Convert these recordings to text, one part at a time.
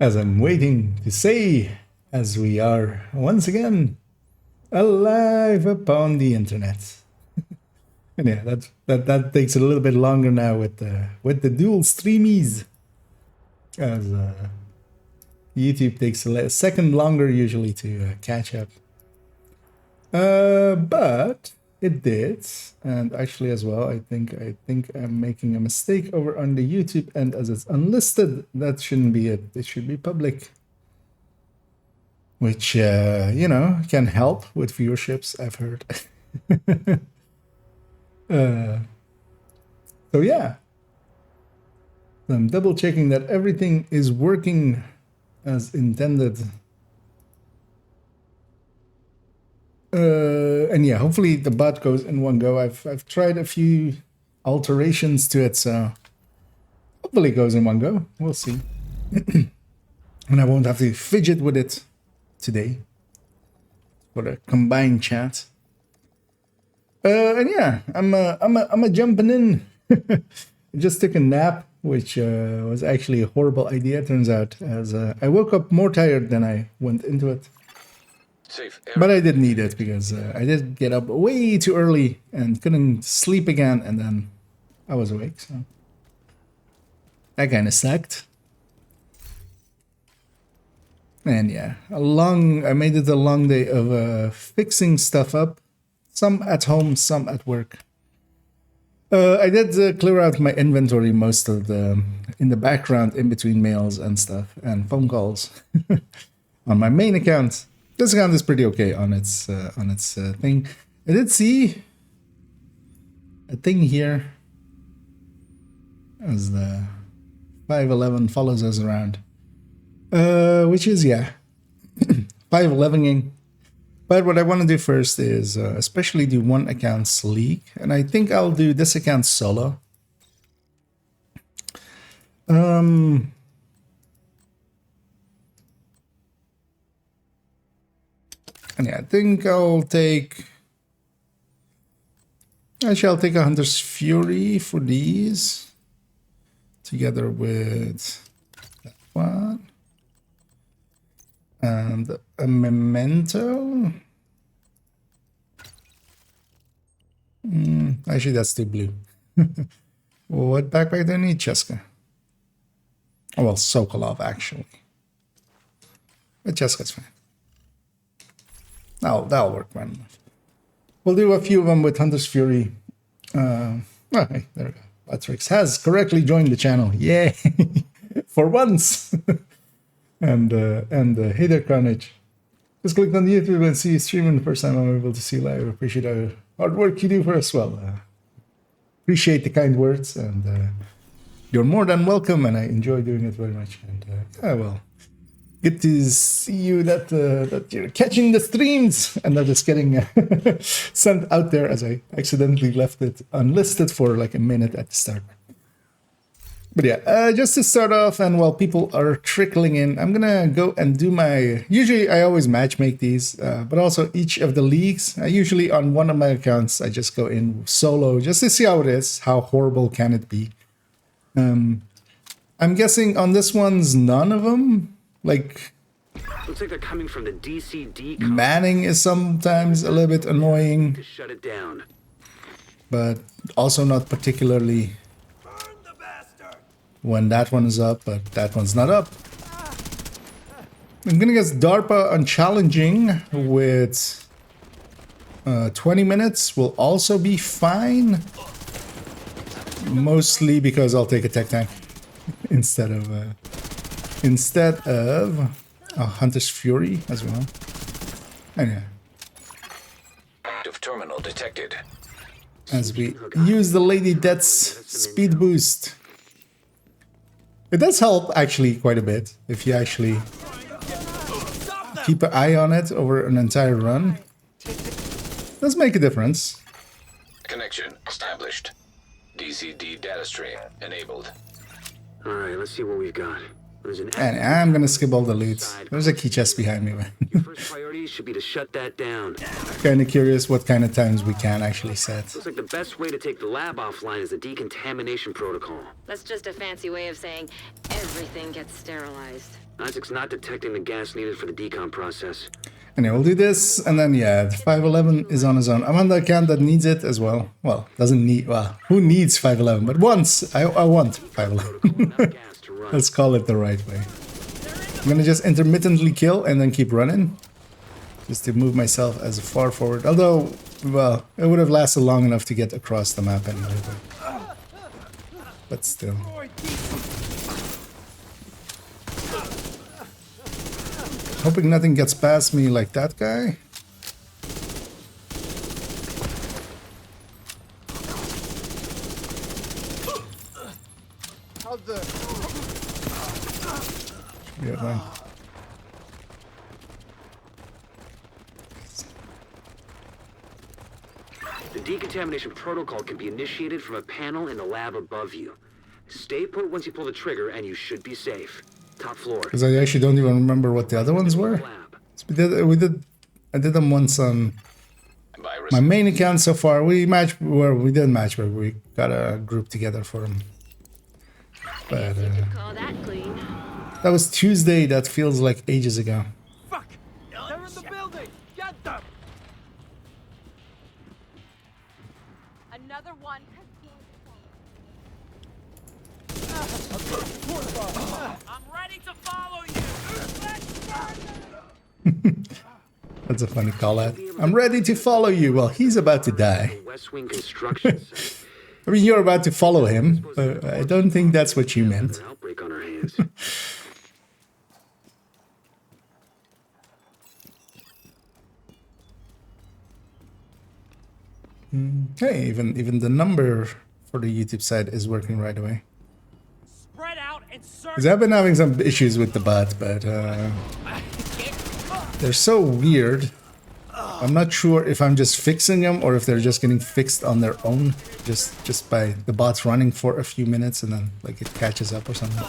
as I'm waiting to say, as we are once again alive upon the internet. And yeah, that takes a little bit longer now with the dual streamies, as YouTube takes a second longer usually to catch up. But it did, and actually as well, I think I'm making a mistake over on the YouTube end, as it's unlisted. That shouldn't be it. It should be public, which you know, can help with viewerships, I've heard. So yeah, I'm double checking that everything is working as intended. And yeah, hopefully the bot goes in one go. I've tried a few alterations to it, so hopefully it goes in one go. We'll see. And I won't have to fidget with it today for a combined chat. And yeah, I'm a jumping in. I just took a nap, which was actually a horrible idea, turns out, as I woke up more tired than I went into it. But I did need it, because I did get up way too early and couldn't sleep again, and then I was awake, so that kind of sucked. And yeah, I made it a long day of fixing stuff up, some at home, some at work. I did clear out my inventory most of in the background, in between mails and stuff and phone calls on my main account. This account is pretty okay on its thing. I did see a thing here as the 511 follows us around, which is, yeah, 511ing. But what I want to do first is especially do one account's league, and I think I'll do this account solo. And yeah, I think I'll take... Actually, I'll take a Hunter's Fury for these, together with that one. And a Memento. Actually, that's too blue. What backpack do I need? Cheska. Oh, well, Sokolov, actually. But Cheska's fine. That'll work well enough. We'll do a few of them with Hunter's Fury. Okay, there we go. Patrix has correctly joined the channel. Yay! For once! and hey there, Carnage. Just clicked on the YouTube and see you streaming the first time I'm able to see you live. Appreciate the hard work you do for us. Well, appreciate the kind words, and you're more than welcome, and I enjoy doing it very much. And yeah, well, good to see you that you're catching the streams and that it's getting sent out there, as I accidentally left it unlisted for like a minute at the start. But yeah, just to start off, and while people are trickling in, I'm gonna go and do my... Usually I always matchmake these, but also each of the leagues. Usually on one of my accounts, I just go in solo just to see how it is. How horrible can it be? I'm guessing on this one's none of them. Like, looks like they're coming from the DCD. Manning is sometimes a little bit annoying. To shut it down. But also not particularly when that one is up, but that one's not up. I'm gonna guess DARPA on challenging with 20 minutes will also be fine. Mostly because I'll take a tech tank instead of a Hunter's Fury as well. Anyway. Active terminal detected. As we use the Lady Death's speed boost. It does help actually quite a bit if you actually keep an eye on it over an entire run. It does make a difference. Connection established. DCD data stream enabled. Alright, let's see what we've got. And I'm gonna skip all the loot. There's a key chest behind me. Your first priority should be to shut that down. Kinda curious what kind of times we can actually set. Looks like the best way to take the lab offline is the decontamination protocol. That's just a fancy way of saying Everything gets sterilized. Isaac's not detecting the gas needed for the decom process. Anyway, we'll do this, and then yeah, the 511 is on his own. I'm on the account that needs it as well. Well, doesn't need, well, who needs 511? But once, I want 511. Gas to run. Let's call it the right way. I'm gonna just intermittently kill and then keep running. Just to move myself as far forward. Although, well, it would have lasted long enough to get across the map anyway. But still. Hoping nothing gets past me like that guy. Yeah, fine. The decontamination protocol can be initiated from a panel in the lab above you. Stay put once you pull the trigger and you should be safe. Top floor. Because I actually don't even remember what the other ones were. Lab. I did them once on Virus. my main account so far. We didn't match, but we got a group together for them. But Call that clean. that was Tuesday. That feels like ages ago. Fuck! They're in the building! Get them! Another one. I'm ready to follow you! That's a funny call out. I'm ready to follow you. Well, he's about to die. West Wing construction site. I mean, you're about to follow him, but I don't think that's what you meant. An outbreak on our hands. Hey, even the number for the YouTube side is working right away. Spread out and search! Because I've been having some issues with the bot, but they're so weird. I'm not sure if I'm just fixing them or if they're just getting fixed on their own, just by the bots running for a few minutes and then like it catches up or something.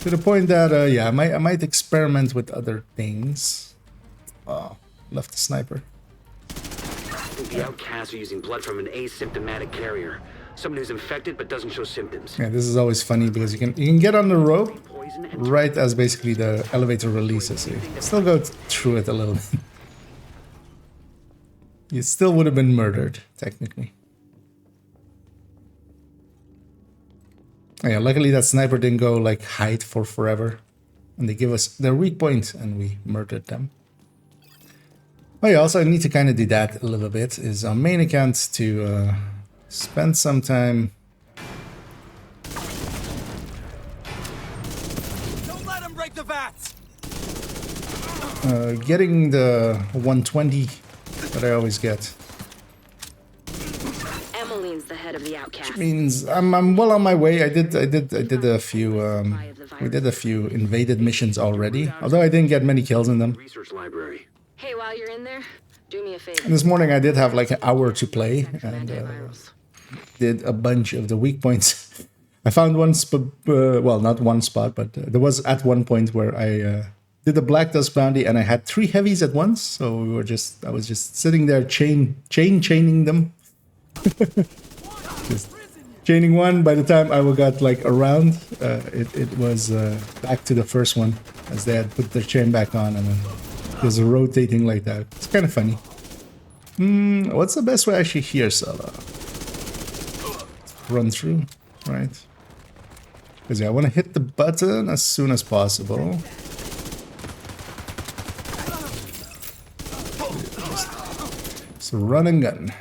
To the point that yeah, I might experiment with other things. Oh, left the sniper. I think the outcasts are using blood from an asymptomatic carrier. Someone who's infected but doesn't show symptoms. Yeah, this is always funny because you can get on the rope Poison and right as basically the elevator releases. So you still go through it a little bit. You still would have been murdered, technically. Oh yeah, luckily that sniper didn't go like hide for forever. And they give us their weak point and we murdered them. Oh yeah, also I need to kind of do that a little bit, is on main account to spend some time Don't let them break the vats! getting the 120 that I always get. Emmeline's the head of the outcast. Means I'm well on my way. I did a few we did a few invaded missions already. Although I didn't get many kills in them. research library. Hey, while you're in there, do me a favor. And this morning I did have like an hour to play Check for and antivirals. did a bunch of the weak points. I found one spot, well, not one spot, but there was at one point where I did the Black Dust bounty and I had 3 heavies at once. So I was just sitting there chaining them. Just chaining one. By the time I got like around, it was back to the first one as they had put their chain back on and then just rotating like that. It's kind of funny. What's the best way actually here, Sala? Run through, right? Because yeah, I want to hit the button as soon as possible. So run and gun.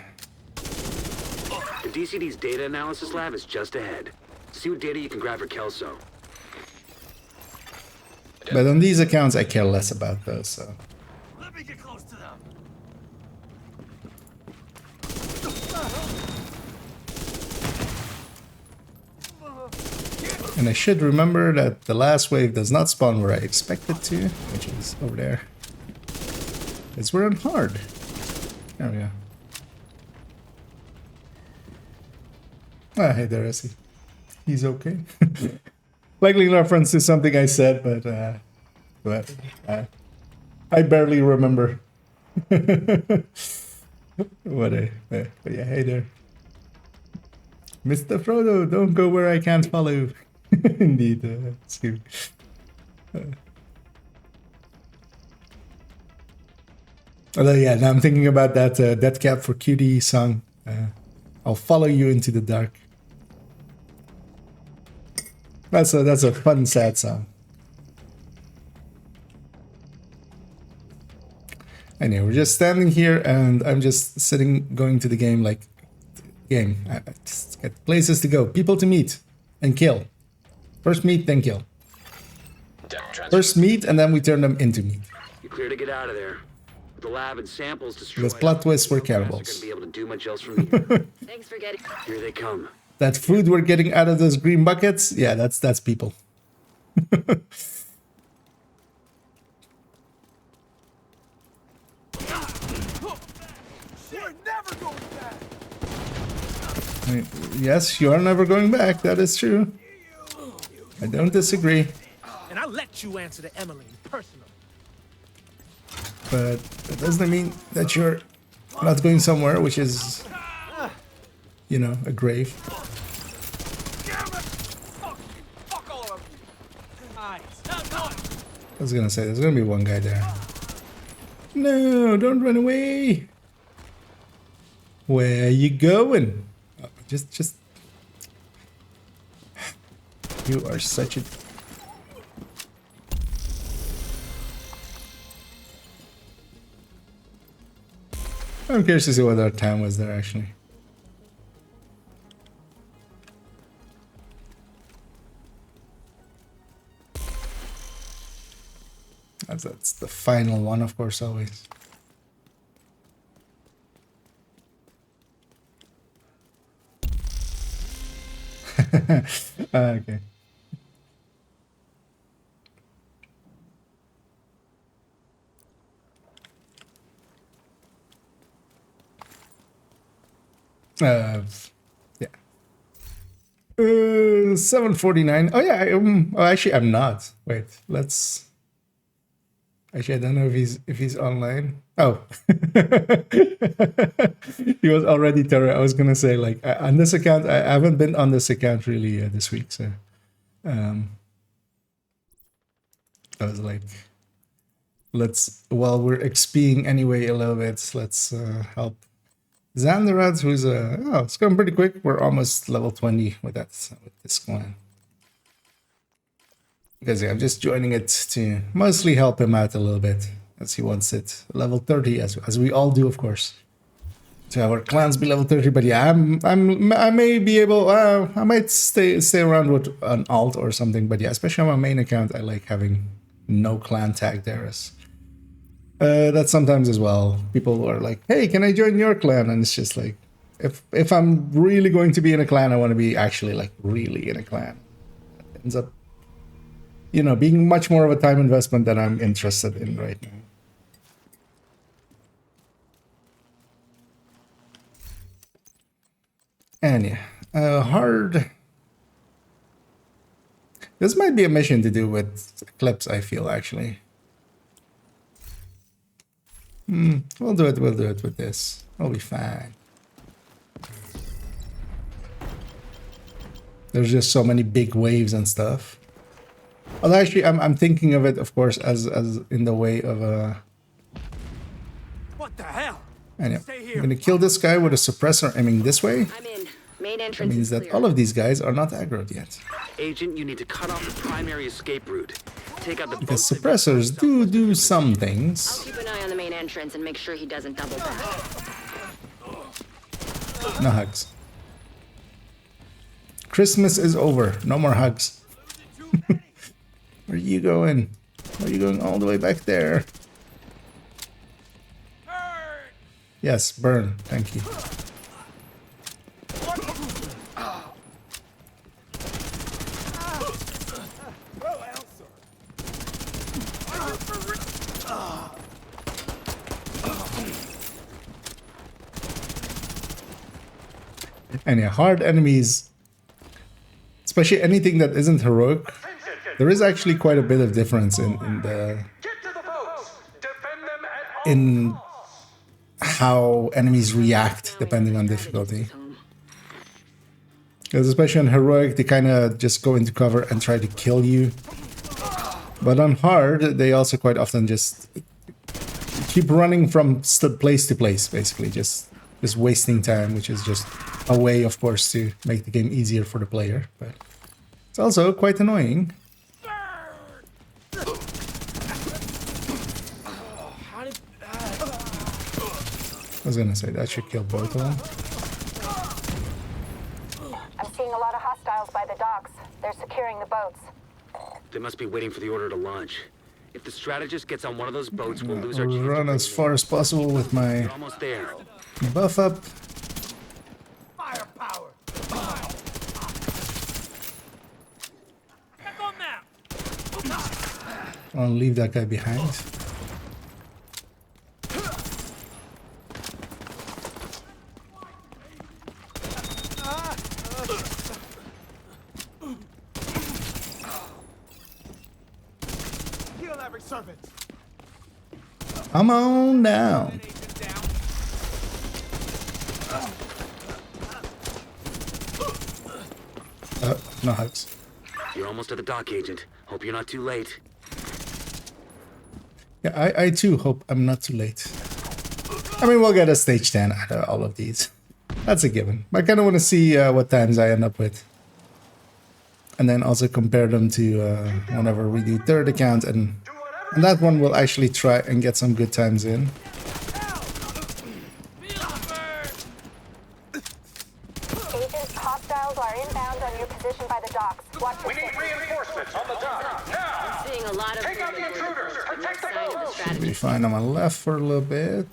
The DCD's data analysis lab is just ahead. See what data you can grab for Kelso. But on these accounts, I care less about those, so. Let me get close to them! And I should remember that the last wave does not spawn where I expect it to, which is over there. Because we're on hard. There we go. Ah, hey there, Essie. He's okay. Likely in reference to something I said, but I barely remember. But yeah, hey there. Mr. Frodo, don't go where I can't follow. Indeed, it's cute. Although, yeah, now I'm thinking about that Dead Cap for Cutie song. I'll follow you into the dark. That's a fun, sad song. Anyway, we're just standing here, and I'm just sitting, going to the game like, game. I just get places to go, people to meet, and kill. First meet, then kill. First meet, and then we turn them into meat. You're clear to get out of there. With the lab and samples destroyed, Because plot twists were no guys are cannibals. gonna be able to do much else from here. Thanks for getting. Here they come. That food we're getting out of those green buckets, yeah, that's people. We're never going back. I mean, yes, you are never going back. That is true. I don't disagree. And I'll let you answer to Emily personally. But that doesn't mean that you're not going somewhere, which is, you know, a grave. Damn it! Fuck all of you. Nice. I was gonna say, there's gonna be one guy there. No, don't run away. Where you going? Oh, just. You are such a. I'm curious to see what our time was there actually. That's the final one, of course, always. Okay. Yeah. 7:49. Oh yeah. Oh, actually, I'm not. Wait. Let's. Actually, I don't know if he's online. Oh, he was already terror. I was gonna say like on this account, I haven't been on this account really this week, so I was like, while we're XPing anyway a little bit, let's help Xanderad, who's it's going pretty quick. We're almost level 20 with this clan. Because yeah, I'm just joining it to mostly help him out a little bit, as he wants it level 30, as we all do, of course. To have our clans be level 30, but yeah, I may be able, I might stay around with an alt or something, but yeah, especially on my main account, I like having no clan tag there. As that sometimes as well, people are like, hey, can I join your clan? And it's just like, if I'm really going to be in a clan, I want to be actually like really in a clan. It ends up, you know, being much more of a time investment than I'm interested in right now. And yeah, hard. This might be a mission to do with Eclipse, I feel, actually. We'll do it with this. We'll be fine. There's just so many big waves and stuff. Although actually, I'm thinking of it, of course, as in the way of a. What the hell? Anyway, Stay I'm here. gonna kill this guy with a suppressor aiming this way. I'm in. Main That entrance means is that clear. all of these guys are not aggroed yet. Agent, you need to cut off the primary escape route. Take out the Because boats that- suppressors do some I'll things. keep an eye on the main entrance and make sure he doesn't double back. No hugs. Christmas is over. No more hugs. Where are you going? Where are you going all the way back there? Yes, burn. Thank you. And yeah, hard enemies, especially anything that isn't heroic, there is actually quite a bit of difference in how enemies react depending on difficulty. Because especially on heroic, they kind of just go into cover and try to kill you. But on hard, they also quite often just keep running from place to place, basically, just wasting time, which is just a way, of course, to make the game easier for the player. But it's also quite annoying. I was gonna say that should kill both of them. I'm seeing a lot of hostiles by the docks. They're securing the boats. They must be waiting for the order to launch. If the strategist gets on one of those boats, we'll lose our chance. I'll run as far as possible with my We're almost there. buff up. Firepower. Back on now. I'll leave that guy behind. Kill every servant. Come on down. Agent down. No hugs. You're almost at the dock, Agent. Hope you're not too late. Yeah, I too hope I'm not too late. I mean, we'll get a stage 10 out of all of these. That's a given. I kind of want to see what times I end up with. And then also compare them to whenever we do third account. And that one will actually try and get some good times in. Agent, hostiles are inbound on your position by the docks. Watch your six. Reinforcements on the dock. Now! Seeing a lot of Take out the movement toward intruders! but no Protect the sign of the boats! Be strategist. fine on my left for a little bit.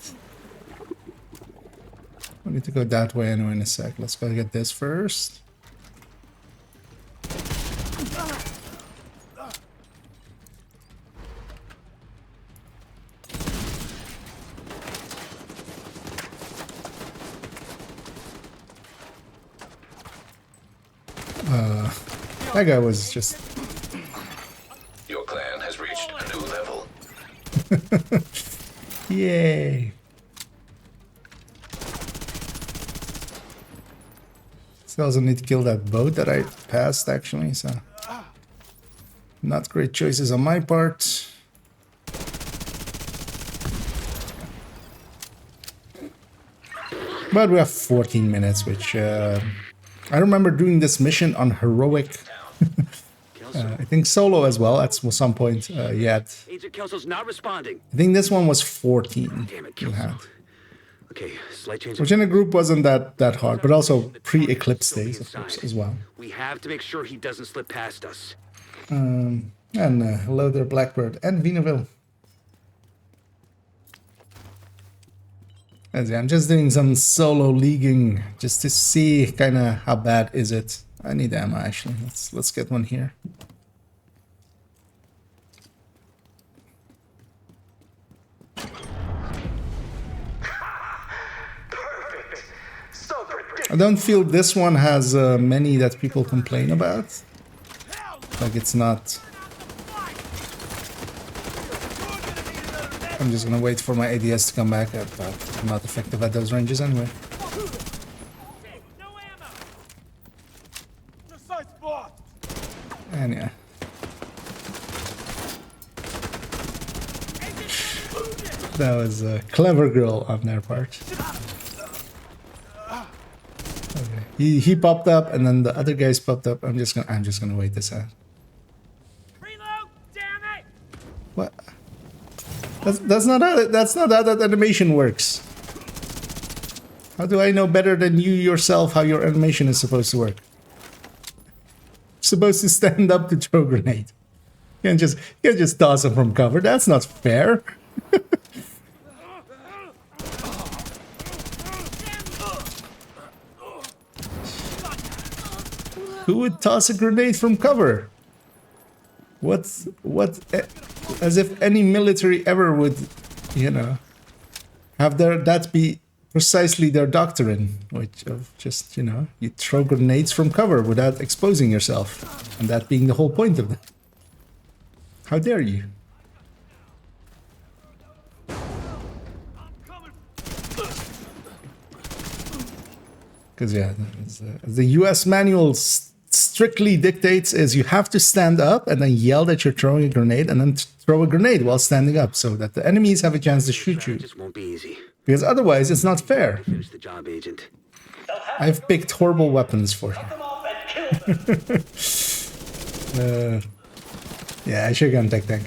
I need to go that way anyway in a sec. Let's go get this first. That guy was just... Your clan has reached a new level. Yay! Still also need to kill that boat that I passed, actually, so... Not great choices on my part. But we have 14 minutes, which... I remember doing this mission on heroic. I think solo as well at some point yet. Agent Kelso's not responding. I think this one was 14. Damn it, you Kelso. had. Okay, slight change. Which in a group wasn't that hard, but also pre-eclipse days, of course, as well. We have to make sure he doesn't slip past us. And hello there, Blackbird and Venaville. As I'm just doing some solo leaguing just to see kind of how bad is it. I need ammo actually. Let's get one here. Perfect! So predictable! I don't feel this one has many that people complain about. Like it's not. I'm just gonna wait for my ADS to come back. But I'm not effective at those ranges anyway. No ammo. Precise spot. And yeah. That was a clever girl on their part. Okay. He popped up and then the other guys popped up. I'm just gonna wait this out. Reload. Damn it. What? That's not how that animation works. How do I know better than you yourself how your animation is supposed to work? You're supposed to stand up to throw a grenade. You can't just toss them from cover. That's not fair. Who would toss a grenade from cover? What? As if any military ever would, you know, have that be precisely their doctrine, which of just, you know, you throw grenades from cover without exposing yourself, and that being the whole point of that. How dare you? Because yeah, the U.S. manual strictly dictates is you have to stand up and then yell that you're throwing a grenade and then throw a grenade while standing up so that the enemies have a chance to shoot you. Just won't be easy. Because otherwise, it's not fair. Finish the job, Agent. I've picked horrible weapons for you. Yeah, I should have gone tech.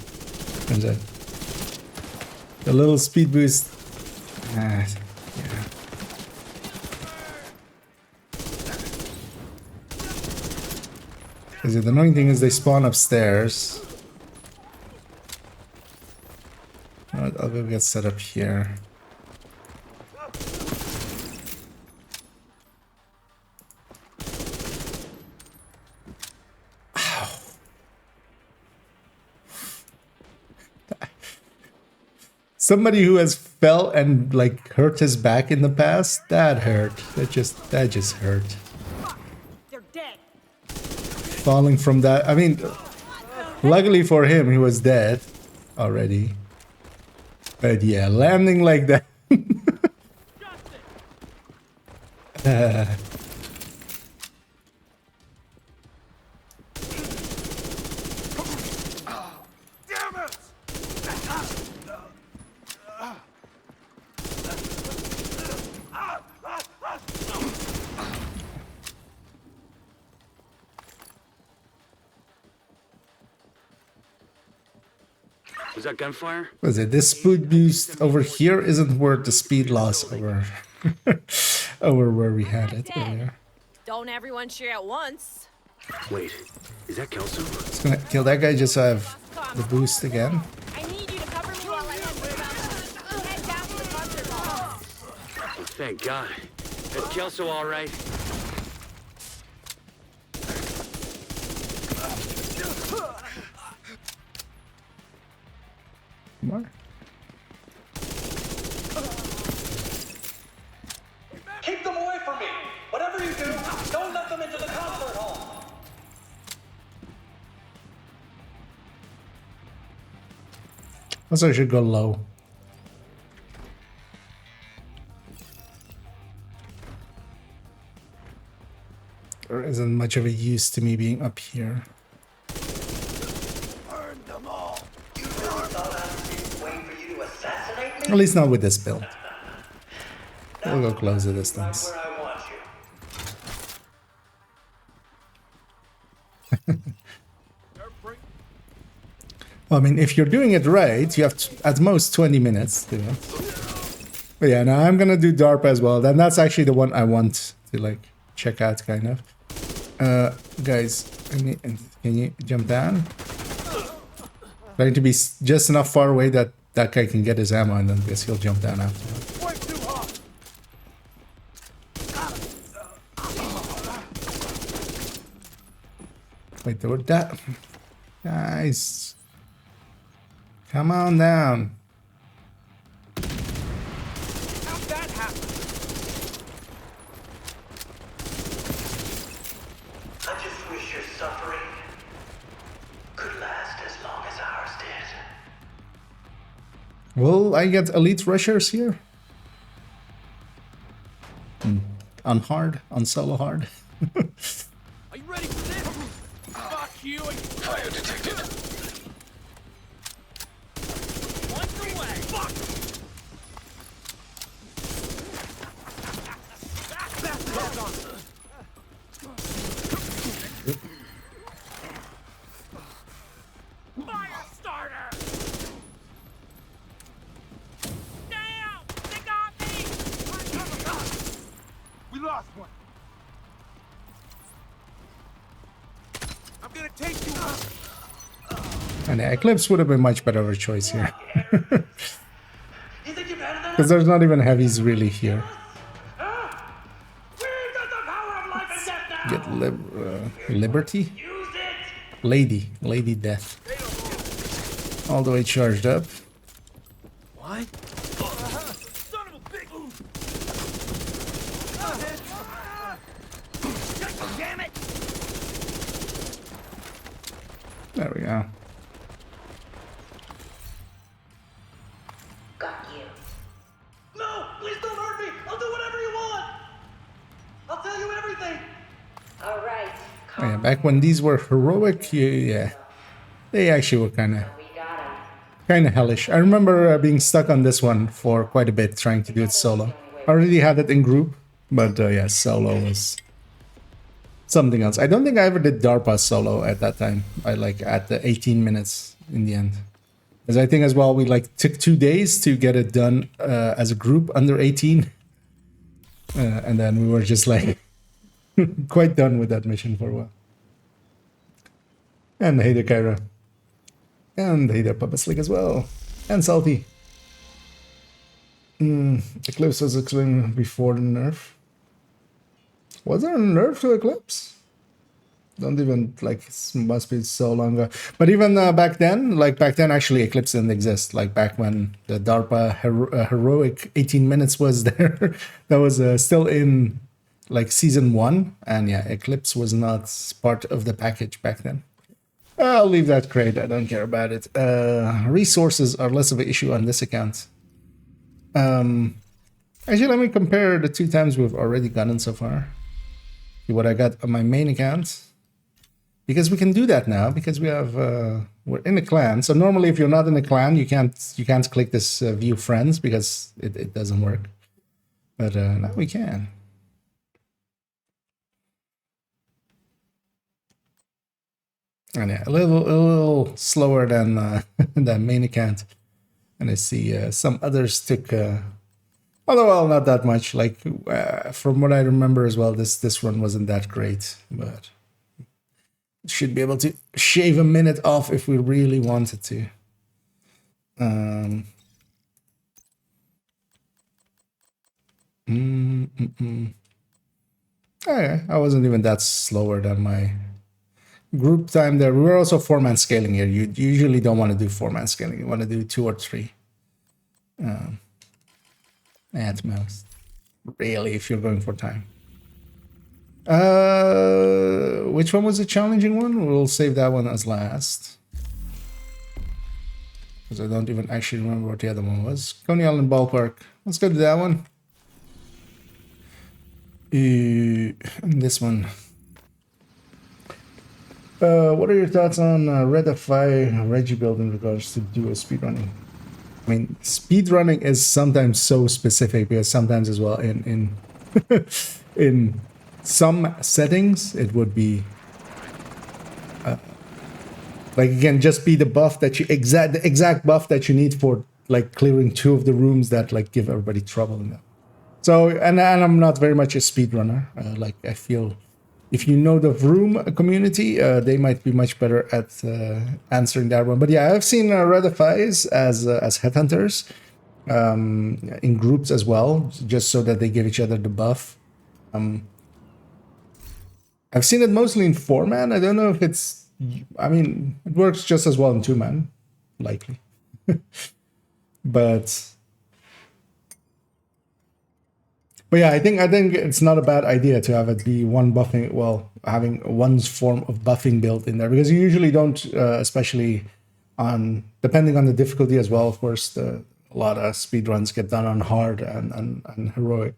The little speed boost. Yeah. Because the annoying thing is they spawn upstairs. I'll go get set up here. Ow. Somebody who has fell and like hurt his back in the past, that hurt. That just hurt. They're dead. Falling from that, I mean, luckily for him, he was dead already. But yeah, landing like that. Damn it! Was that gunfire? Was it this speed boost over here isn't worth the speed loss over over where we had it earlier. Don't everyone cheer at once. Wait, is that Kelso? It's gonna kill that guy just so I have the boost again. I need you to cover me while I head down to the concert hall. Oh, thank God. Is Kelso all right? More. Keep them away from me! Whatever you do, don't let them into the concert hall! Also, I should go low. There isn't much of a use to me being up here. Burn them all! You really thought I was just waiting for you to assassinate me? At least not with this build. We'll go close the distance. Where I want you. Well, I mean, if you're doing it right, you have at most 20 minutes to do it. But yeah, now I'm gonna do DARPA as well. Then that's actually the one I want to like check out, kind of. Guys, can you jump down? Trying to be just enough far away that that guy can get his ammo, and then I guess he'll jump down after. Wait, there were that. Guys, come on down. How'd that happen? I just wish your suffering could last as long as ours did. Will I get elite rushers here? On hard? On solo hard? Are you ready for this? Fuck you and Fire detected. one's away. Fuck! That's back on. Fire starter! Damn! They got me! We lost one. I'm gonna take you out. And the Eclipse would have been much better of a choice here. You think you're better than us? Because there's not even heavies really here. We've got the power of life and death now! Get Liberty? Use it! Lady Death. All the way charged up. What? Son of a big... Damn it! There we go. Got you. No! Please don't hurt me! I'll do whatever you want! I'll Oh, yeah, back when these were heroic, yeah, they actually were kind of hellish. I remember being stuck on this one for quite a bit, trying to do it solo. I already had it in group, but yeah, solo was something else. I don't think I ever did DARPA solo at that time. I like at the 18 minutes in the end. Because I think as well, we like took 2 days to get it done as a group under 18. And then we were just like quite done with that mission for a while. And hey there, Kyra. And hey there, Papa Slick as well. And Salty. Eclipse was explained before the nerf. Was there a nerf to Eclipse? Don't even, like, it must be so long ago. But even back then actually Eclipse didn't exist. Like back when the DARPA heroic 18 minutes was there, that was still in like season 1. And yeah, Eclipse was not part of the package back then. I'll leave that crate. I don't care about it. Resources are less of an issue on this account. Actually, let me compare the 2 times we've already gotten so far. See what I got on my main account. Because we can do that now, because we have we're in a clan. So normally if you're not in a clan, you can't click this view friends because it doesn't work. But now we can. And yeah, a little slower than the main account. And I see some others took although, well, not that much. Like from what I remember as well, this one wasn't that great, but should be able to shave a minute off if we really wanted to. Oh yeah, I wasn't even that slower than my group time there. We were also 4-man scaling here. You usually don't want to do 4-man scaling. You want to do 2 or 3 at most. Really, if you're going for time. Which one was the challenging one? We'll save that one as last. Because I don't even actually remember what the other one was. Coney Island Ballpark. Let's go to that one. And this one. What are your thoughts on Redify Reggie build in regards to duo speedrunning? I mean, speedrunning is sometimes so specific because sometimes as well in in some settings it would be like it can just be the buff that the exact buff that you need for like clearing 2 of the rooms that like give everybody trouble in them. So and I'm not very much a speedrunner. Like I feel if you know the room community, they might be much better at answering that one. But yeah, I've seen Redifys as headhunters in groups as well, just so that they give each other the buff. I've seen it mostly in 4-man. I don't know if it's... I mean, it works just as well in 2-man, likely. But yeah, I think it's not a bad idea to have it be one buffing, well, having one's form of buffing built in there, because you usually don't, especially on, depending on the difficulty as well, of course, a lot of speedruns get done on hard and heroic,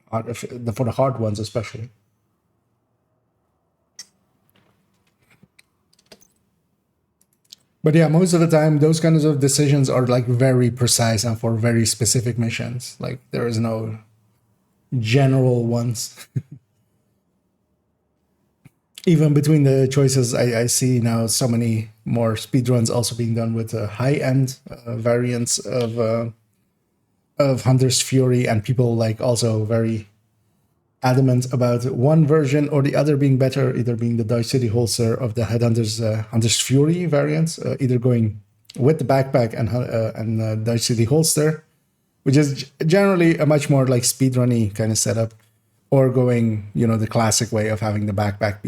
for the hard ones especially. But yeah, most of the time, those kinds of decisions are like very precise and for very specific missions. Like there is no general ones. Even between the choices, I see now so many more speedruns also being done with high-end variants of Hunter's Fury, and people like also very adamant about one version or the other being better, either being the Dodge City holster of the Headhunters Hunter's Fury variants, either going with the backpack and Dodge City holster, which is generally a much more like speedrunny kind of setup, or going, you know, the classic way of having the backpack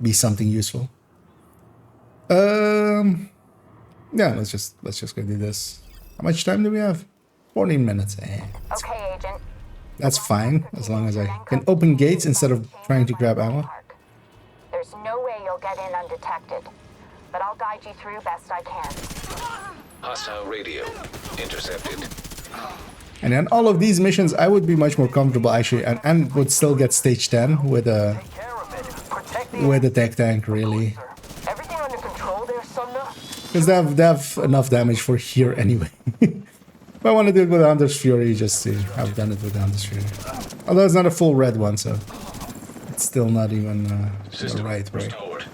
be something useful. Yeah, let's just go do this. How much time do we have? 14 minutes. Okay, Agent. That's fine, as long as I can open gates instead of trying to grab ammo. There's no way you'll get in undetected, but I'll guide you through best I can. Hostile radio intercepted. And in all of these missions, I would be much more comfortable actually, and would still get stage 10 with a with the tech tank, really. Everything under control there, Sumner? Because they have enough damage for here anyway. If I want to do it with Hunter's Fury, just to have done it with Hunter's Fury. Although it's not a full red one, so it's still not even the right way. Restored.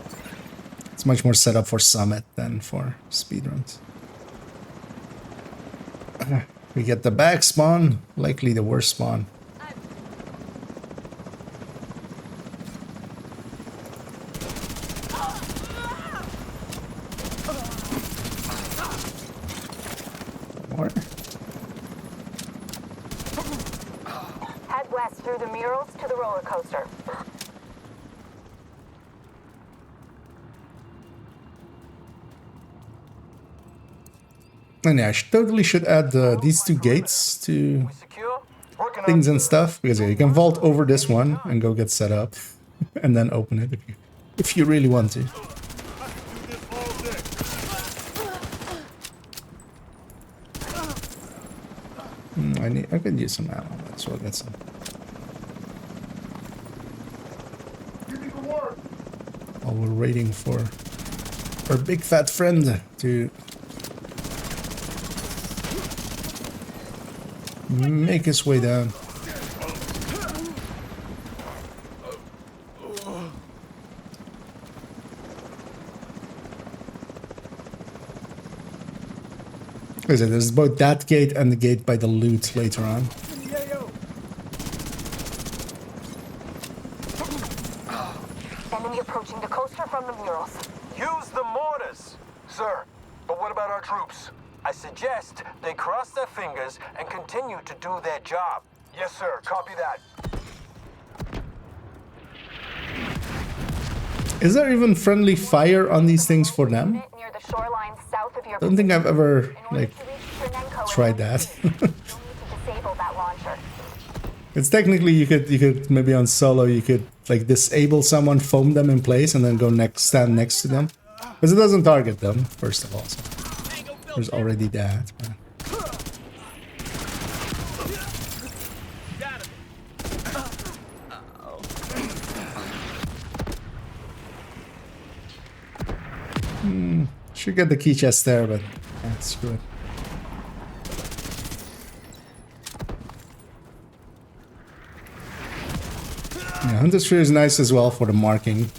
It's much more set up for Summit than for speedruns. We get the back spawn, likely the worst spawn. More. Head west through the murals to the roller coaster. And yeah, I totally should add these two gates to Secure? Working things and stuff, because yeah, you can vault over this one and go get set up and then open it if you really want to. I could use some ammo, so I'll get some. While we're waiting for our big fat friend to make his way down. Like I said, there's both that gate and the gate by the loot later on. Enemy approaching the coaster from the murals. Use the mortars, sir. But what about our troops? I suggest they cross their fingers and continue to do their job. Yes, sir. Copy that. Is there even friendly fire on these things for them? Near the shoreline south of your I don't think I've ever In order like to reach Chernenko tried and that. you'll need to disable that launcher. It's technically you could maybe on solo you could like disable someone, foam them in place, and then go stand next to them, because it doesn't target them first of all. So there's already that. But. Should get the key chest there, but yeah, screw it. Yeah, Hunter's Fury is nice as well for the marking.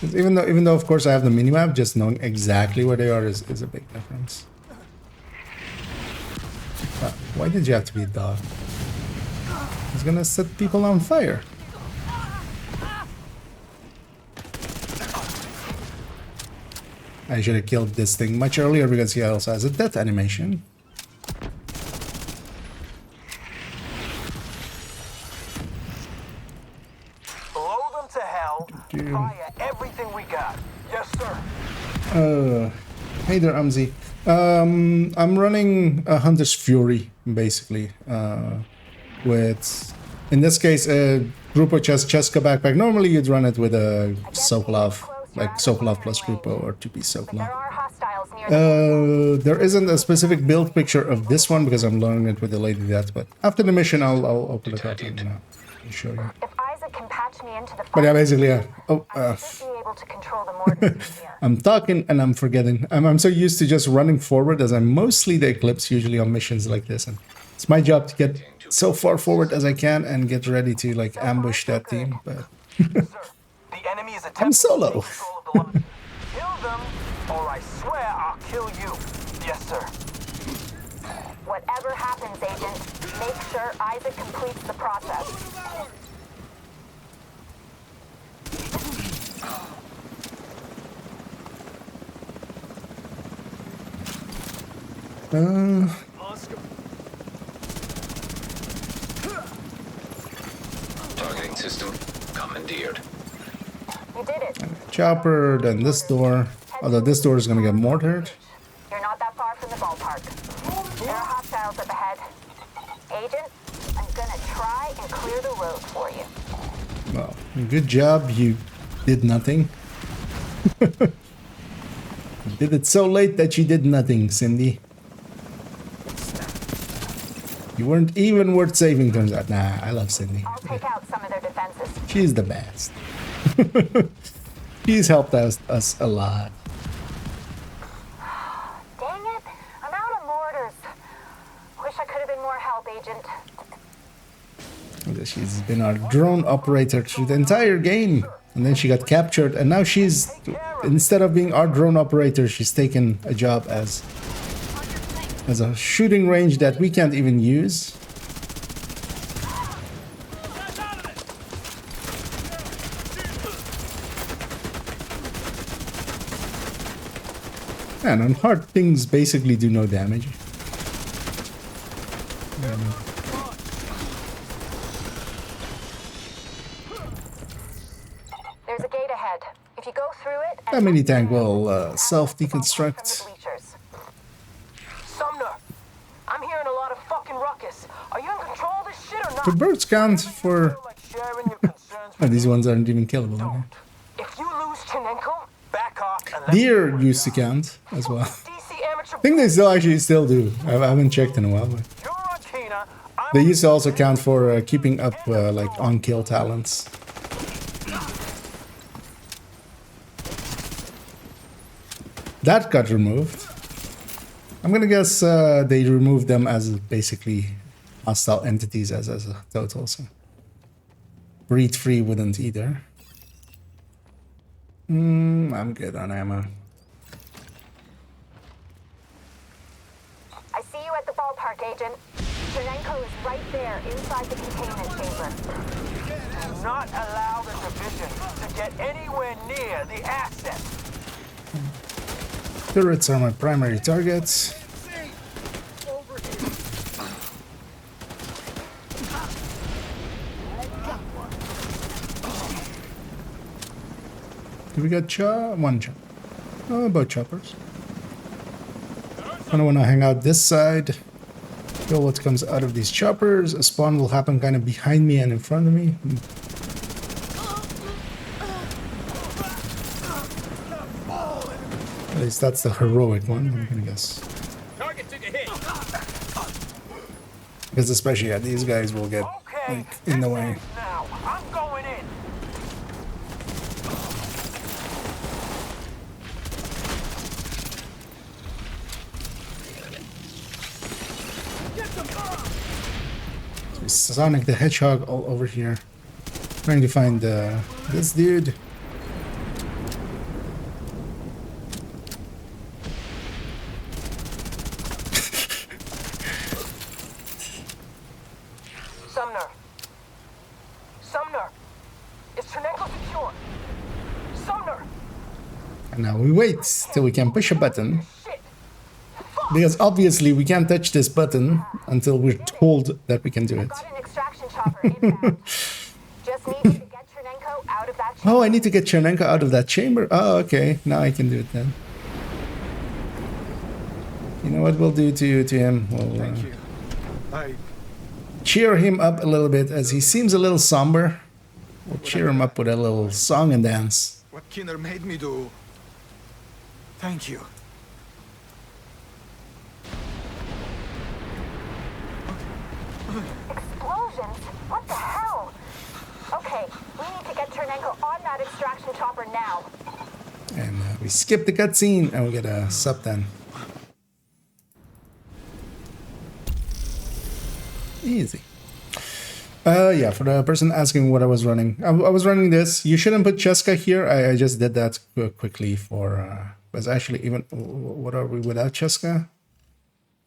Even though of course I have the minimap, just knowing exactly where they are is a big difference. Why did you have to be a dog? It's gonna set people on fire. I should have killed this thing much earlier because he also has a death animation. Blow them to hell. Fire everything we got. Yes, sir. Hey there, Umzi. I'm running a Hunter's Fury, basically. With, in this case, a Grupo Cheska backpack. Normally you'd run it with a Sokolov, like Sokolov plus Grupo or 2-piece Sokolov. There are hostiles near the There isn't a specific build picture of this one because I'm learning it with the Lady Death, but after the mission I'll open it up and show you. If Isaac can patch me into the But yeah, basically, yeah. Oh, I should be able to control the mortars from here. I'm talking and I'm forgetting. I'm so used to just running forward as I'm mostly the Eclipse usually on missions like this, and it's my job to get so far forward as I can and get ready to like ambush that team. But Sir, the enemy is attempting I'm solo. to take control of the line. Kill them, or I swear I'll kill you. Yes, sir. Whatever happens, Agent, make sure Isaac completes the process. Targeting system commandeered. You did it. chopper, then this door. Although this door is gonna get mortared. You're not that far from the ballpark. There are hostiles up ahead. Agent, I'm gonna try and clear the road for you. Well, good job. You did nothing. You did it so late that you did nothing, Cindy. You weren't even worth saving, turns out. Nah, I love Cindy. I'll take out some of their defenses. She's the best. She's helped us a lot. Dang it, I'm out of mortars. Wish I could have been more help, Agent. She's been our drone operator through the entire game. And then she got captured, and now she's, instead of being our drone operator, she's taken a job as a shooting range that we can't even use. And on hard, things basically do no damage. There's a gate ahead. If you go through it... That mini tank will self-deconstruct. Sumner, I'm hearing a lot of fucking ruckus. Are you in control of this shit or not? The birds count for... Like sharing your concerns Oh, these ones aren't even killable. Okay. Don't. If you lose Chinenko, back off and let Deer me used to count as well. DC amateur. I think they still do. I haven't checked in a while, but You're on Tina. I'm they used to also count for keeping up like on-kill talents. That got removed. I'm gonna guess they removed them as basically hostile entities as a total. So breed free wouldn't either. I'm good on ammo. I see you at the ballpark, Agent. Chinenko is right there, inside the containment chamber. Do not allow the division to get anywhere near the asset. Turrets are my primary targets. Do we got one chopper? Oh, both choppers. I don't want to hang out this side. Kill what comes out of these choppers. A spawn will happen kind of behind me and in front of me. At least that's the heroic one, I'm gonna guess. Target took a hit. Because especially these guys will get Okay, like in the this way. ends now. I'm going in. Sonic the Hedgehog all over here. Trying to find this dude. Sumner. Sumner. Is Chinenko secure? Sumner. And now we wait till we can push a button. Shit. Because obviously we can't touch this button until we're told that we can do it. Got an extraction chopper inbound. Just need you to get Chernenko out of that chamber. Oh, I need to get Chernenko out of that chamber. Oh, okay. Now I can do it then. You know what we'll do to him? We'll cheer him up a little bit as he seems a little somber. We'll cheer him up with a little song and dance. What Kinner made me do. Thank you. Explosions? What the hell? Okay, we need to get Chernenko on that extraction chopper now. And we skip the cutscene and we get a sub then. Easy. Yeah, for the person asking what I was running. I was running this. You shouldn't put Cheska here. I just did that quickly for... was actually even... What are we without Cheska?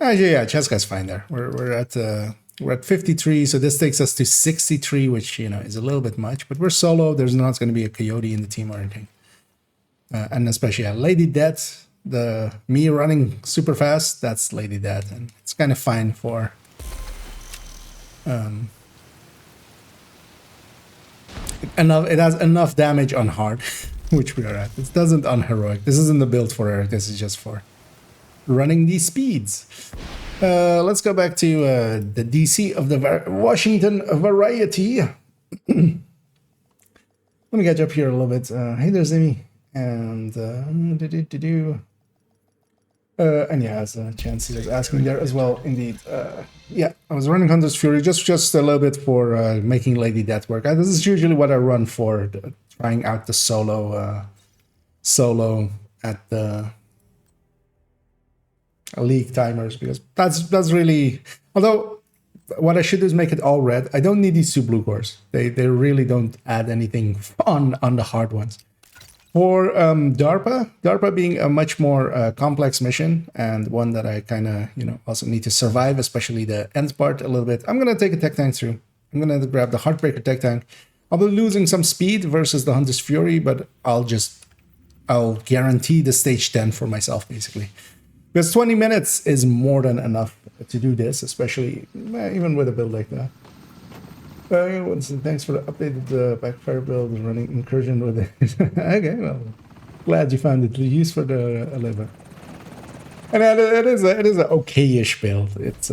Yeah, Cheska's fine there. We're at 53, so this takes us to 63, which, you know, is a little bit much. But we're solo. There's not going to be a coyote in the team or anything. And especially Lady Death, me running super fast, that's Lady Death. And it's kind of fine for... it has enough damage on hard, which we are at. It doesn't on heroic. This isn't the build for Eric. This is just for running these speeds. Let's go back to the DC of the Washington Variety. Let me catch up here a little bit. Hey there, Zimmy. And and yeah, as Chansey was asking there as well, indeed. Yeah, I was running Hunter's Fury just a little bit for making Lady Death work. This is usually what I run for trying out the solo at the league timers, because that's really, although what I should do is make it all red. I don't need these 2 blue cores. They really don't add anything on the hard ones. For DARPA being a much more complex mission, and one that I kind of, also need to survive, especially the end part a little bit, I'm going to take a tech tank through. I'm going to grab the Heartbreaker tech tank. I'll be losing some speed versus the Hunter's Fury, but I'll guarantee the stage 10 for myself, basically. Because 20 minutes is more than enough to do this, especially even with a build like that. Thanks for the updated backfire build and running incursion with it. Okay, well, glad you found it use for the 11. And it is an okay-ish build. It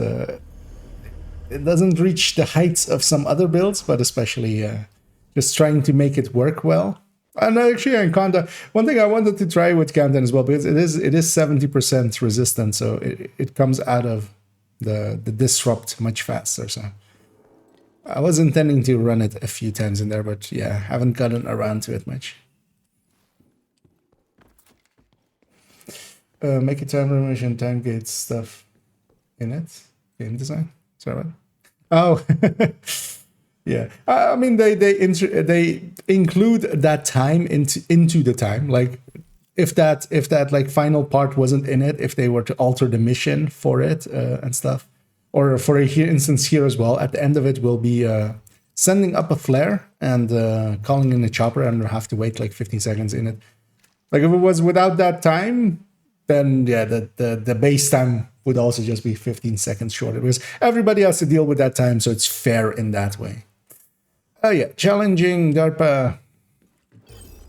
doesn't reach the heights of some other builds, but especially just trying to make it work well. And actually, in Conda, one thing I wanted to try with Camden as well, because it is 70% resistant, so it comes out of the disrupt much faster. So I was intending to run it a few times in there, but yeah, haven't gotten around to it much. Make a time remission, time gate stuff in it. Game design. Sorry, what? Oh, yeah. I mean, they include that time into the time. Like, if that like final part wasn't in it, if they were to alter the mission for it and stuff, or for instance here as well, at the end of it will be sending up a flare and calling in a chopper, and have to wait like 15 seconds in it. Like, if it was without that time, then yeah, the base time would also just be 15 seconds shorter, because everybody has to deal with that time, so it's fair in that way. Oh yeah, challenging DARPA.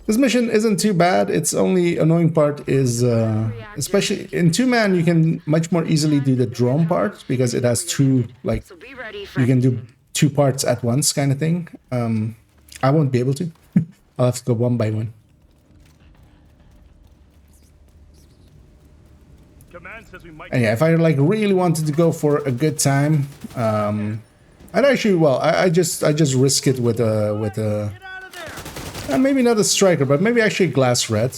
This mission isn't too bad. Its only annoying part is, especially in 2-man, you can much more easily do the drone part, because it has 2, like, you can do 2 parts at once kind of thing. I won't be able to. I'll have to go one by one. And yeah, if I like really wanted to go for a good time, I'd actually, well, I just risk it with a maybe not a striker, but maybe actually glass red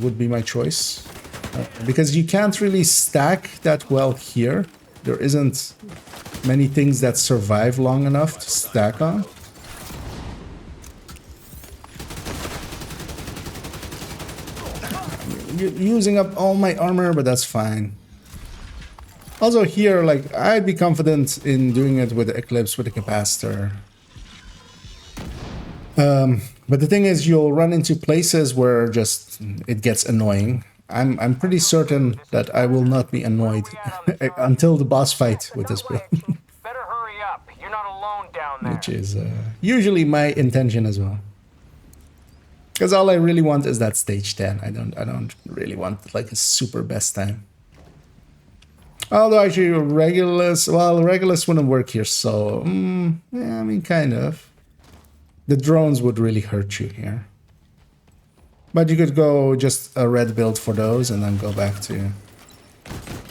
would be my choice, because you can't really stack that well here. There isn't many things that survive long enough to stack on. Using up all my armor, but that's fine. Also here, like, I'd be confident in doing it with the Eclipse, with the capacitor. But the thing is, you'll run into places where just it gets annoying. I'm pretty certain that I will not be annoyed until the boss fight with this build. Better hurry up. You're not alone down there. Which is usually my intention as well. Because all I really want is that stage 10. I don't really want like a super best time. Although actually Regulus wouldn't work here, so yeah, I mean, kind of. The drones would really hurt you here. But you could go just a red build for those and then go back to...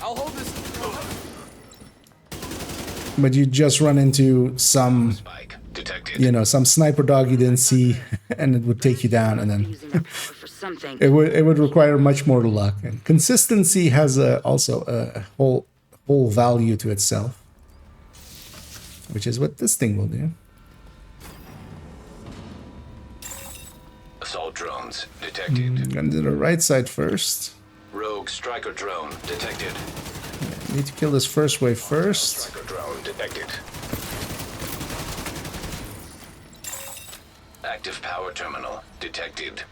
I'll hold this. But you just run into some... Spike detected. You know, some sniper dog you didn't see, and it would take you down, and then it would require much more luck. And consistency has also a whole value to itself, which is what this thing will do. Assault drones detected. Gonna do the right side first. Rogue striker drone detected. Need to kill this first wave first. Striker drone detected. Active power terminal detected.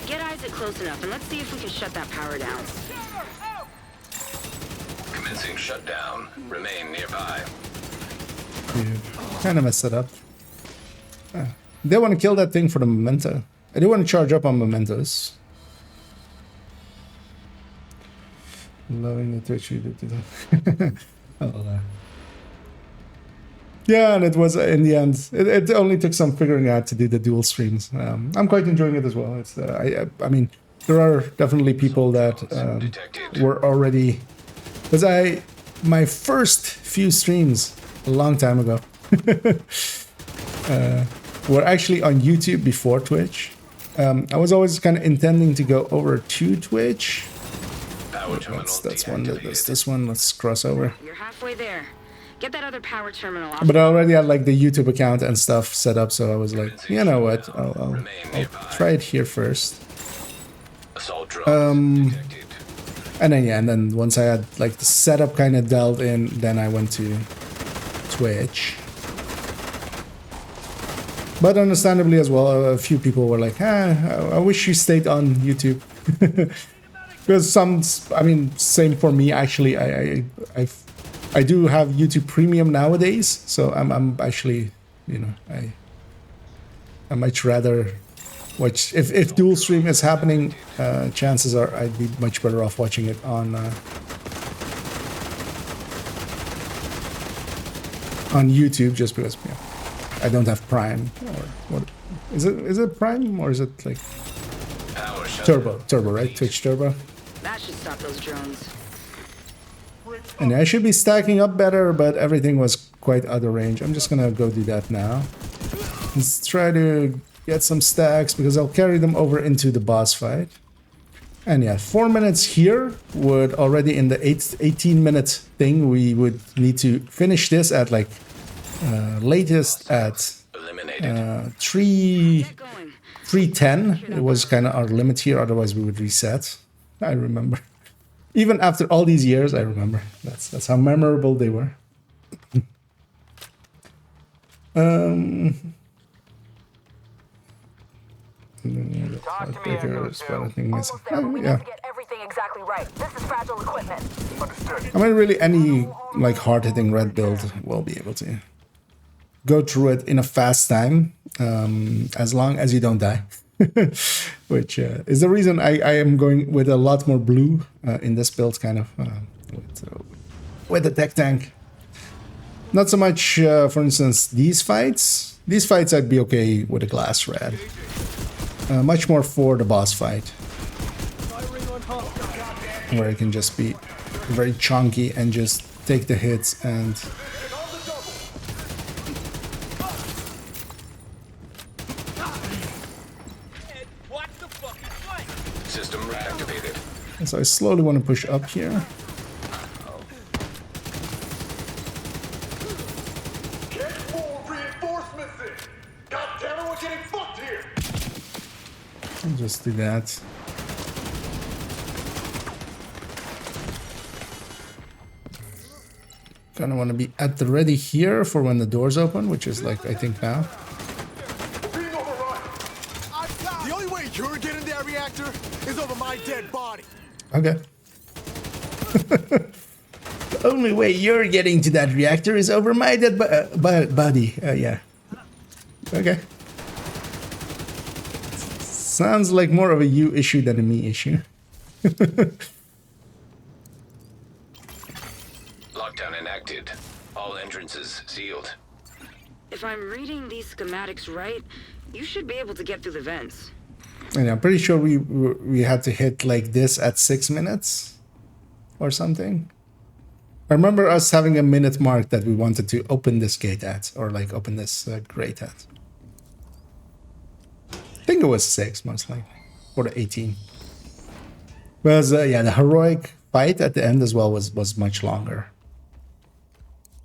Get Isaac close enough, and let's see if we can shut that power down. Commencing shutdown. Remain nearby. Kind of messed it up. They want to kill that thing for the memento. I do want to charge up on mementos. Loving the touch you did to them. Yeah, and it was in the end. It only took some figuring out to do the dual streams. I'm quite enjoying it as well. It's I mean, there are definitely people that were already, because my first few streams a long time ago. were actually on YouTube before Twitch. I was always kind of intending to go over to Twitch. Power terminal That's one. That's deactivated. this one. Let's cross over. You're halfway there. Get that other power terminal off. But I already had like the YouTube account and stuff set up, so I was like, you know what? I'll try it here first. Assault drone detected. And then yeah, and then once I had like the setup kind of dialed in, then I went to Twitch. But understandably as well, a few people were like, I wish you stayed on YouTube. Because I mean, same for me actually. I do have YouTube Premium nowadays, so I'm actually, you know, I much rather watch if dual stream is happening. Chances are I'd be much better off watching it on YouTube, just because I don't have Prime or what is it? Is it Prime or is it like Power shutdown. Turbo, right? Twitch Turbo. That should stop those drones. And I should be stacking up better, but everything was quite out of range. I'm just gonna go do that now. Let's try to get some stacks because I'll carry them over into the boss fight. And yeah, 4 minutes here would already in the 18-minute thing, we would need to finish this at like latest at Eliminated. 3:10. It was kind of our limit here, otherwise we would reset. I remember. Even after all these years, I remember. That's how memorable they were. Talk to me, Echo 2. Almost there, but we need to get everything exactly right. This is fragile equipment. Understood. I mean, really, any like hard-hitting red build will be able to go through it in a fast time, as long as you don't die. Which is the reason I am going with a lot more blue in this build, kind of with the tech tank. Not so much, for instance, these fights. These fights I'd be okay with a glass red. Much more for the boss fight, where it can just be very chunky and just take the hits and. System reactivated. And so I slowly want to push up here. Get more reinforcements in. God damn it, we're getting fucked here. I'll just do that. Kind of want to be at the ready here for when the doors open, which is like, I think now. Being overrun. The only way you're getting that reactor is over my dead body. Okay. The only way you're getting to that reactor is over my dead body. Yeah. Okay. Sounds like more of a you issue than a me issue. Lockdown enacted. All entrances sealed. If I'm reading these schematics right, you should be able to get through the vents. And I'm pretty sure we had to hit like this at 6 minutes or something. I remember us having a minute mark that we wanted to open this gate at, or like open this grate at. I think it was 6, most likely, or 18. Because yeah, the heroic fight at the end as well was much longer.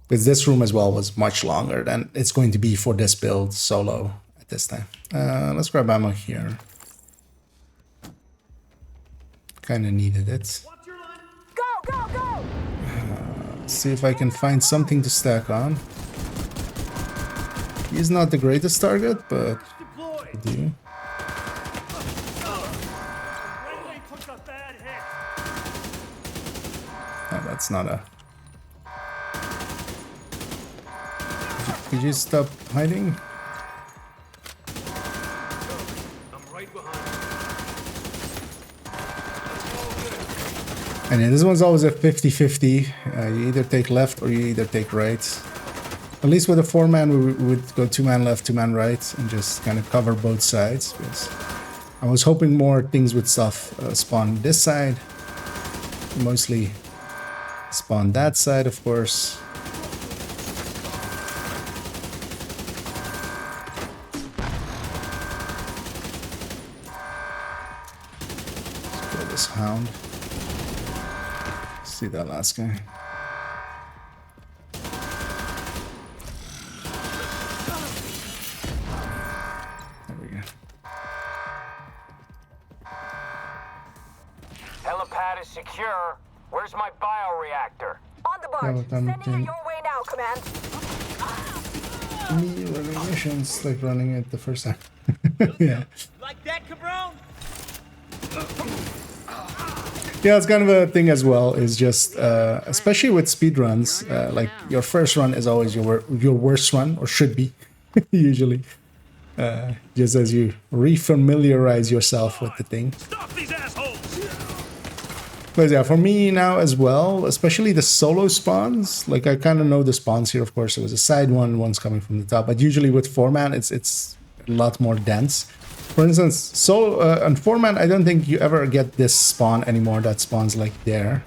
Because this room as well was much longer than it's going to be for this build solo at this time. Let's grab ammo here. Kind of needed it. Go, go, go! See if I can find something to stack on. He's not the greatest target, but I do. Oh, that's not a... Could you stop hiding? And yeah, this one's always a 50-50. You either take left or you either take right. At least with a 4-man, we would go 2-man left, 2-man right, and just kind of cover both sides. Because I was hoping more things would spawn this side. Mostly spawn that side, of course. this hound. See that last guy. There we go. Helipad is secure. Where's my bioreactor? On the barge. Sending it your way now, Command. Me running missions like running it the first time. Yeah. Like that, cabron? Yeah, it's kind of a thing as well. Is just especially with speedruns, like your first run is always your worst run, or should be, usually. Just as you refamiliarize yourself with the thing. Stop these assholes! But yeah, for me now as well, especially the solo spawns, like I kind of know the spawns here. Of course, there was a side one, one's coming from the top, but usually with 4-man, it's a lot more dense. For instance, on 4-man, I don't think you ever get this spawn anymore that spawns like there.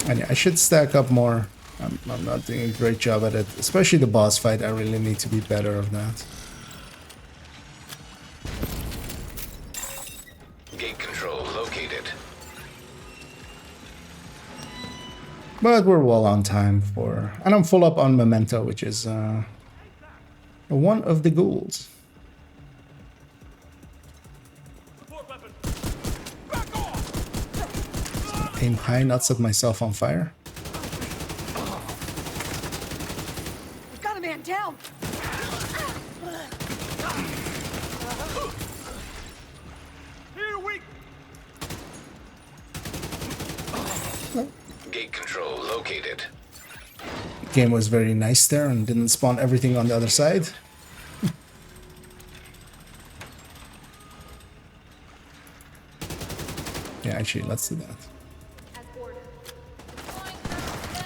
And yeah, I should stack up more. I'm not doing a great job at it, especially the boss fight. I really need to be better of that. Gate control located. But we're well on time for... And I'm full up on Memento, which is one of the goals. Aim high, not set myself on fire. We've got a man down. Here we... Gate control located. Game was very nice there and didn't spawn everything on the other side. Yeah, actually, let's do that.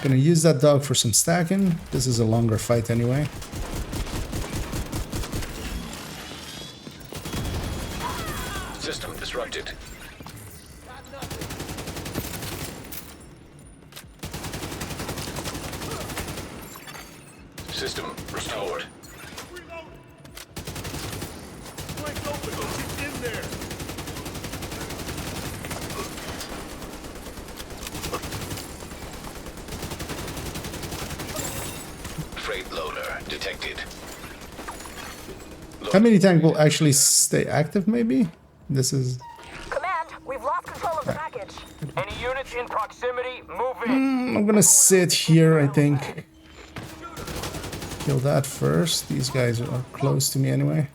Gonna use that dog for some stacking. This is a longer fight anyway. System disrupted. System restored. Flank's open, she's in there! Freight loader detected. How many tank will actually stay active, maybe? This is... Command, we've lost control of the package. Any units in proximity, move in. I'm gonna sit here, I think. Kill that first. These guys are close to me anyway.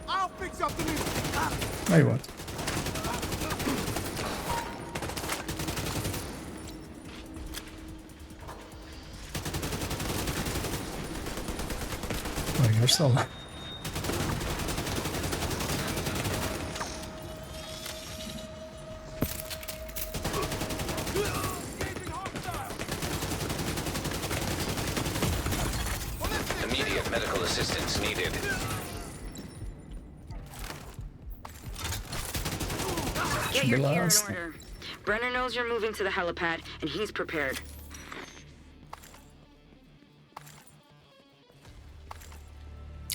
I'll fix up the new. No, you won't. Oh, you're still alive. Immediate medical assistance needed. Get your gear in last. order. Brenner knows you're moving to the helipad, and he's prepared.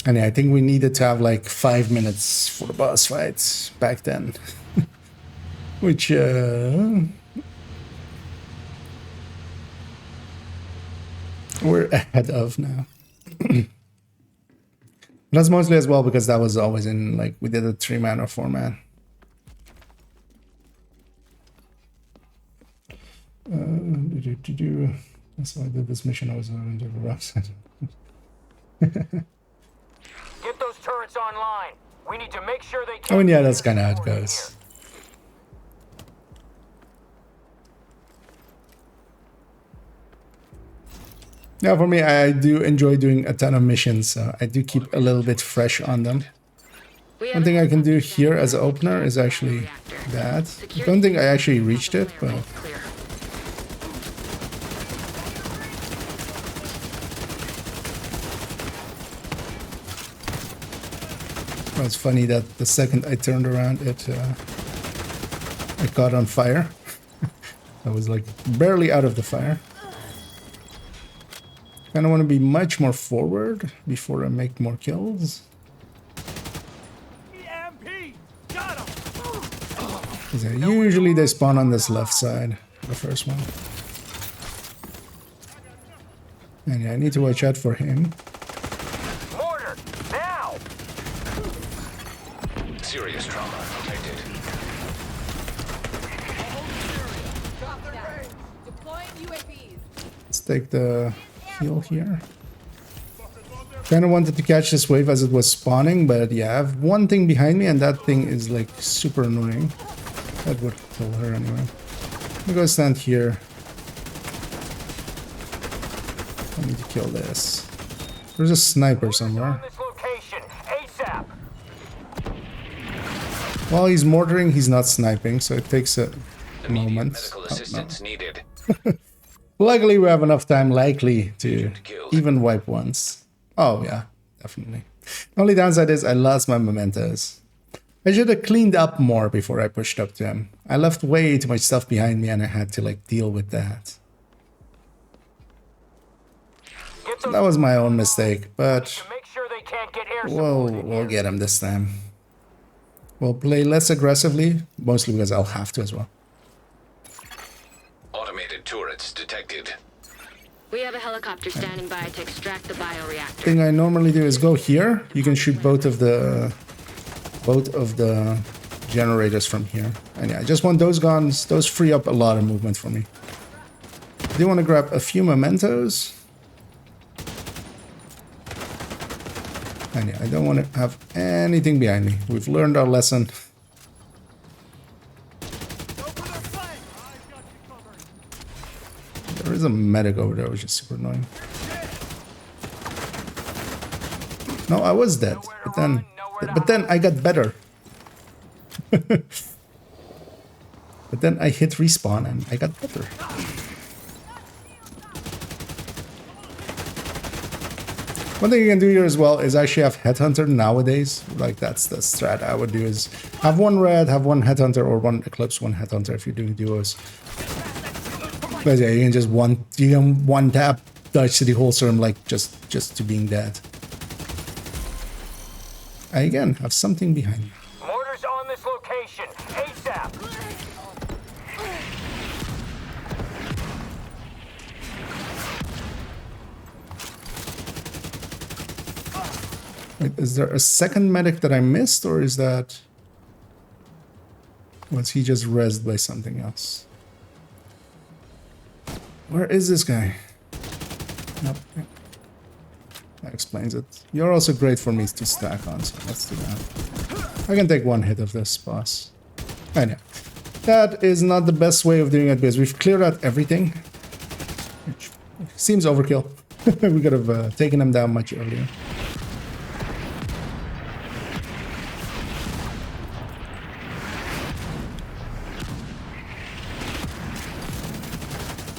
And yeah, I think we needed to have like 5 minutes for the boss fights back then. Which, we're ahead of now. That's mostly as well because that was always in, like, we did a 3-man or 4-man. That's why I did this mission. I was on the rough side. Get those turrets online. We need to make sure they I can't mean, yeah, get that's in kind of how it before we goes. Yeah, for me, I do enjoy doing a ton of missions, so I do keep a little bit fresh on them. One thing I can do here as an opener is actually that. I don't think I actually reached it, but... Well, it's funny that the second I turned around, it caught on fire. I was like barely out of the fire. Kind of want to be much more forward before I make more kills. EMP! Got him! 'Cause usually they spawn on this left side, the first one. And yeah, I need to watch out for him. Mortar, now! Serious trauma detected. Deploying UAVs. Let's take the heal here. Kind of wanted to catch this wave as it was spawning, but yeah, I have one thing behind me and that thing is like super annoying. That would kill her anyway. I'm gonna go stand here. I need to kill this. There's a sniper somewhere. On this location, ASAP! While he's mortaring, he's not sniping, so it takes a Immediate moment. medical Oh, assistance no. needed. Luckily, we have enough time, likely, to Mission killed. even wipe once. Oh, yeah, definitely. The only downside is I lost my mementos. I should have cleaned up more before I pushed up to him. I left way too much stuff behind me and I had to, like, deal with that. Get That was my own mistake, but to make sure they can't get air we'll get him this time. We'll play less aggressively, mostly because I'll have to as well. Automated turrets detected. We have a helicopter standing by to extract the bioreactor. Thing I normally do is go here. You can shoot both of the generators from here. And yeah, I just want those guns. Those free up a lot of movement for me. I do want to grab a few mementos. And yeah, I don't want to have anything behind me. We've learned our lesson. There is a medic over there, which is super annoying. No, I was dead, but then I got better. But then I hit respawn and I got better. One thing you can do here as well is actually have Headhunter nowadays. Like that's the strat I would do is have one red, have one Headhunter, or one Eclipse, one Headhunter if you're doing duos. But yeah, you can just one tap dodge to the whole serum like just to being dead. I again have something behind me. Mortars on this location, ASAP! Wait, is there a second medic that I missed, or is that... Was he just rezzed by something else? Where is this guy? Nope. That explains it. You're also great for me to stack on, so let's do that. I can take one hit of this boss. And yeah, that is not the best way of doing it because we've cleared out everything. Which seems overkill. We could have taken him down much earlier.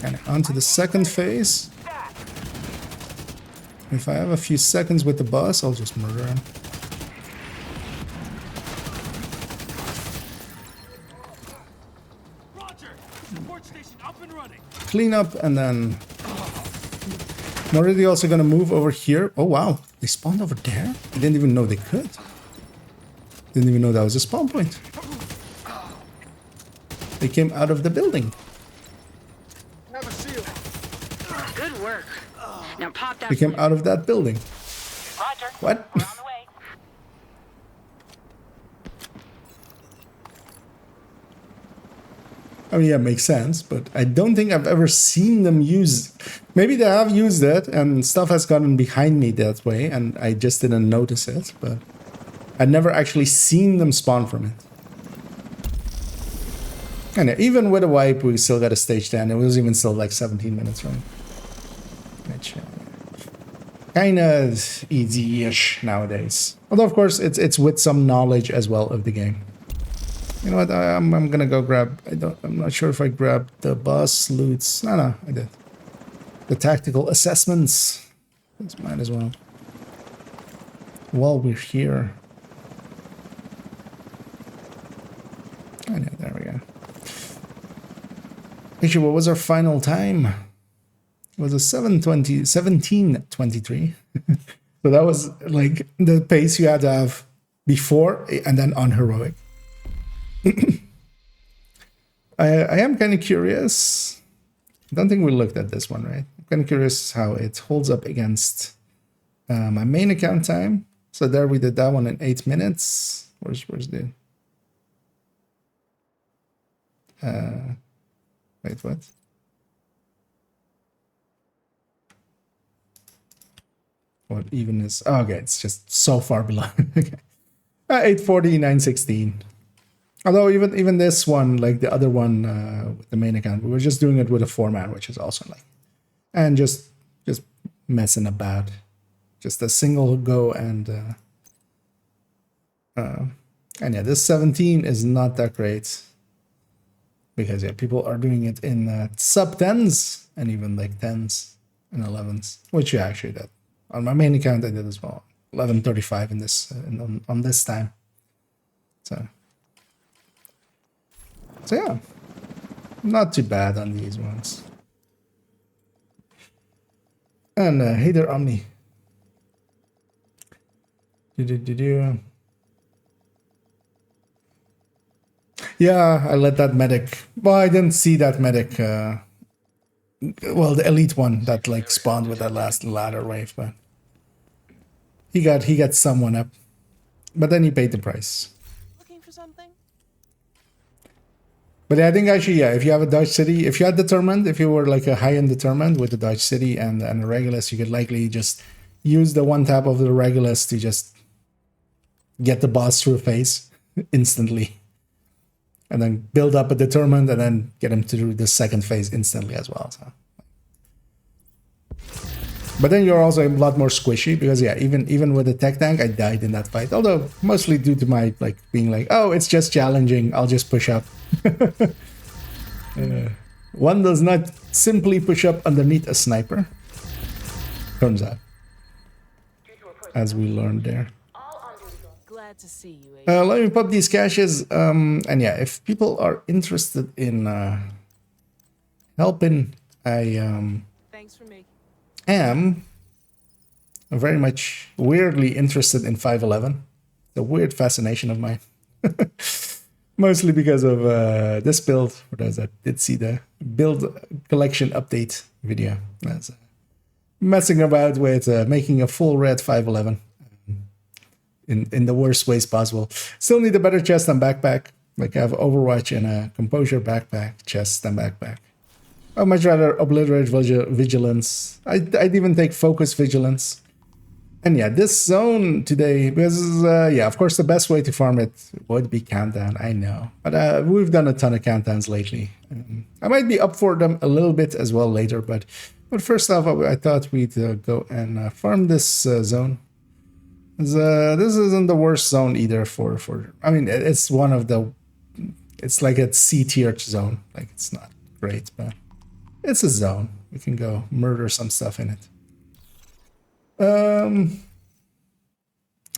And on to the second phase. If I have a few seconds with the boss, I'll just murder him. Roger! Support station up and running! Clean up and then... I'm already also gonna move over here. Oh wow, they spawned over there? I didn't even know they could. Didn't even know that was a spawn point. They came out of the building. Have a shield. Good work. Now pop that. They came out of that building. Roger. What? We're on the way. I mean, yeah, it makes sense, but I don't think I've ever seen them use... Maybe they have used it, and stuff has gotten behind me that way, and I just didn't notice it, but... I'd never actually seen them spawn from it. And yeah, even with a wipe, we still got a stage 10. It was even still like 17 minutes, right? Which, kind of easy-ish nowadays. Although, of course, it's with some knowledge as well of the game. You know what? I'm gonna go grab. I'm not sure if I grabbed the boss loots. No, I did. The tactical assessments. That's mine as well. While we're here. Oh, yeah, there we go. Actually, what was our final time? was a 1723. So that was like the pace you had to have before and then on heroic. I am kind of curious. I don't think we looked at this one, right? I'm kind of curious how it holds up against my main account time. So there we did that one in 8 minutes. Where's the... wait, what? What even is... Oh, okay, it's just so far below. Okay. 840, 916. Although even this one, like the other one with the main account, we were just doing it with a format, which is also like... And just messing about. Just a single go and yeah, this 17 is not that great. Because yeah, people are doing it in sub 10s and even like 10s and 11s, which yeah, actually did. On my main account, I did as well. 11:35 in this on this time. So yeah, not too bad on these ones. And hey there, Omni. Yeah, I let that medic. Well, I didn't see that medic. Well, the elite one that like spawned with that last ladder wave, but he got someone up, but then he paid the price. Looking for something? But yeah, I think actually, yeah, if you have a Dodge City, if you had Determined, if you were like a high-end Determined with the Dodge City and a Regulus, you could likely just use the one tap of the Regulus to just get the boss through a phase instantly. And then build up a Determined and then get him to do the second phase instantly as well. So. But then you're also a lot more squishy because yeah, even with the tech tank, I died in that fight. Although mostly due to my like being like, oh, it's just challenging. I'll just push up. One does not simply push up underneath a sniper. Turns out, as we learned there. Glad to see you. Let me pop these caches. And yeah, if people are interested in helping, Thanks for making. am very much weirdly interested in 511. It's a weird fascination of mine. Mostly because of this build. For those that did see the build collection update video. That's messing about with making a full red 511 in the worst ways possible. Still need a better chest and backpack. Like I have Overwatch and a Composure backpack, chest and backpack. I'd much rather obliterate vigilance. I'd even take focus vigilance. And yeah, this zone today, because yeah, of course the best way to farm it would be countdown, I know. But we've done a ton of countdowns lately. I might be up for them a little bit as well later, but first off, I thought we'd go and farm this zone. This isn't the worst zone either for I mean, it's one of the, it's like a C-tier zone. Like it's not great, but it's a zone. We can go murder some stuff in it.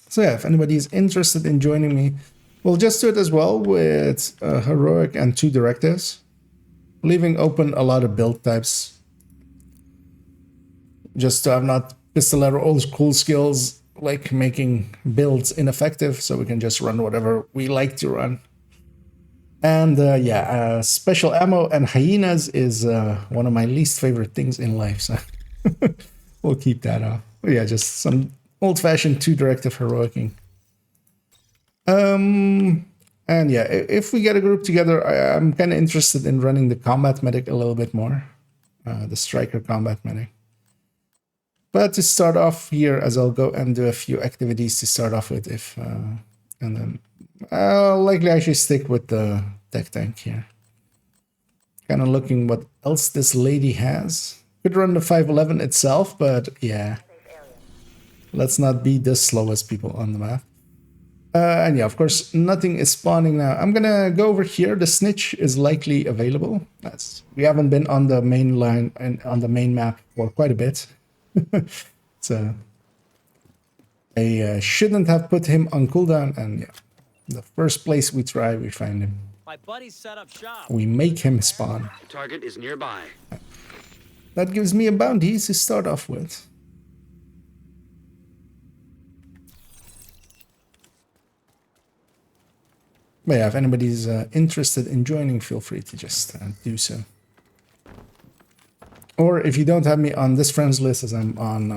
So yeah, if anybody is interested in joining me, we'll just do it as well with heroic and 2 directives, leaving open a lot of build types, just to have not pistolero old school skills like making builds ineffective, so we can just run whatever we like to run. And yeah, special ammo and hyenas is one of my least favorite things in life, so we'll keep that off. But yeah, just some old-fashioned 2 directive heroicing. And yeah, if we get a group together, I'm kind of interested in running the combat medic a little bit more, the striker combat medic. But to start off here, as I'll go and do a few activities to start off with, if and then I'll likely actually stick with the tech tank here. Kind of looking what else this lady has. Could run the 511 itself, but yeah. Let's not be the slowest people on the map. And yeah, of course, nothing is spawning now. I'm gonna go over here. The snitch is likely available. We haven't been on the main line and on the main map for quite a bit. So I shouldn't have put him on cooldown, and yeah, the first place we try, we find him. My buddy's set up shop. We make him spawn. Target is nearby. that gives me a bounty to start off with. But yeah, if anybody's interested in joining, feel free to just do so. Or if you don't have me on this friends list, as I'm on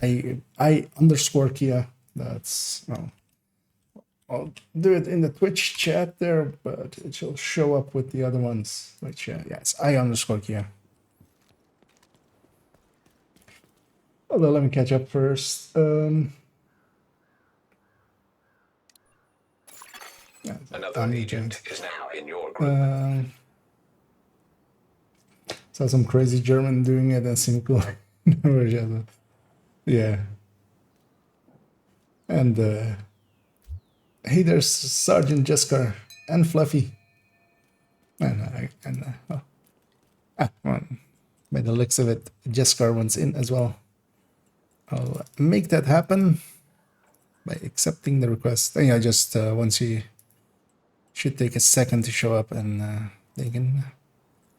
I_Kia, that's, well, I'll do it in the Twitch chat there, but it will show up with the other ones, which, yeah, it's I_Kia. Although, let me catch up first. Another agent is now in your group. Saw some crazy German doing it and seemed cool. Yeah. And hey, there's Sergeant Jeskar and Fluffy. Well, by the looks of it, Jeskar wants in as well. I'll make that happen by accepting the request. I think I just once you should take a second to show up and they can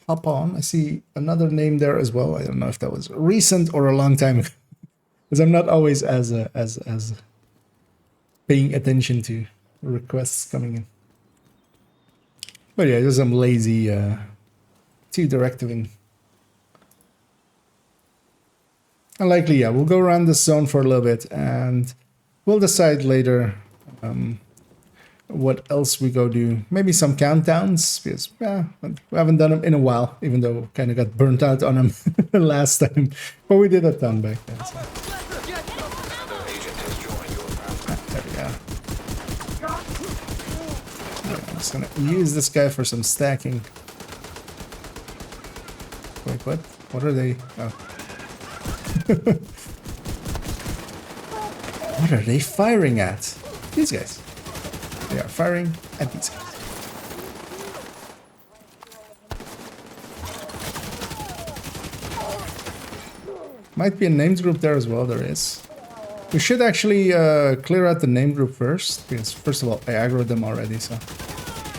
hop on. I see another name there as well. I don't know if that was recent or a long time ago, because I'm not always as paying attention to requests coming in. But yeah, just some lazy two-directing. And likely, yeah, we'll go around this zone for a little bit and we'll decide later what else we go do. Maybe some countdowns, because yeah, we haven't done them in a while, even though kind of got burnt out on them last time. But we did a ton back then. So. Another agent has joined your group. There we go. Yeah, I'm just gonna use this guy for some stacking. Wait, what? What are they? Oh. What are they firing at? These guys. They are firing at these guys. Might be a names group there as well. There is. We should actually clear out the name group first, because first of all, I aggroed them already, so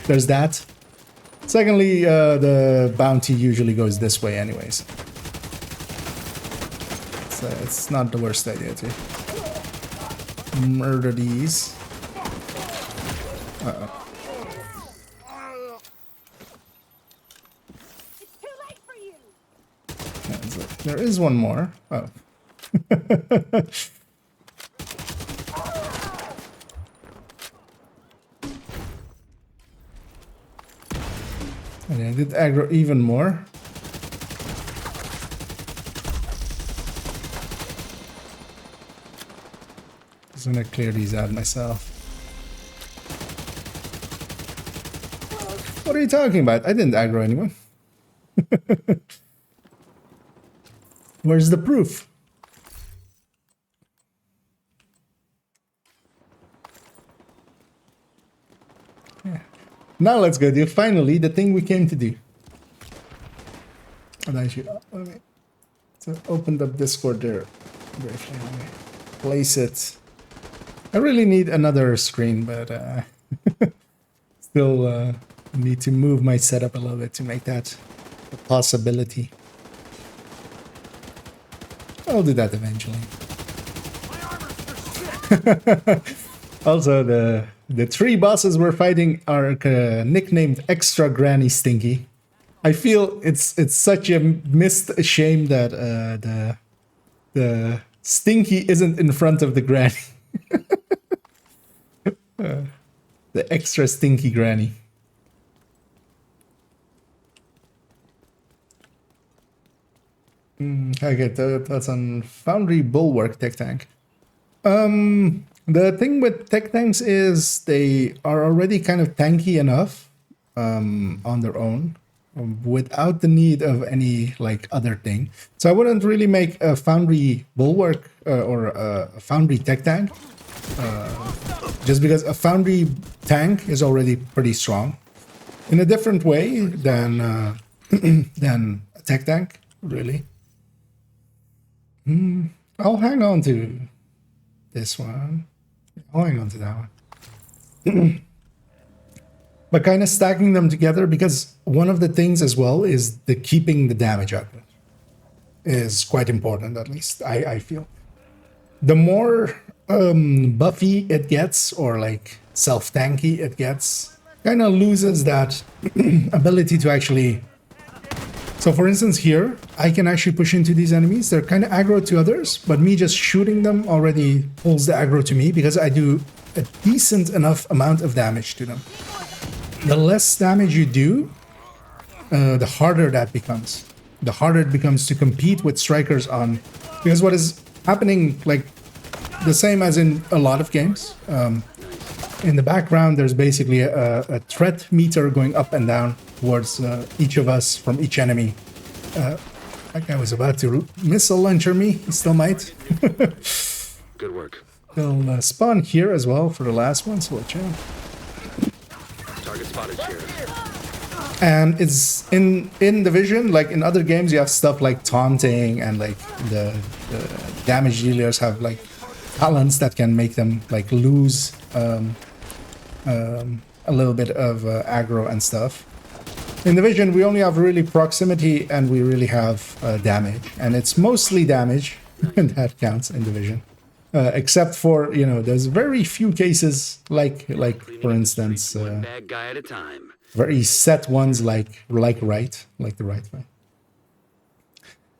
there's that. Secondly, the bounty usually goes this way anyways. It's not the worst idea to murder these. Uh-oh. It's too late for you. There is one more. Oh. And I did aggro even more. Just gonna clear these out myself. What are you talking about? I didn't aggro anyone. Where's the proof? Yeah. Now let's go do finally the thing we came to do. And I should let me opened up Discord there. Briefly. Let me place it. I really need another screen, but still need to move my setup a little bit to make that a possibility. I'll do that eventually. Also, the three bosses we're fighting are nicknamed Extra Granny Stinky. I feel it's such a missed shame that the Stinky isn't in front of the Granny. The extra stinky granny. Okay, that's on Foundry Bulwark Tech Tank. The thing with Tech Tanks is they are already kind of tanky enough on their own without the need of any like other thing. So I wouldn't really make a Foundry Bulwark or a Foundry Tech Tank. Just because a Foundry tank is already pretty strong in a different way than than a tech tank, really. I'll hang on to this one. I'll hang on to that one. But kind of stacking them together, because one of the things as well is the keeping the damage output. is quite important, at least I feel. The more buffy it gets, or like self-tanky it gets, kind of loses that ability to actually... So for instance here, I can actually push into these enemies. They're kind of aggro to others, but me just shooting them already pulls the aggro to me because I do a decent enough amount of damage to them. The less damage you do, the harder that becomes. The harder it becomes to compete with strikers on... Because what is happening, like the same as in a lot of games, in the background there's basically a threat meter going up and down towards each of us from each enemy. That guy was about to missile launcher me. He still might. Good work. They'll spawn here as well for the last one, so watch out. Target spotted, Sheriff. And it's in Division, like in other games, you have stuff like taunting, and like the damage dealers have like talents that can make them like lose a little bit of aggro and stuff. In Division, we only have really proximity, and we really have damage, and it's mostly damage, and that counts in Division. Except for, you know, there's very few cases like for instance, One bad guy at a time. very set ones like the right way.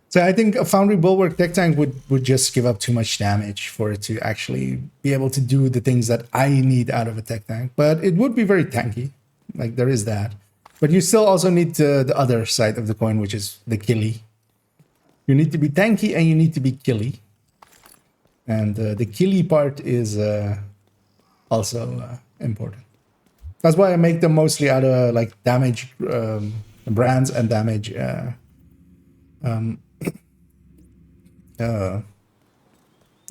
So I think a Foundry Bulwark Tech Tank would just give up too much damage for it to actually be able to do the things that I need out of a Tech Tank. But it would be very tanky, like there is that. But you still also need the other side of the coin, which is the killy. You need to be tanky and you need to be killy. And the killy part is also important. That's why I make them mostly out of like damage brands and damage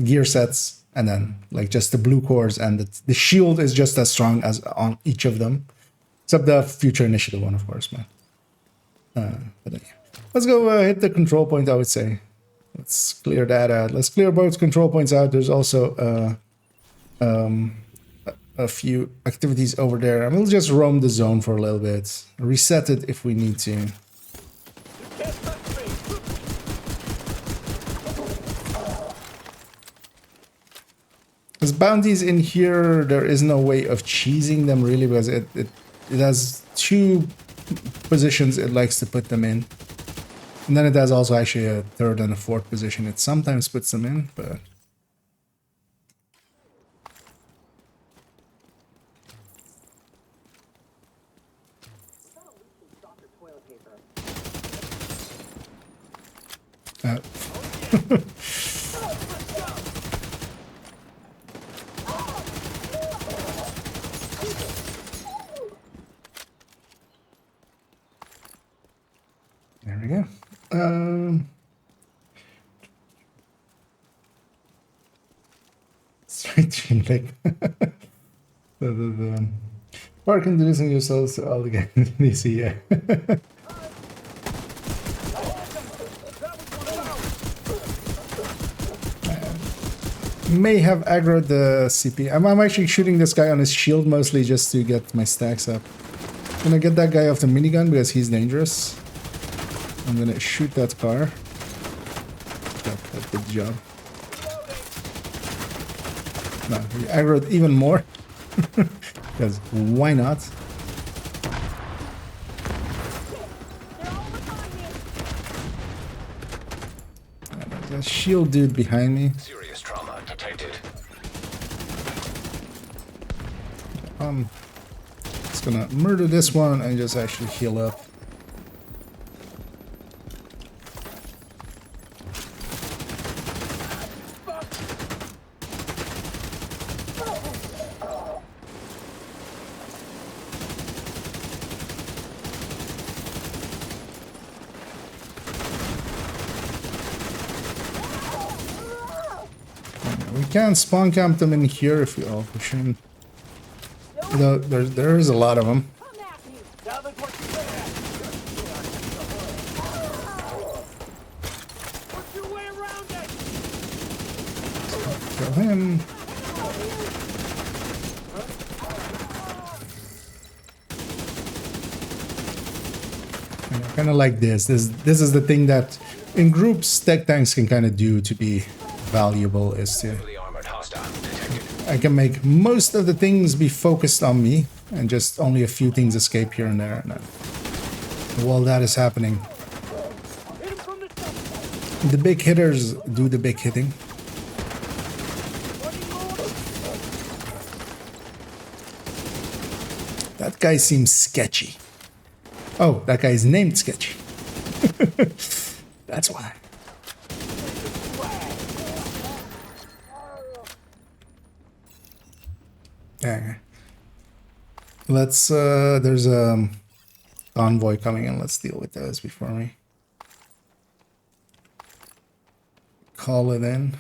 gear sets, and then like just the blue cores, and the shield is just as strong as on each of them, except the Future Initiative one, of course, man. But yeah. Let's go hit the control point, I would say. Let's clear that out. Let's clear both control points out. There's also a few activities over there, and we'll just roam the zone for a little bit, reset it if we need to. There's bounties in here. There is no way of cheesing them really, because it has two positions it likes to put them in. And then it has also actually a third and a fourth position it sometimes puts them in, but... There we go. Straight to like the park introducing yourselves to all the guys in DC, yeah. May have aggroed the CP. I'm actually shooting this guy on his shield mostly just to get my stacks up. I'm gonna get that guy off the minigun because he's dangerous. I'm gonna shoot that car. Good job. No, he aggroed even more. Because why not? There's a shield dude behind me. Serious trauma detected. Just gonna murder this one and just actually heal up. We can spawn camp them in here if we all push in. No, there is a lot of them. Kill him. Kind of like this. This is the thing that in groups, tech tanks can kind of do to be valuable is to Heavily armored hostile detected. I can make most of the things be focused on me and just only a few things escape here and there. And while that is happening, the big hitters do the big hitting. That guy seems sketchy. Oh, that guy is named Sketchy. That's why. Okay. Let's, there's a convoy coming in. Let's deal with those before we call it in.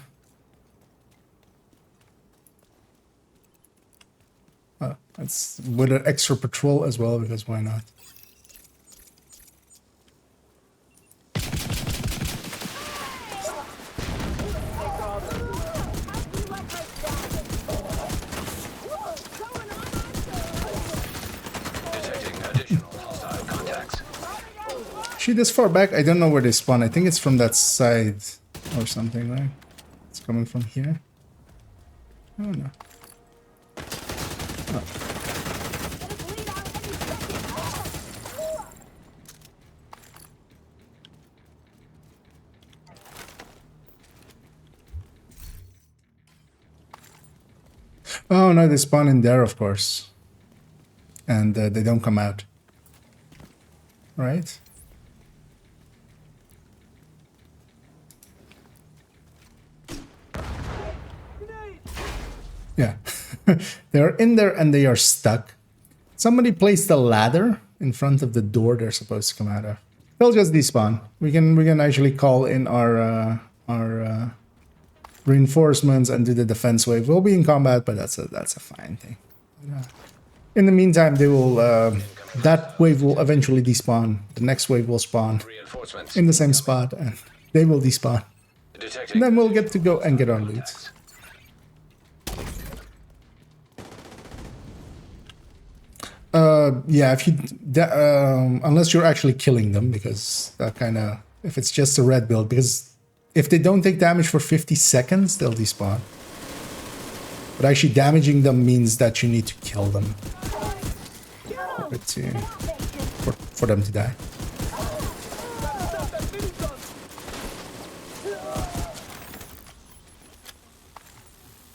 Oh, it's with an extra patrol as well, because why not? Actually, this far back, I don't know where they spawn. I think it's from that side or something, right? It's coming from here. I don't know. Oh no, they spawn in there, of course. And they don't come out. Right? Yeah. They're in there and they are stuck. Somebody placed a ladder in front of the door they're supposed to come out of. They'll just despawn. We can actually call in our reinforcements and do the defense wave. We'll be in combat, but that's a fine thing. In the meantime, they will that wave will eventually despawn. The next wave will spawn in the same spot, and they will despawn. And then we'll get to go and get our loot. Yeah, if you unless you're actually killing them, because that kind of, if it's just a red build, because if they don't take damage for 50 seconds, they'll despawn. But actually damaging them means that you need to kill them for them to die.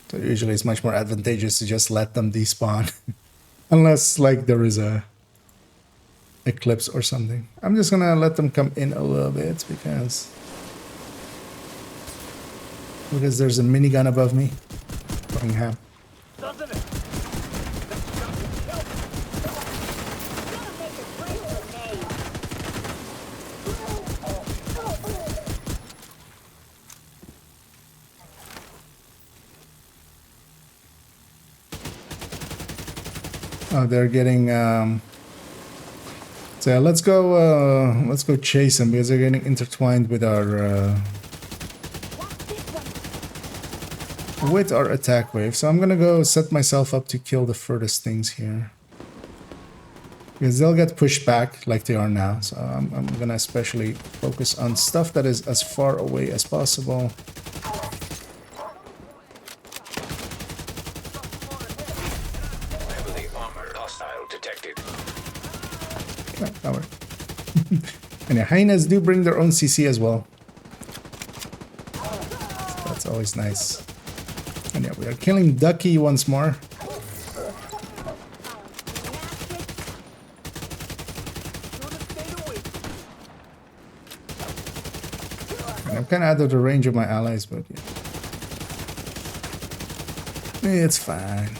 So usually it's much more advantageous to just let them despawn. Unless, like, there is a eclipse or something. I'm just gonna let them come in a little bit because there's a minigun above me. Going ham. Oh, they're getting so let's go chase them because they're getting intertwined with our attack wave. So I'm gonna go set myself up to kill the furthest things here, because they'll get pushed back like they are now. So I'm gonna especially focus on stuff that is as far away as possible. And yeah, hyenas do bring their own CC as well. So that's always nice. And yeah, we are killing Ducky once more. And I'm kind of out of the range of my allies, but yeah. It's fine.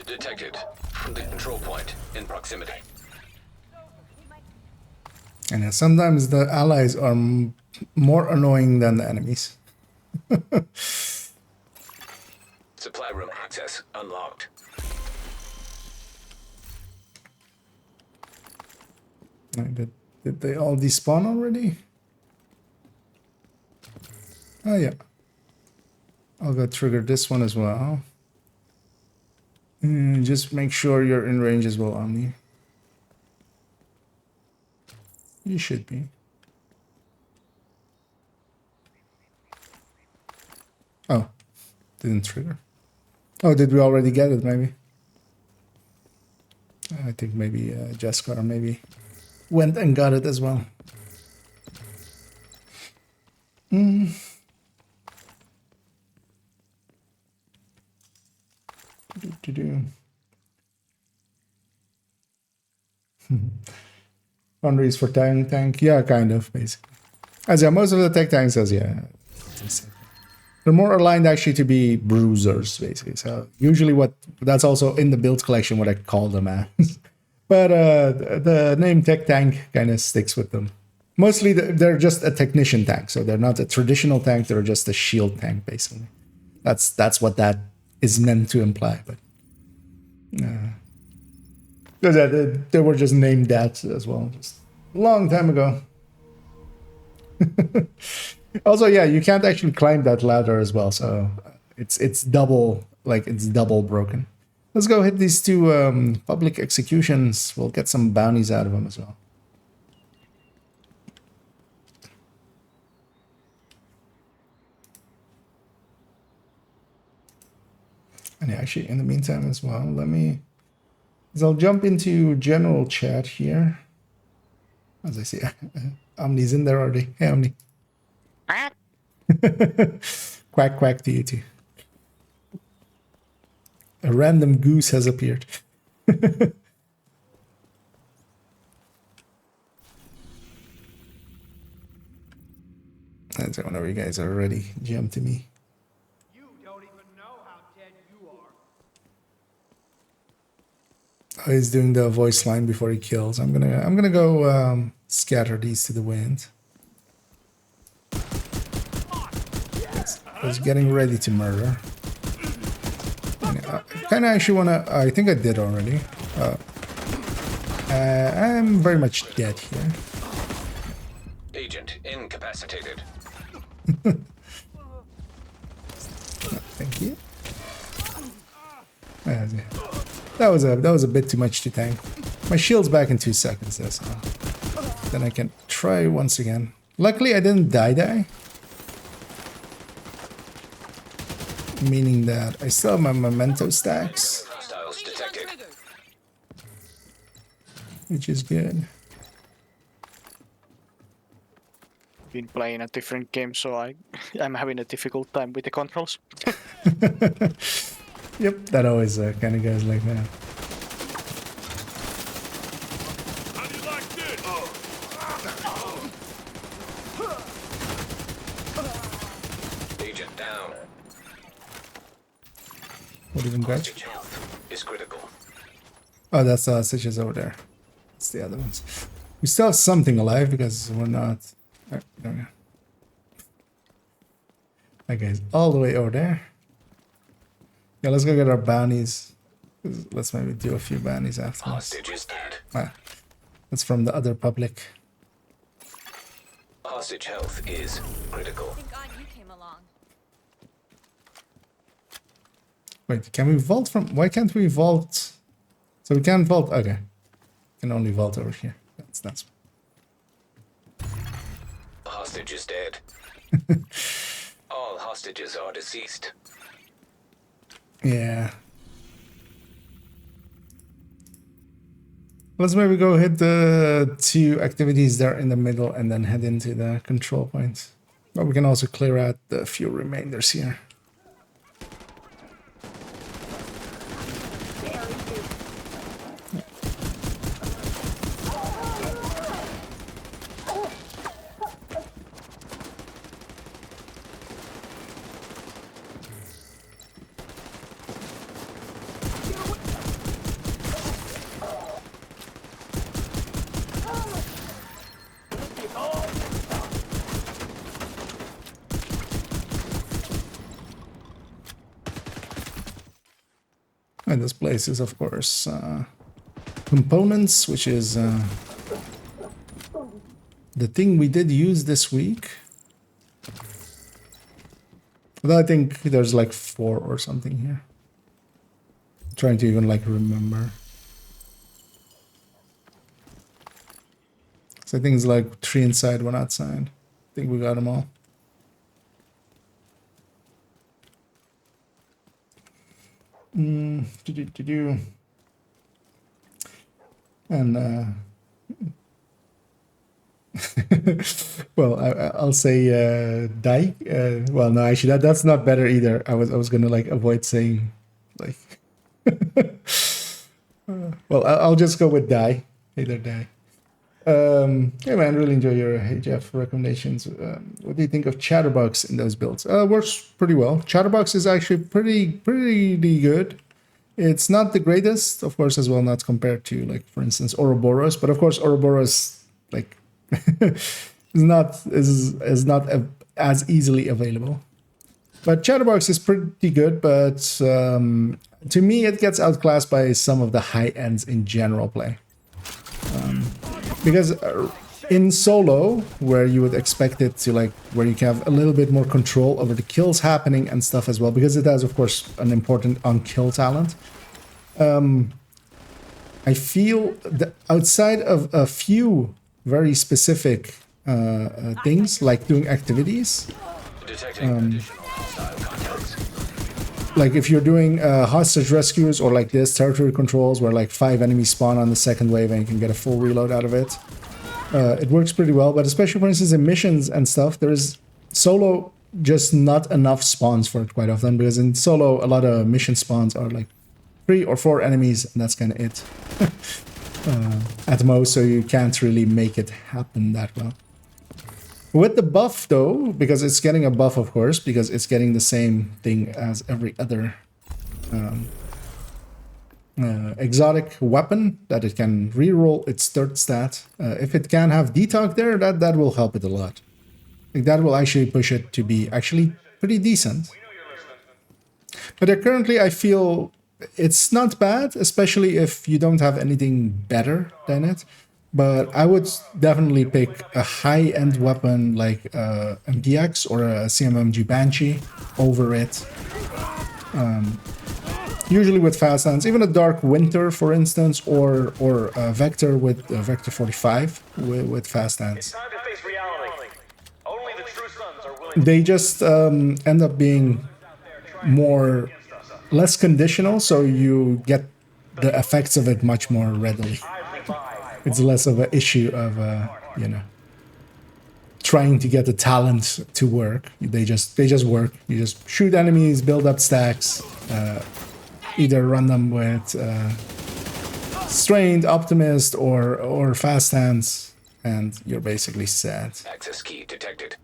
Detected from the control point in proximity. And yeah, sometimes the allies are more annoying than the enemies. Supply room access unlocked. Did they all despawn already? Oh yeah. I'll go trigger this one as well. And just make sure you're in range as well, Omni. You should be. Oh, didn't trigger. Oh, did we already get it, maybe? I think maybe Jessica maybe went and got it as well. Boundaries for tank. Yeah, kind of, basically. As yeah, most of the tech tanks as yeah. They're more aligned actually to be bruisers, basically. So usually that's also in the build collection what I call them as. But the name tech tank kind of sticks with them. Mostly they're just a technician tank, so they're not a traditional tank, they're just a shield tank, basically. That's what that is meant to imply, but they were just named that as well, just a long time ago. Also, yeah, you can't actually climb that ladder as well, so it's double, like it's double broken. Let's go hit these two public executions. We'll get some bounties out of them as well. And yeah, actually, in the meantime as well, I'll jump into general chat here. As I see, Omni's in there already. Hey, Omni. Quack, quack to you too. A random goose has appeared. That's whenever you guys are ready, jump to me. You don't even know how dead you are. Oh, he's doing the voice line before he kills. I'm gonna go scatter these to the wind. I was getting ready to murder. Kind of actually wanna. I think I did already. I'm very much dead here. Agent incapacitated. Thank you. That was a bit too much to tank. My shield's back in 2 seconds, though, so then I can try once again. Luckily, I didn't die. Meaning that I still have my memento stacks, Hostiles detected. which is good. Been playing a different game, so I'm having a difficult time with the controls. Yep, that always kind of goes like that. How do you like this? Agent down. What even got you? Hostage health is critical. Oh, that's the hostages over there. It's the other ones. We still have something alive because we're not. Oh, there we go. That guy's all the way over there. Yeah, let's go get our bounties. Let's maybe do a few bounties after this. Hostage is dead. Ah, that's from the other public. Hostage health is critical. Thank God you came along. Wait, can we vault from? Why can't we vault? So we can't vault. Okay, can only vault over here. That's. Hostage is dead. All hostages are deceased. Yeah. Let's maybe go hit the 2 activities there in the middle and then head into the control point. But we can also clear out the few remainders here. And this place is, of course, components, which is the thing we did use this week. Although I think there's like 4 or something here. I'm trying to even like remember. So I think it's like 3 inside, 1 outside. I think we got them all. And well, I'll say die. Well, no, actually, that's not better either. I was gonna like avoid saying like. Well, I'll just go with die. Either die. Hey man, really enjoy your Hey Jeff recommendations. What do you think of Chatterbox in those builds? Works pretty well. Chatterbox is actually pretty good. It's not the greatest, of course, as well, not compared to like, for instance, Ouroboros. But of course, Ouroboros like is not as easily available. But Chatterbox is pretty good, but to me, it gets outclassed by some of the high ends in general play. Because in solo, where you would expect it to like, where you can have a little bit more control over the kills happening and stuff as well, because it has, of course, an important on-kill talent. I feel that outside of a few very specific things, like doing activities, like if you're doing hostage rescues or like this, territory controls, where like 5 enemies spawn on the second wave and you can get a full reload out of it. It works pretty well, but especially for instance in missions and stuff, there is solo just not enough spawns for it quite often, because in solo a lot of mission spawns are like 3 or 4 enemies and that's kind of it at most, so you can't really make it happen that well. With the buff though, because it's getting a buff, of course, because it's getting the same thing as every other exotic weapon, that it can reroll its third stat. If it can have detox there, that will help it a lot. Like, that will actually push it to be actually pretty decent. But currently I feel it's not bad, especially if you don't have anything better than it. But I would definitely pick a high-end weapon like MDX or a CMMG Banshee over it. Usually with fast hands, even a Dark Winter, for instance, or a Vector with Vector 45 with fast hands. They just end up being less conditional, so you get the effects of it much more readily. It's less of an issue of, you know, trying to get the talent to work. They just work. You just shoot enemies, build up stacks, either run them with Strained, Optimist, or Fast Hands, and you're basically set. Access key detected.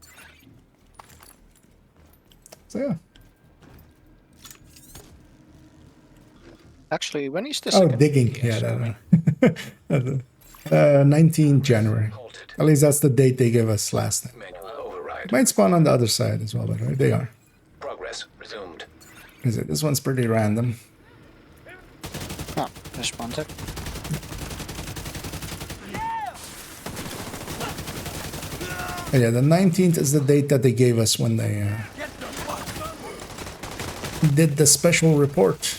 So yeah. Actually, when is the Oh, second digging. PS? Yeah, 19 January. At least that's the date they gave us last time. It might spawn on the other side as well, by the way. They are. Progress resumed. Is it? This one's pretty random. Oh, responded. Oh, yeah, the 19th is the date that they gave us when they did the special report.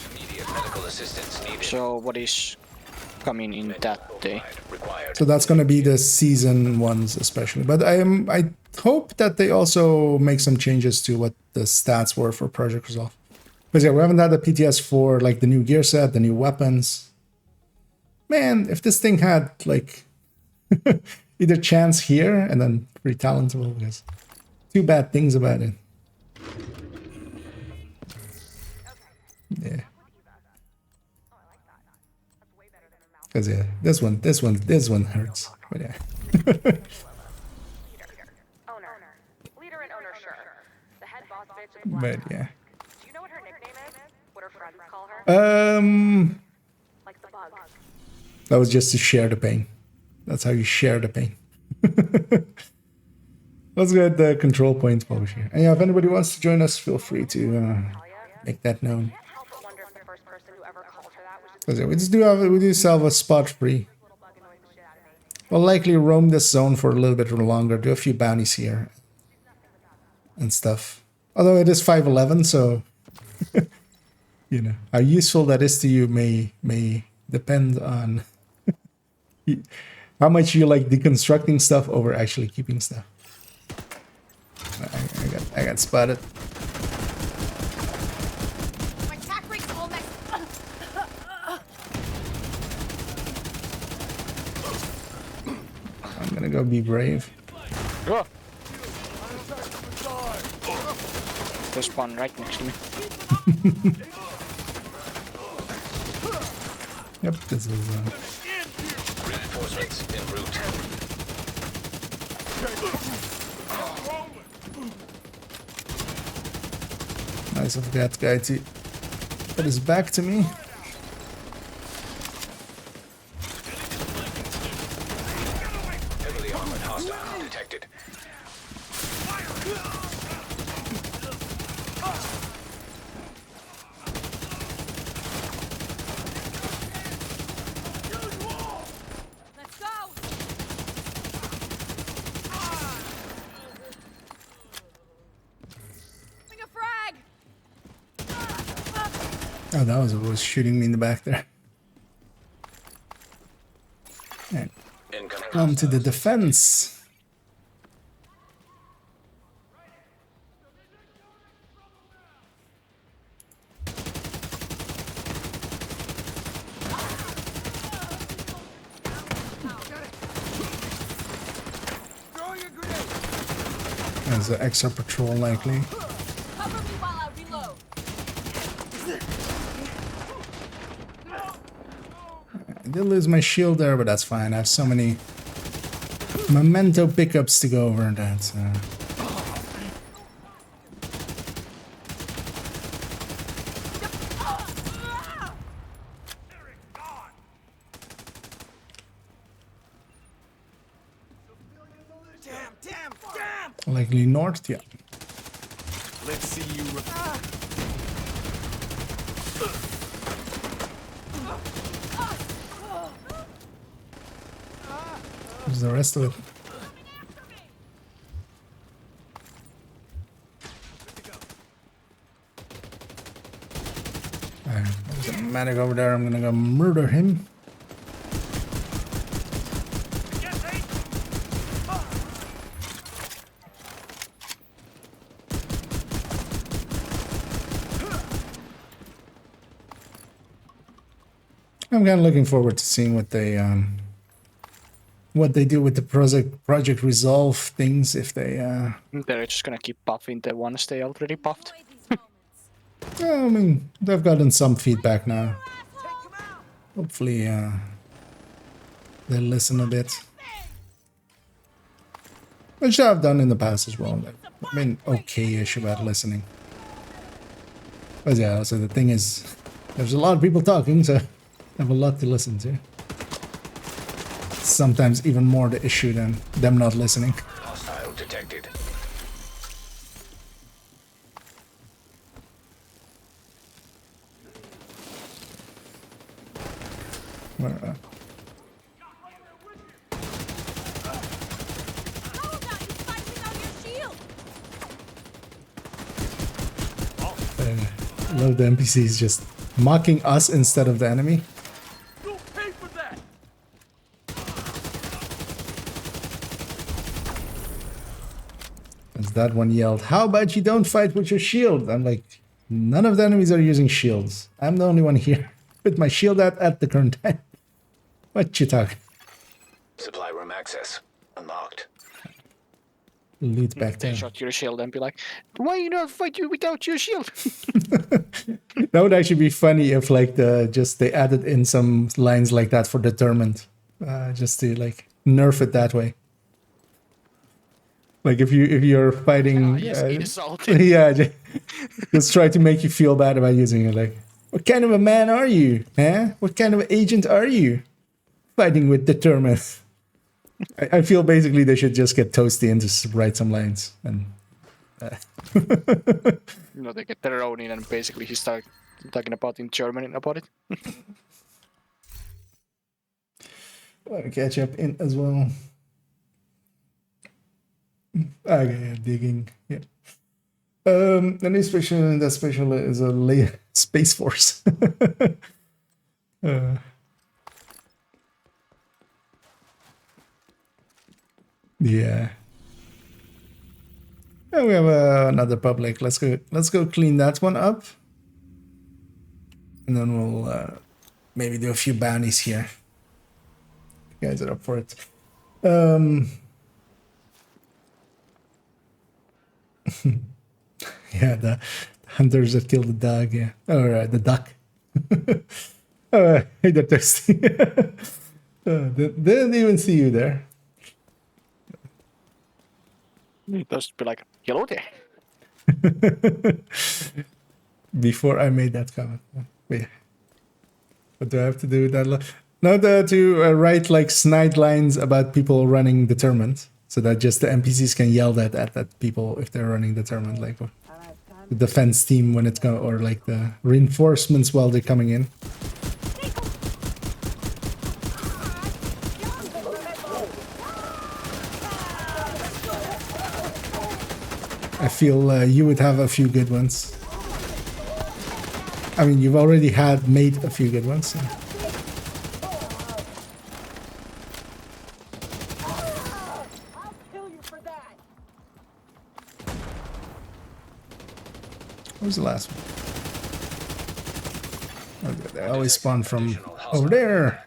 So what is coming in that day? So that's going to be the season ones especially. But I hope that they also make some changes to what the stats were for Project Resolve. Because yeah, we haven't had the PTS for like the new gear set, the new weapons. Man, if this thing had like either chance here and then pretty talentable, because two bad things about it. Yeah. Because yeah, this one hurts. But yeah. Leader and owner, sure. The head boss bitch is But yeah. Do you know what her nickname is? What her friends call her? Like the bug. That was just to share the pain. That's how you share the pain. Let's get the control point published here. And yeah, if anybody wants to join us, feel free to make that known. Because yeah, we do sell a spot free. We'll likely roam this zone for a little bit longer, do a few bounties here and stuff. Although it is 511, so you know how useful that is to you may depend on how much you like deconstructing stuff over actually keeping stuff. I got spotted. My tack break's all messed. I'm gonna go be brave. Oh. There's one right next to me. Yep, this is. Reinforcements en route. Nice of that guy to put his back to me. Heavily armored hostile detected. Let's go. Bring a frag. Oh, that was shooting me in the back there. And Incoming on to the hostiles. defense. Throwing a grenade. There's an extra patrol likely. Cover me while I reload. I did lose my shield there, but that's fine. I have so many memento pickups to go over that. Damn. Likely north, yeah. Let's see you. There's the rest of it. There's a medic over there. I'm gonna go murder him. I'm kind of looking forward to seeing what they do with the project resolve things if they They're just gonna keep buffing the ones they already buffed. yeah, I mean they've gotten some feedback now. Hopefully they'll listen a bit. Which I've done in the past as well. I've been okay-ish about listening. But yeah, so the thing is there's a lot of people talking, so I have a lot to listen to. Sometimes even more the issue than them not listening. Hostile detected. Where, How about you fight without your shield? I love the NPCs just mocking us instead of the enemy. You'll pay for that. As that one yelled, "How about you don't fight with your shield?" I'm like, none of the enemies are using shields. I'm the only one here with my shield out at the current time. What you talking? Supply room access unlocked. Loot back They there. shot your shield and be like, why you not fight you without your shield? That would actually be funny if like they added in some lines like that for determined, just to like nerf it that way. Like if you're fighting, Yes, eat a salty. yeah, just try to make you feel bad about using it. Like, what kind of a man are you? Huh? What kind of agent are you? Fighting with determined. I feel basically they should just get Toasty and just write some lines and. You know, they get their own in and basically he started talking about in German about it. I'll catch up in as well. Okay, digging. Yeah. The new special in that special is a Space Force. Yeah. And we have another public. Let's go clean that one up. And then we'll maybe do a few bounties here. You guys are up for it. Yeah, the hunters that killed the dog, yeah. Or the duck. Hey, they're thirsty. Didn't even see you there. Just be like, hello there. Before I made that comment. Wait. What do I have to do with that? No, to write like snide lines about people running the tournament. So that just the NPCs can yell that at people if they're running the tournament. Like the defense team when it's going, or like the reinforcements while they're coming in. I feel you would have a few good ones. I mean, you've already made a few good ones. So. What was the last one? Oh, they always spawn from over there.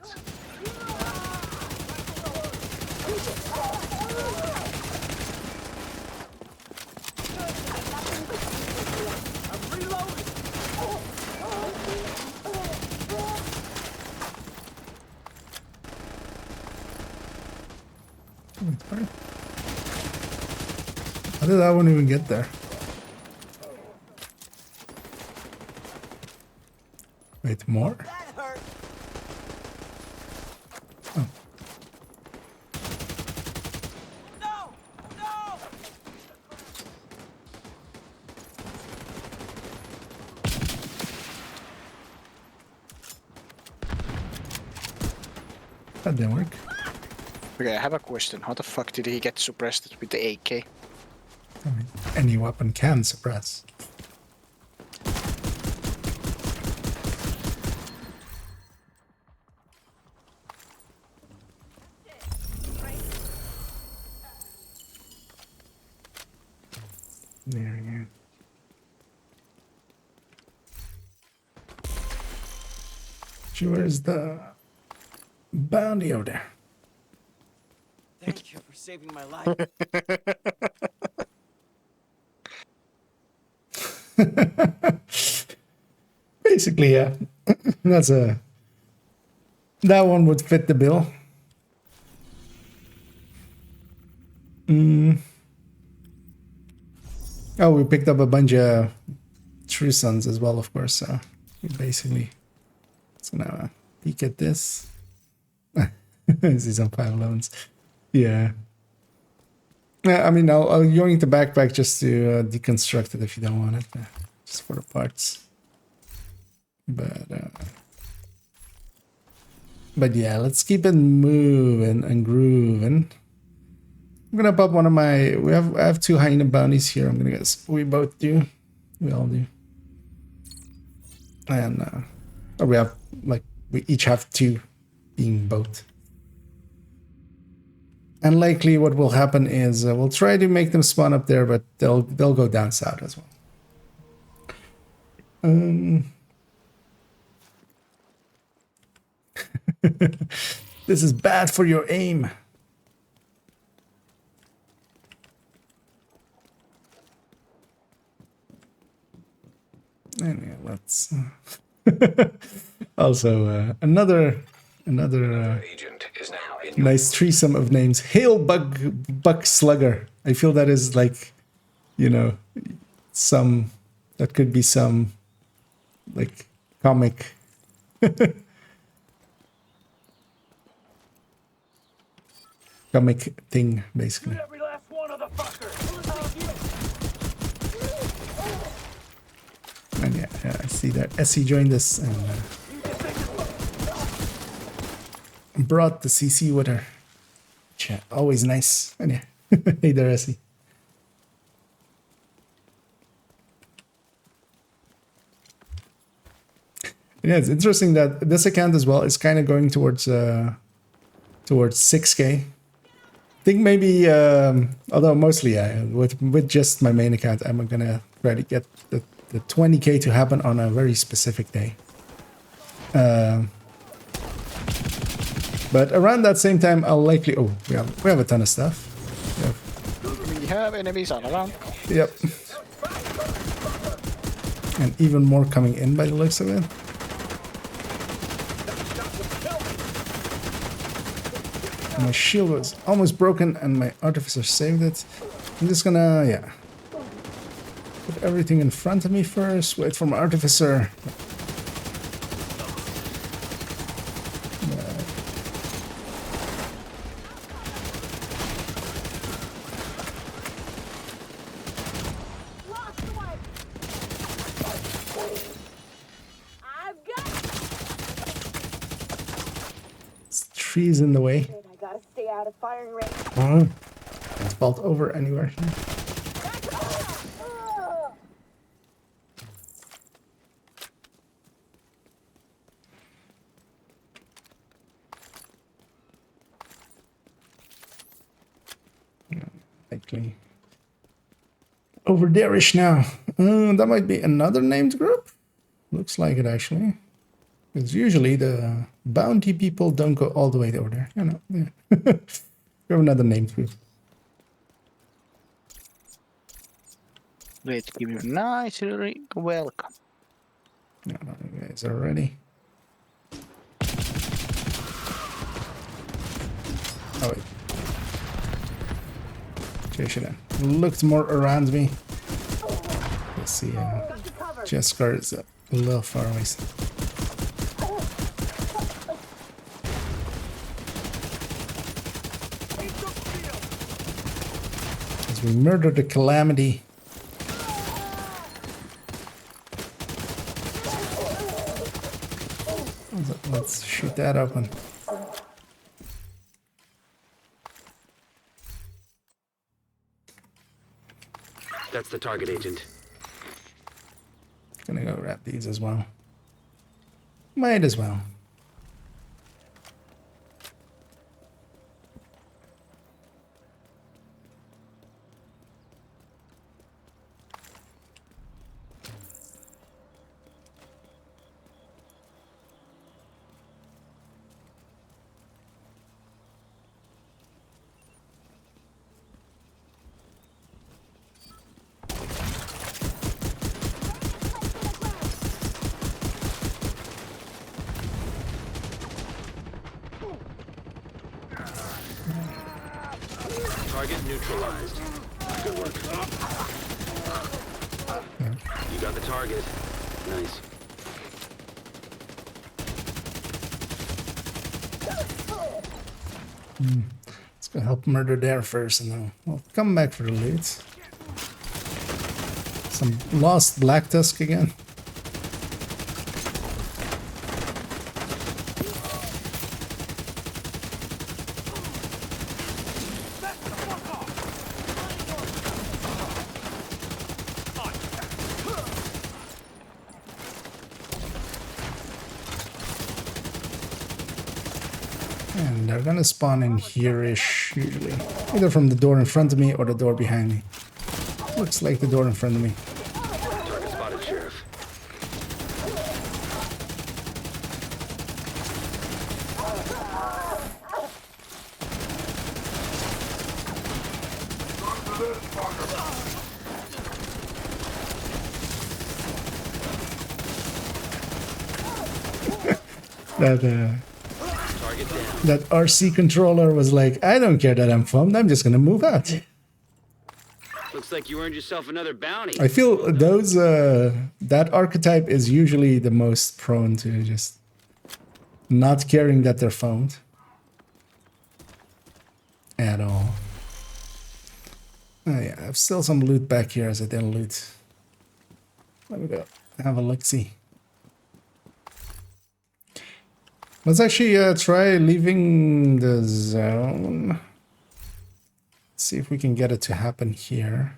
How did that one even get there? Wait, more? Oh. That didn't work. Okay, I have a question. How the fuck did he get suppressed with the AK? I mean, any weapon can suppress. There you go. Where's the bounty over there? Thank you for saving my life. Basically, yeah. That one would fit the bill. Oh, we picked up a bunch of True Sons as well, of course. So we basically, it's gonna peek at this. I see some 511s. Yeah. Yeah, I mean, I'll yoink the backpack just to deconstruct it if you don't want it. Just for the parts. But yeah, let's keep it moving and grooving. I'm gonna pop one of my. I have 2 hyena bounties here. I'm gonna guess we both do. We all do. And or we have we each have 2, being both. And likely, what will happen is we'll try to make them spawn up there, but they'll go down south as well. This is bad for your aim. Anyway, let's also another Agent is now in nice threesome of names. Hail Buck Slugger. I feel that is like, you know, that could be some like comic. Comic thing, basically. Every last one of the fuckers. And yeah, I see that Essie joined us and brought the CC with her. Chat, always nice. And yeah, hey there, Essie. Yeah, it's interesting that this account as well is kind of going towards 6K. think maybe, although mostly with just my main account, I'm gonna try to get the 20k to happen on a very specific day. But around that same time, I'll likely... Oh, we have a ton of stuff. We have enemies all around. Yep. And even more coming in by the looks of it. My shield was almost broken and my artificer saved it. I'm just gonna, yeah. Put everything in front of me first. Wait for my artificer. Trees in the way. I gotta stay out of firing range. Oh, can't vault over anywhere here. Likely over there-ish now. That might be another named group. Looks like it actually. Because usually the bounty people don't go all the way over there. You know, yeah. We have another name group. Let's give you a nice welcome. No, you guys are ready. Oh wait. Okay, should have looked more around me. Let's see. Jessica is a little far away. We murdered the Calamity. Let's shoot that open. That's the target, Agent. Gonna go grab these as well. Might as well. Target neutralized. Good work. You got the target. Nice. Let's go help murder there first, and then we'll come back for the loot. Some lost Black Tusk again. And they're gonna spawn in here-ish, usually. Either from the door in front of me or the door behind me. Looks like the door in front of me. Target spotted, Sheriff. That RC controller was like, I don't care that I'm foamed, I'm just gonna move out. Looks like you earned yourself another bounty. I feel those that archetype is usually the most prone to just not caring that they're foamed at all. Oh yeah, I have still some loot back here as I didn't loot. Let me go have a look-see. Let's actually try leaving the zone. Let's see if we can get it to happen here.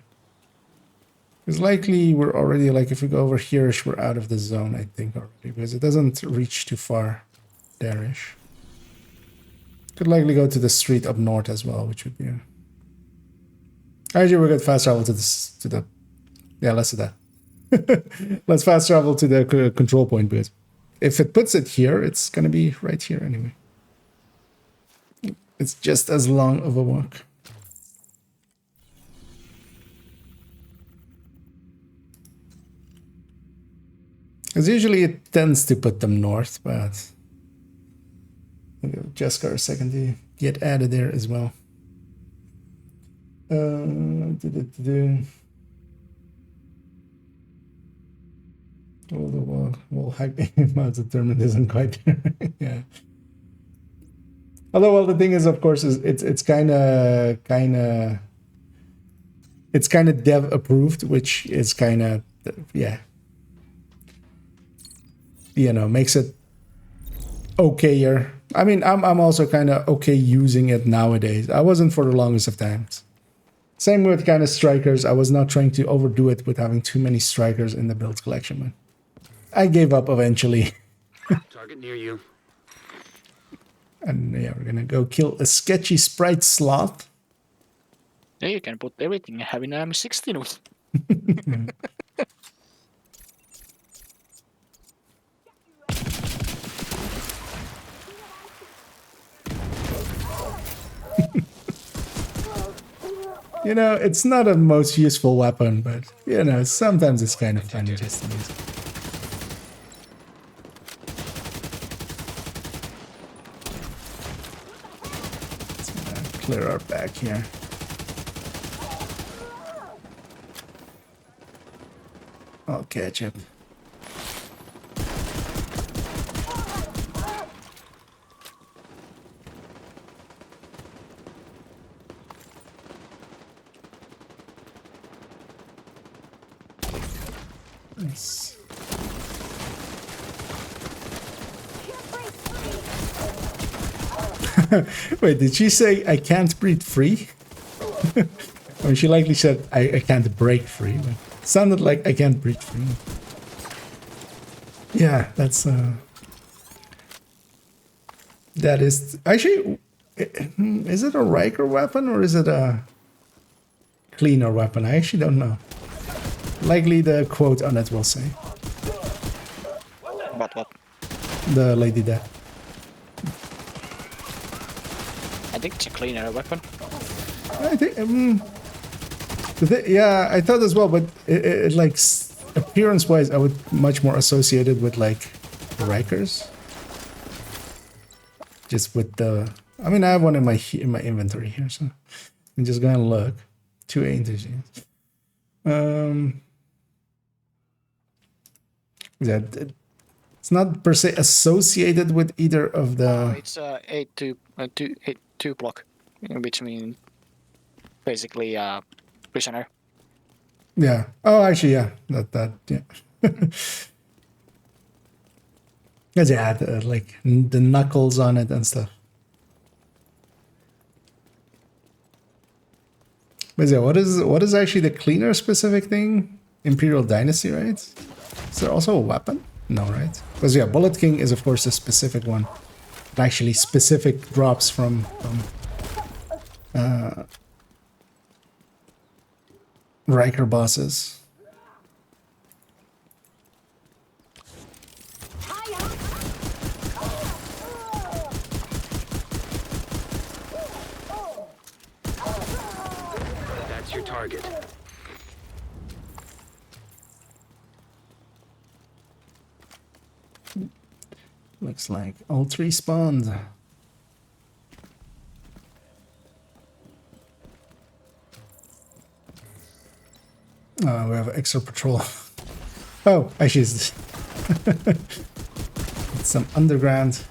Because likely we're already, like, if we go over here-ish, we're out of the zone, I think, already. Because it doesn't reach too far there-ish. Could likely go to the street up north as well, which would be... Actually, we could fast travel to the... Yeah, let's do that. Let's fast travel to the control point, because if it puts it here, it's going to be right here anyway. It's just as long of a walk. Because usually it tends to put them north, but... I'll give Jessica a second to get added there as well. Well, hype determined isn't quite there. Yeah. Although, well, the thing is, of course, is it's kind of dev approved, which is kind of, yeah, you know, makes it okayer. I mean, I'm also kind of okay using it nowadays. I wasn't for the longest of times. Same with kind of strikers. I was not trying to overdo it with having too many strikers in the build collection, man. I gave up eventually. Target near you. And yeah, we're gonna go kill a sketchy sprite sloth. Yeah, you can put everything and have an M16 with. You know, it's not a most useful weapon, but, you know, sometimes it's kind of fun just to use it. Let's clear our back here. I'll catch up. Nice. Wait, did she say I can't breathe free? I mean, she likely said I can't break free. But it sounded like I can't breathe free. Yeah, that's that is actually, is it a Riker weapon or is it a cleaner weapon? I actually don't know. Likely the quote on it will say. What? The Lady Death. I think it's a cleaner weapon. I think, yeah, I thought as well, but it like appearance-wise, I would much more associate it with like Rikers. Just with the, I mean, I have one in my inventory here, so I'm just gonna look. 2 interesting. Yeah, it's not per se associated with either of the. Oh, it's 8-2 block, which means basically prisoner. Yeah. Oh, actually, yeah. That yeah. Because yeah, like the knuckles on it and stuff. But yeah, what is actually the cleaner specific thing? Imperial Dynasty, right? Is there also a weapon? No, right? Because yeah, Bullet King is of course a specific one. It actually specific drops from Riker bosses. That's your target. Looks like all 3 spawned. Oh, we have extra patrol. Oh, actually, it's some underground.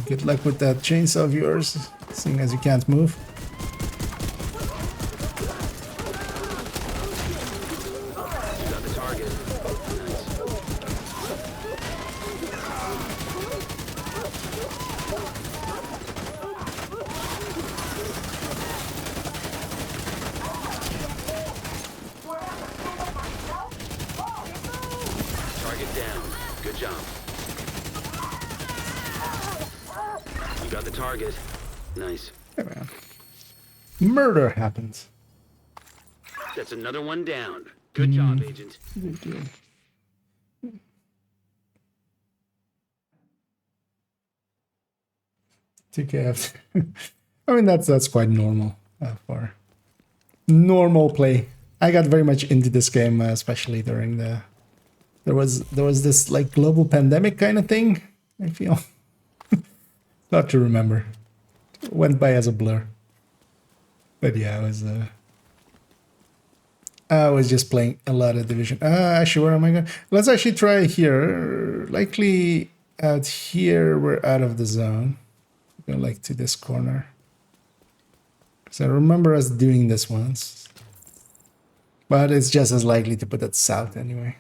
Good luck with that chainsaw of yours, seeing as you can't move. target. Nice. Hey, man. Murder happens. That's another one down. Good job, Agent. Good deal. TKF. I mean, that's quite normal for normal play. I got very much into this game, especially during the there was this like global pandemic kind of thing. I feel not to remember. It went by as a blur. But yeah, I was just playing a lot of Division. Actually, where am I going? Let's actually try here. Likely out here, we're out of the zone. Go like to this corner. Because I remember us doing this once. But it's just as likely to put it south anyway.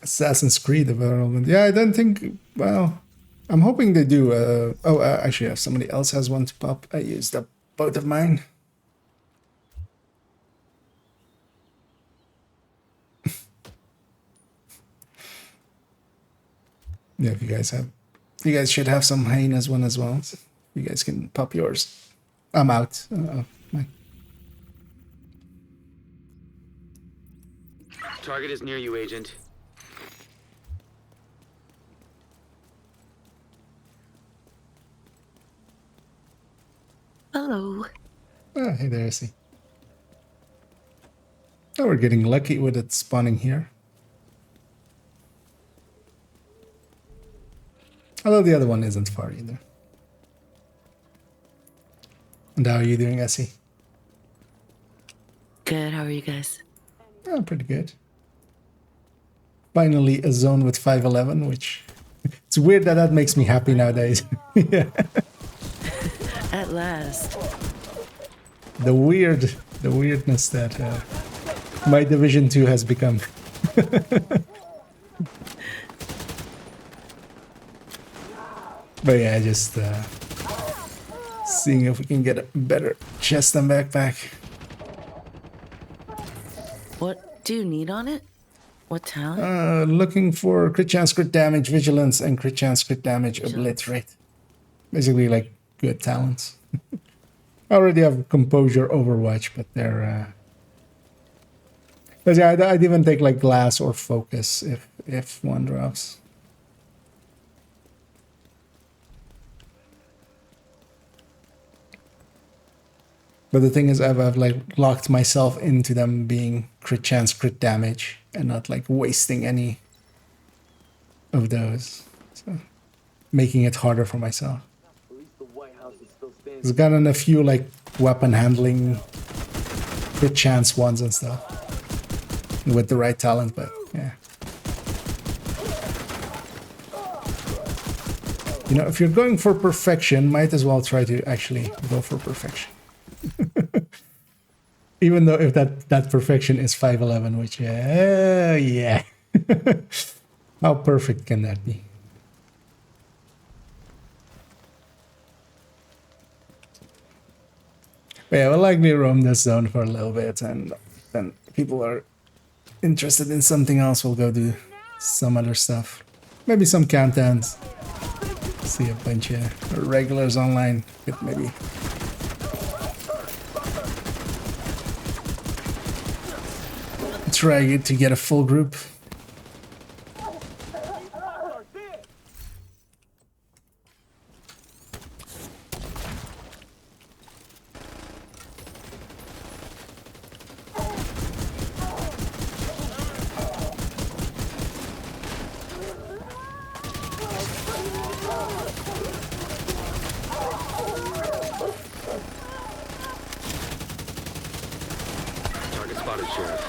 Assassin's Creed development. Yeah, I don't think... Well, I'm hoping they do. Actually, if somebody else has one to pop, I used up both of mine. Yeah, if you guys have... You guys should have some hyenas one as well. So you guys can pop yours. I'm out. Target is near you, Agent. Hello. Oh, hey there, I see. Oh, we're getting lucky with it spawning here. Although the other one isn't far either. And how are you doing, Essie? Good, how are you guys? Oh, pretty good. Finally a zone with 511, which... It's weird that makes me happy nowadays. Yeah. At last. The weirdness that my Division 2 has become. But yeah, just seeing if we can get a better chest and backpack. What do you need on it? What talent? Looking for crit chance, crit damage, vigilance, and crit chance, crit damage, obliterate. Basically, like good talents. I already have composure, Overwatch, but they're. But yeah, I'd even take like glass or focus if one drops. But the thing is, I've like locked myself into them being crit chance, crit damage, and not like wasting any of those. So making it harder for myself. I've gotten a few like weapon handling crit chance ones and stuff with the right talent, but yeah. You know, if you're going for perfection, might as well try to actually go for perfection. Even though if that perfection is 511, which yeah. How perfect can that be? But yeah, we'll likely roam this zone for a little bit, and then people are interested in something else, we'll go do some other stuff. Maybe some countdowns. See a bunch of regulars online, but maybe try to get a full group. Target spotted, Sheriff.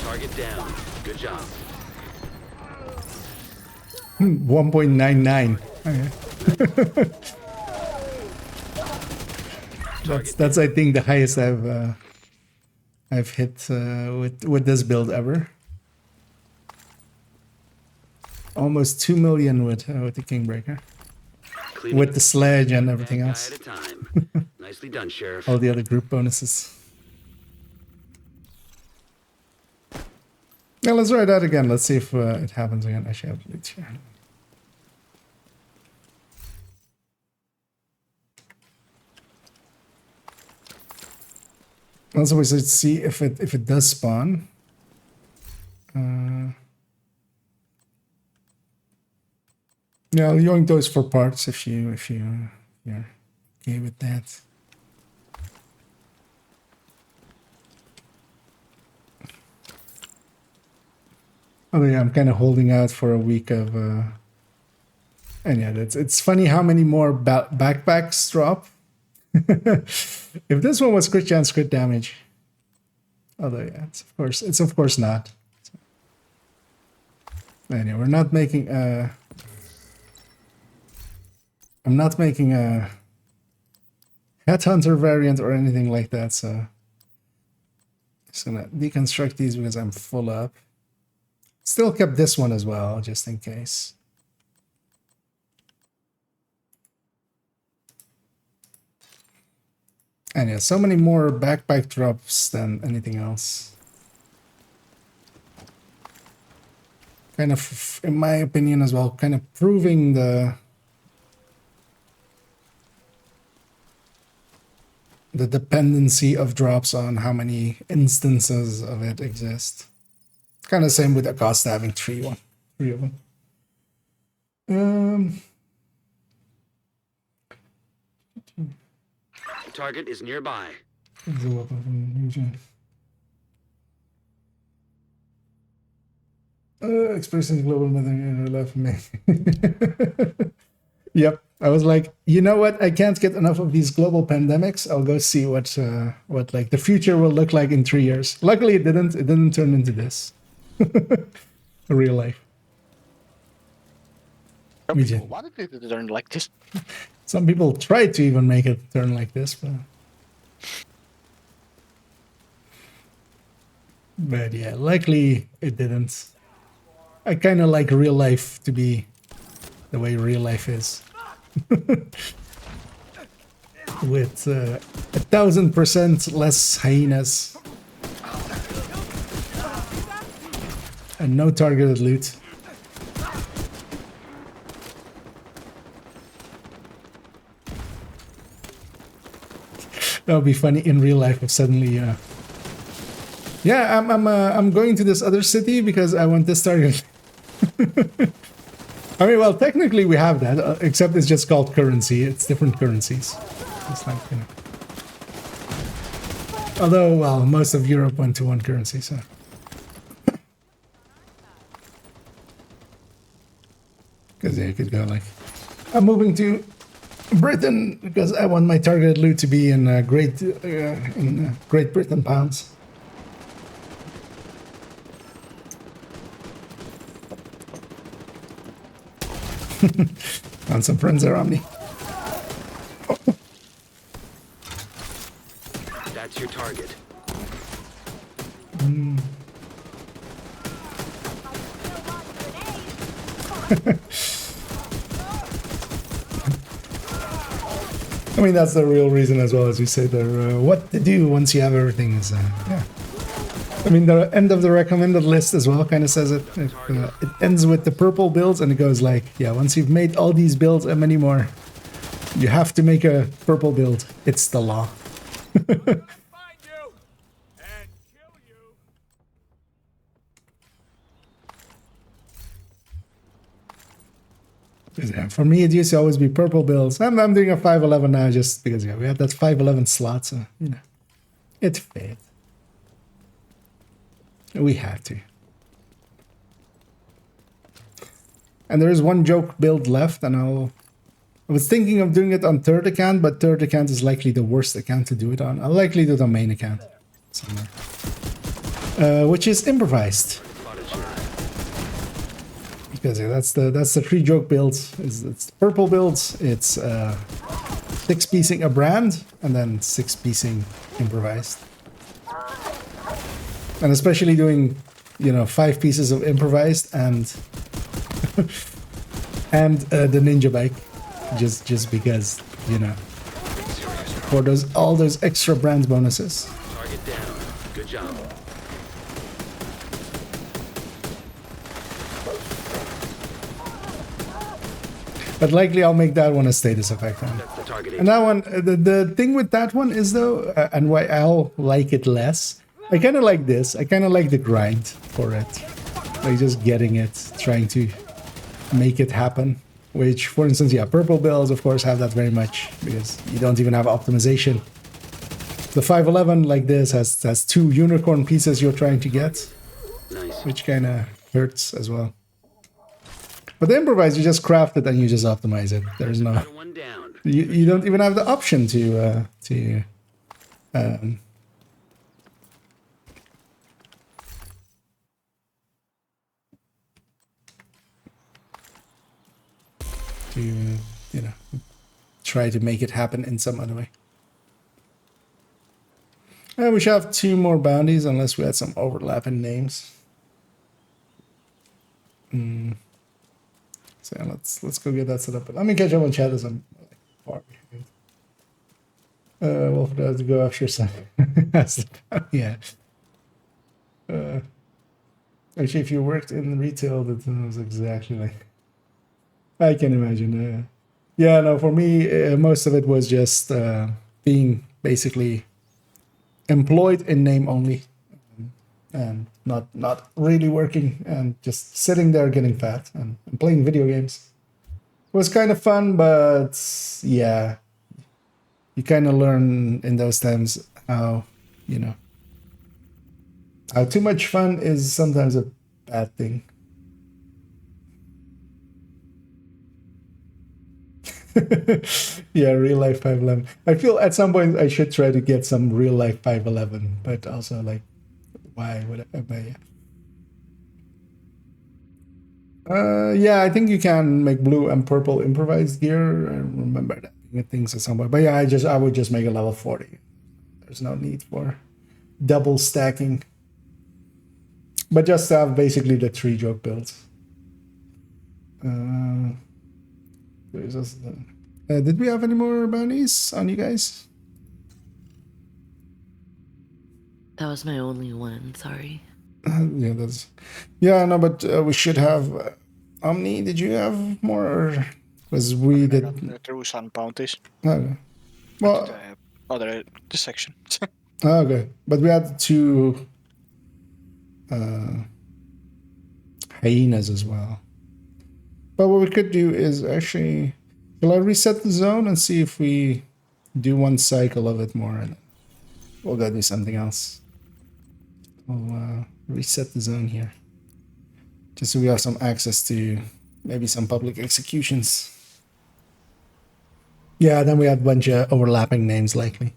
Target down. Good job. 1.99. Okay. that's I think the highest I've hit with this build ever. Almost 2 million with the Kingbreaker. cleaning with the sledge and everything guy else. at a time. Nicely done, Sheriff. All the other group bonuses. Now let's try that again. Let's see if it happens again. Actually, I have loot here. Let's always see if it does spawn. Yeah, yoink those for parts if you're okay with that. Oh yeah, I'm kind of holding out for a week of. And yeah, it's funny how many more backpacks drop. If this one was crit chance, crit damage. Although yeah, it's of course not. So. Anyway, we're not making I'm not making a headhunter variant or anything like that, so just gonna deconstruct these because I'm full up. Still kept this one as well, just in case. And yeah, so many more backpack drops than anything else. Kind of, in my opinion as well, kind of proving the dependency of drops on how many instances of it exist. Kind of same with Acosta having three of them. Target is nearby. Expressing global nothing left me. Yep, I was like, you know what? I can't get enough of these global pandemics. I'll go see what like the future will look like in 3 years. Luckily, it didn't. It didn't turn into this. Real life. Why did it turn like this? Some people tried to even make it turn like this, but yeah, luckily it didn't. I kind of like real life to be the way real life is. With 1,000% less hyenas and no targeted loot. That would be funny in real life if suddenly, yeah, I'm going to this other city because I want this target. I mean, well, technically we have that, except it's just called currency. It's different currencies. It's like, you know. Although, well, most of Europe went to one currency, so. Because yeah, you could go like, I'm moving to Britain because I want my targeted loot to be in Great Britain pounds. Found some friends around me. That's your target. I mean, that's the real reason as well, as you say there. What to do once you have everything is, yeah. I mean, the end of the recommended list as well kind of says it. It ends with the purple builds, and it goes like, yeah, once you've made all these builds and many more, you have to make a purple build. It's the law. Yeah, for me, it used to always be purple builds. I'm doing a 511 now just because, yeah, we have that 511 slot, so, you know, it fit. We had to. And there is one joke build left, and I was thinking of doing it on third account, but third account is likely the worst account to do it on. I'll likely do it on main account somewhere. Which is improvised. Because yeah, that's the three joke builds. It's the purple builds. It's 6-piecing a brand and then 6-piecing improvised. And especially doing, you know, 5 pieces of improvised and and the ninja bike. just because, you know, for those all those extra brand bonuses. Target down. Good job. But likely I'll make that one a status effect then. That's the target. And that one, the thing with that one is though, and why I'll like it less, I kind of like this. I kind of like the grind for it. Like just getting it, trying to make it happen. Which, for instance, yeah, purple bills, of course, have that very much because you don't even have optimization. The 511 like this has 2 unicorn pieces you're trying to get, Nice. which kind of hurts as well. But the improvise, you just craft it and you just optimize it. There's no, One down. you don't even have the option to you know, try to make it happen in some other way. We should have 2 more bounties unless we had some overlapping names. So yeah, let's go get that set up. Let me catch up on chat as I'm far behind. Wolf does go after some. Yeah. Actually, if you worked in retail, that was exactly like. I can imagine. Yeah, no, for me, most of it was just being basically employed in name only, and not really working, and just sitting there getting fat and playing video games. It was kind of fun, but yeah, you kind of learn in those times how, you know, how too much fun is sometimes a bad thing. Yeah, real life 511. I feel at some point I should try to get some real life 511, but also like, why would I? But yeah. Yeah, I think you can make blue and purple improvised gear. I remember that being a thing at some point. But yeah, I would just make a level 40. There's no need for double stacking. But just to have basically the 3 joke builds. Did we have any more bounties on you guys? That was my only one, sorry. Yeah, no, but we should have Omni. Did you have more, or was we did? The truce on bounties. Okay. Well, the section. Okay, but we had 2 hyenas as well. But what we could do is actually, shall I reset the zone and see if we do 1 cycle of it more, and we'll go do something else. I'll reset the zone here, just so we have some access to maybe some public executions. Yeah, then we had a bunch of overlapping names likely.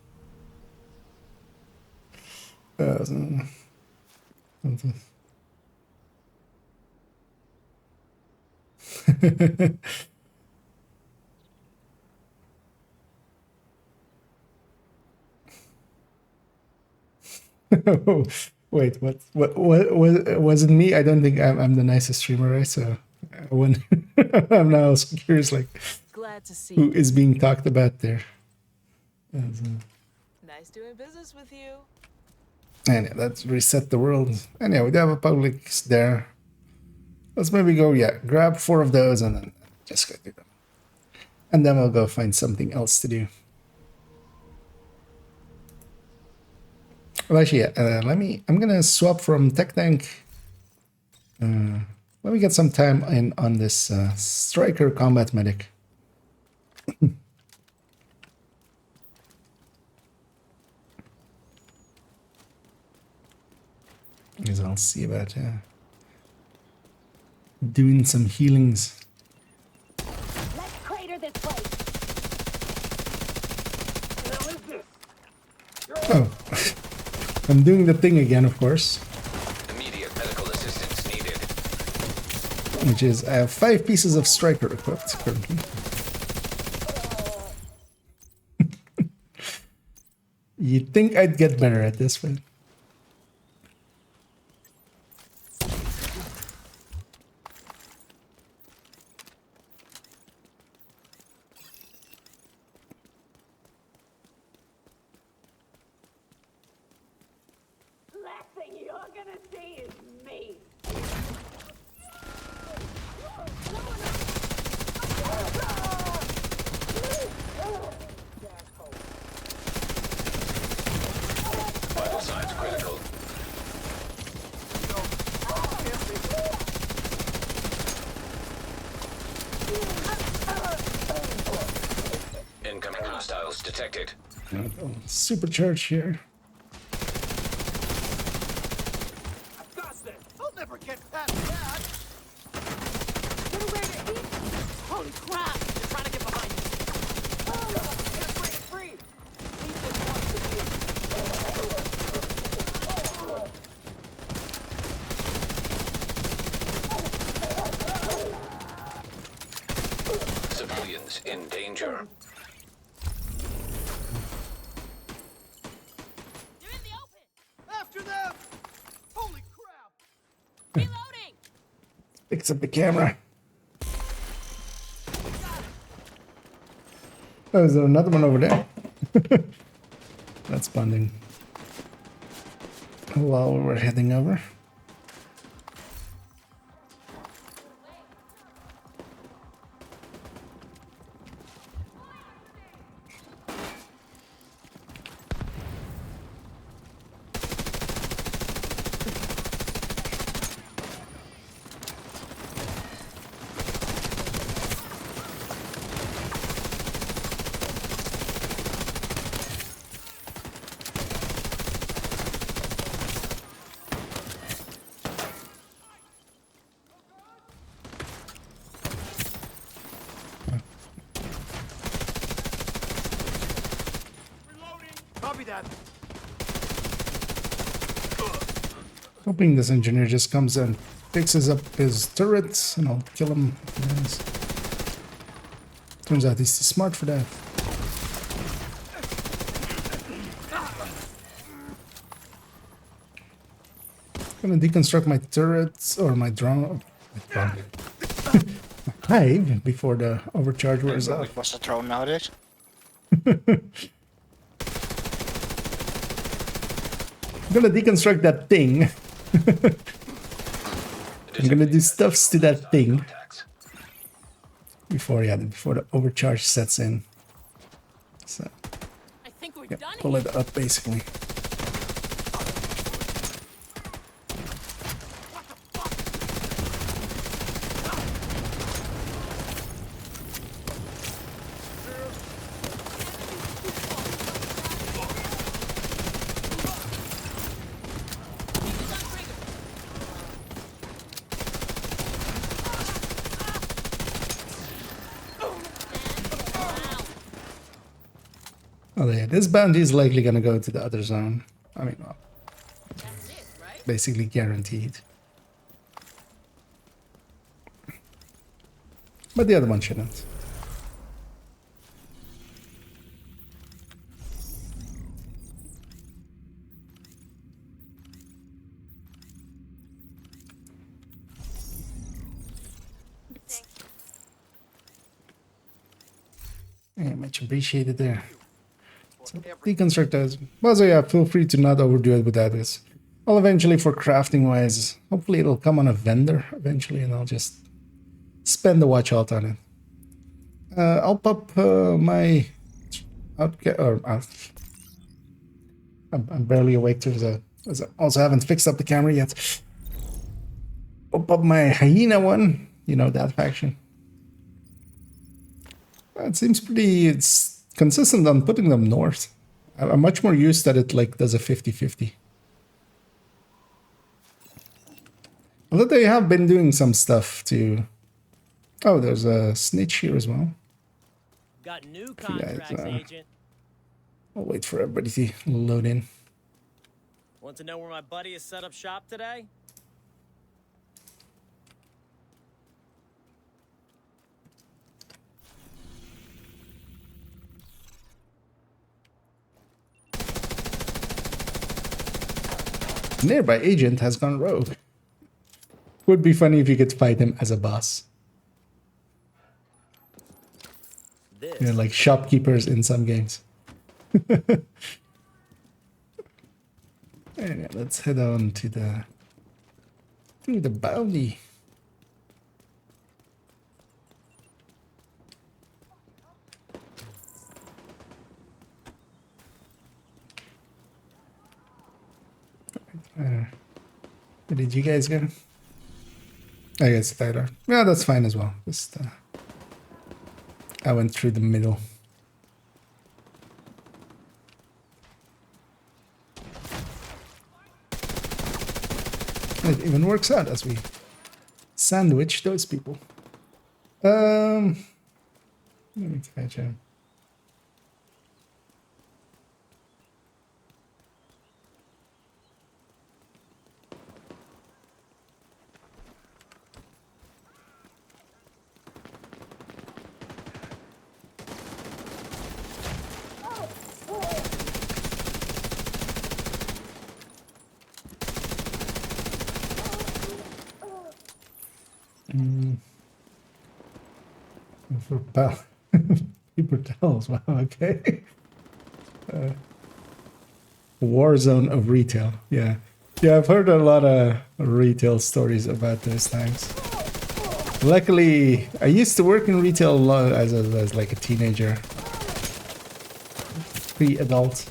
Wait, what was it me? I don't think I'm the nicest streamer, right? So when I'm now also curious, like, glad to see who is being talked about there. Nice doing business with you. Anyway, let's reset the world. Anyway, we do have a public there. Let's maybe go, yeah, grab 4 of those and then just go do them. And then we'll go find something else to do. Well, actually, yeah, I'm gonna swap from Tech Tank. Let me get some time in on this Striker Combat Medic. Because I'll see about doing some healings. Let's crater this place. Oh, I'm doing the thing again, of course. Immediate medical assistance needed. Which is, I have 5 pieces of Striker equipped currently. You'd think I'd get better at this one. gonna see is me. Vital signs critical. Incoming hostiles detected. Supercharge here. I'll never get past that. Holy crap! They're trying to get behind me. Free. Civilians in danger. They're in the open. After them! Holy crap! Reloading. Fix up the camera. Oh, is there another one over there? That's bonding. While we're heading over. Copy that. Hoping this engineer just comes and fixes up his turrets and I'll kill him. Yes. Turns out he's too smart for that. Gonna deconstruct my turrets or my drone. My hive before the overcharge wears off. What's the drone nowadays? I'm gonna deconstruct that thing. I'm gonna do stuffs to that thing before the overcharge sets in. So I think we're yeah, done pull here. it up basically. Oh yeah, this bounty is likely gonna go to the other zone. I mean, well, That's it, right? basically guaranteed. But the other one shouldn't. Yeah, much appreciated there. So deconstruct those. Also, yeah, feel free to not overdo it with that. Because I'll eventually, for crafting wise, hopefully it'll come on a vendor eventually, and I'll just spend the watch alt on it. I'll pop my I'm barely awake too, so I also haven't fixed up the camera yet. I'll pop my hyena one. You know that faction. It seems it's consistent on putting them north. I'm much more used that it like does a 50-50. Although they have been doing some stuff to... Oh, there's a snitch here as well. Got new guys, contracts, Agent. I'll wait for everybody to load in. Want to know where my buddy has set up shop today? Nearby agent has gone rogue. Would be funny if you could fight him as a boss. This. You know, like shopkeepers in some games. Anyway, let's head on to the bounty. Where did you guys go? I guess Tyler. Yeah, that's fine as well. Just I went through the middle. It even works out as we sandwich those people. Let me catch him. For paper towels, wow, okay. War zone of retail, yeah. Yeah, I've heard a lot of retail stories about those times. Luckily, I used to work in retail a lot as like a teenager. Pre-adult.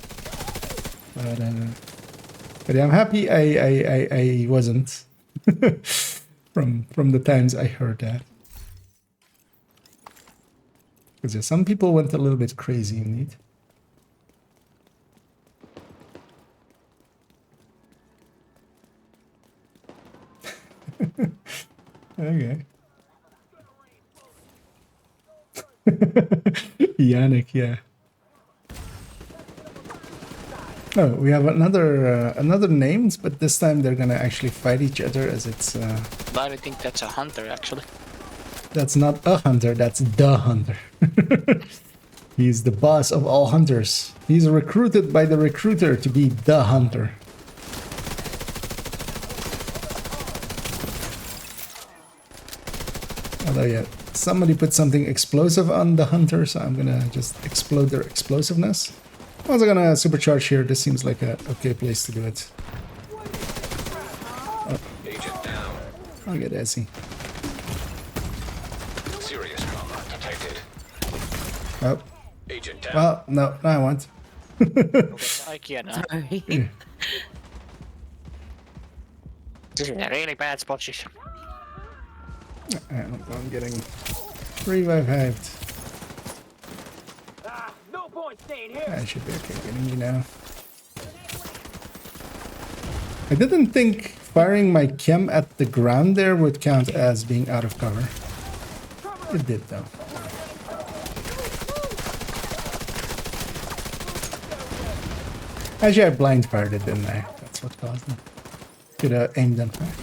But yeah, I'm happy I wasn't. from the times I heard that. Because some people went a little bit crazy indeed. Okay. Yannick, yeah. Oh, we have another names, but this time they're gonna actually fight each other as it's. I don't think that's a hunter actually. That's not a hunter, that's the hunter. He's the boss of all hunters. He's recruited by the recruiter to be the hunter. Although, yeah, somebody put something explosive on the hunter, so I'm gonna just explode their explosiveness. I'm also gonna supercharge here. This seems like a okay place to do it. Oh. Agent down. I'll get Essie. Serious trauma detected. Oh. Agent down. Well, no, I want. IKEA now. Sorry. This is a really bad spot. I'm getting revived. No point staying here. I should be okay getting you now. I didn't think firing my chem at the ground there would count as being out of cover. It did though. Actually, I blind fired it, didn't I? That's what caused it. Could have aimed them back.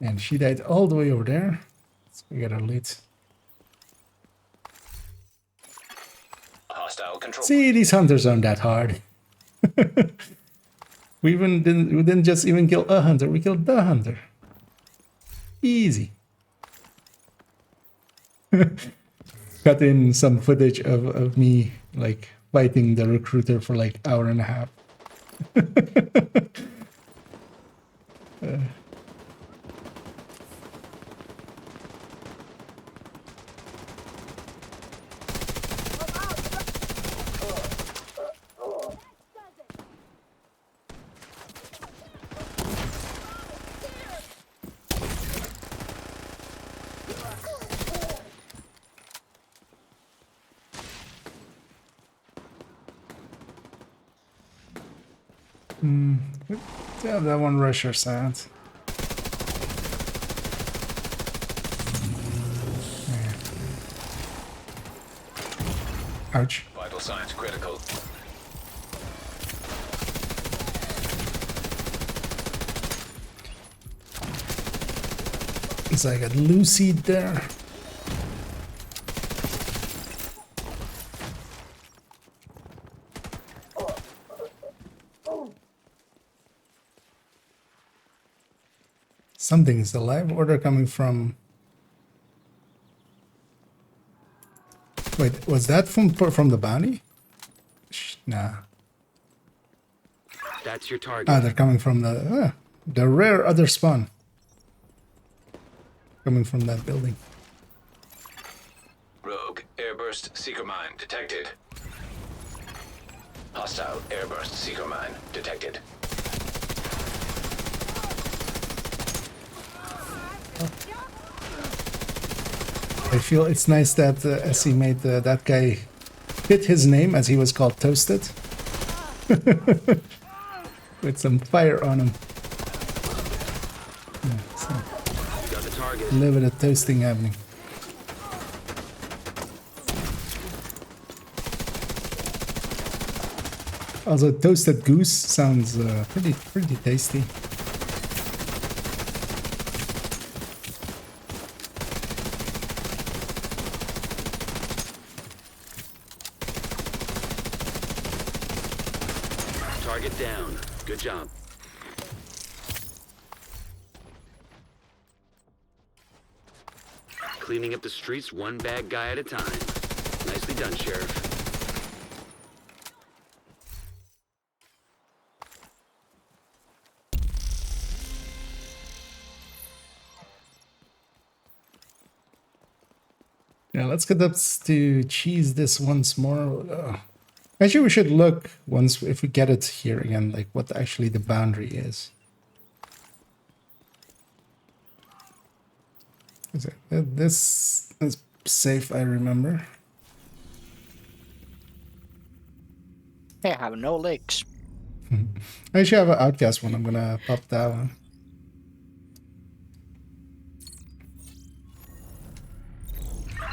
And she died all the way over there. So we got our loot. Hostile control. See, these hunters aren't that hard. we didn't just even kill a hunter, we killed the hunter. Easy. Cut in some footage of me like fighting the recruiter for like an hour and a half. Yeah, that one rusher sound. Ouch. Vital signs critical. Because I got Lucy'd there. Something is alive. Order coming from... Wait, was that from the bounty? Nah. That's your target. Ah, they're coming from the rare other spawn. Coming from that building. Rogue airburst seeker mine detected. Hostile airburst seeker mine detected. I feel it's nice that SE made that guy hit his name as he was called Toasted. With some fire on him. Yeah, so Got the target. a little bit of toasting happening. Also, toasted goose sounds pretty tasty. Target down. Good job. Cleaning up the streets one bad guy at a time. Nicely done, Sheriff. Yeah, let's get up to cheese this once more. Actually, we should look once if we get it here again, like what actually the boundary is. This is safe, I remember. I have no legs. I actually have an outcast one. I'm gonna pop that one.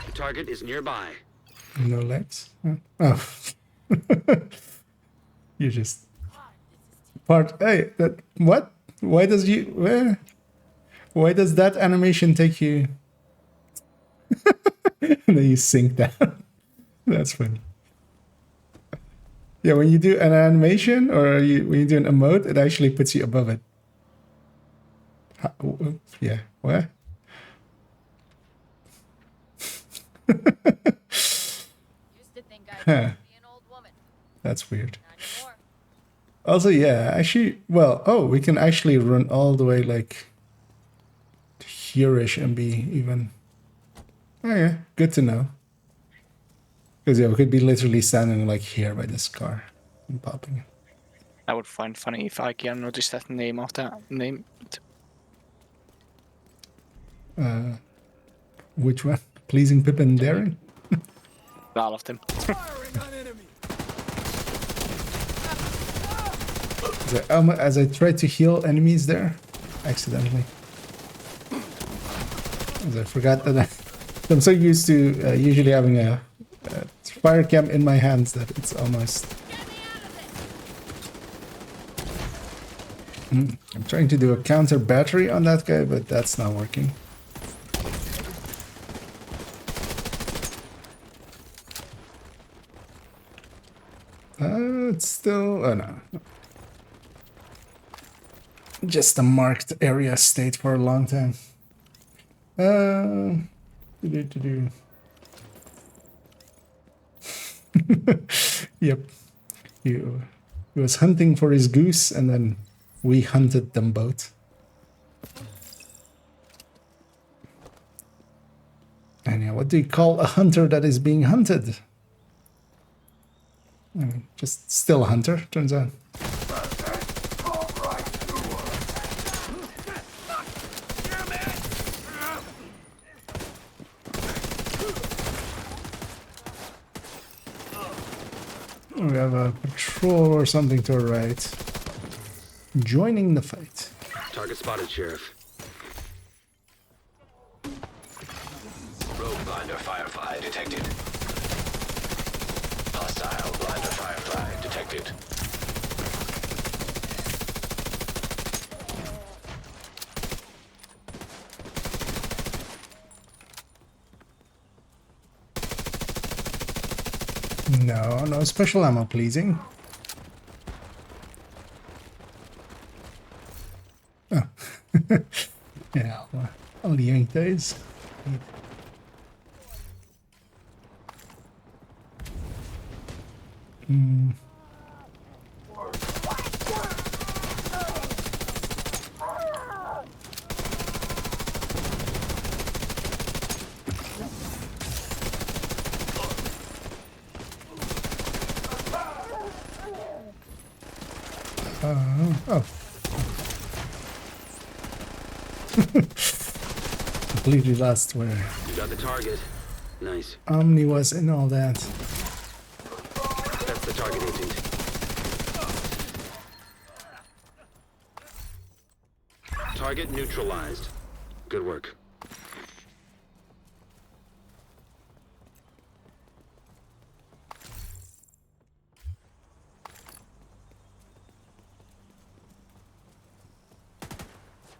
The target is nearby. No legs. Oh. You just hey, that what? Why does why does that animation take you? And then you sink down. That's funny. Yeah, when you do an animation or when you do an emote, it actually puts you above it. Yeah, what? Huh. That's weird. Also, yeah, actually, well, oh, we can actually run all the way like here-ish and be even. Oh yeah, good to know. Because yeah, we could be literally standing like here by this car and popping. I would find funny if I can notice that name of that name. Which one? Pleasing Pip and Darren? All of them. As I tried to heal enemies there, accidentally. As I forgot that I'm so used to usually having a fire cam in my hands that it's almost... I'm trying to do a counter battery on that guy, but that's not working. It's still... oh no. Just a marked area stayed for a long time. Yep. He was hunting for his goose and then we hunted them both. And yeah, what do you call a hunter that is being hunted? I mean, just still a hunter, turns out. We have a patrol or something to our right. Joining the fight. Target spotted, Sheriff. Rogue blinder firefly detected. Hostile blinder firefly detected. No, no special ammo, pleasing. Oh. Yeah, I'll yank those. Oh. Completely lost where You got the target. Nice. Omni was and all that. That's the target, Agent. Target neutralized. Good work.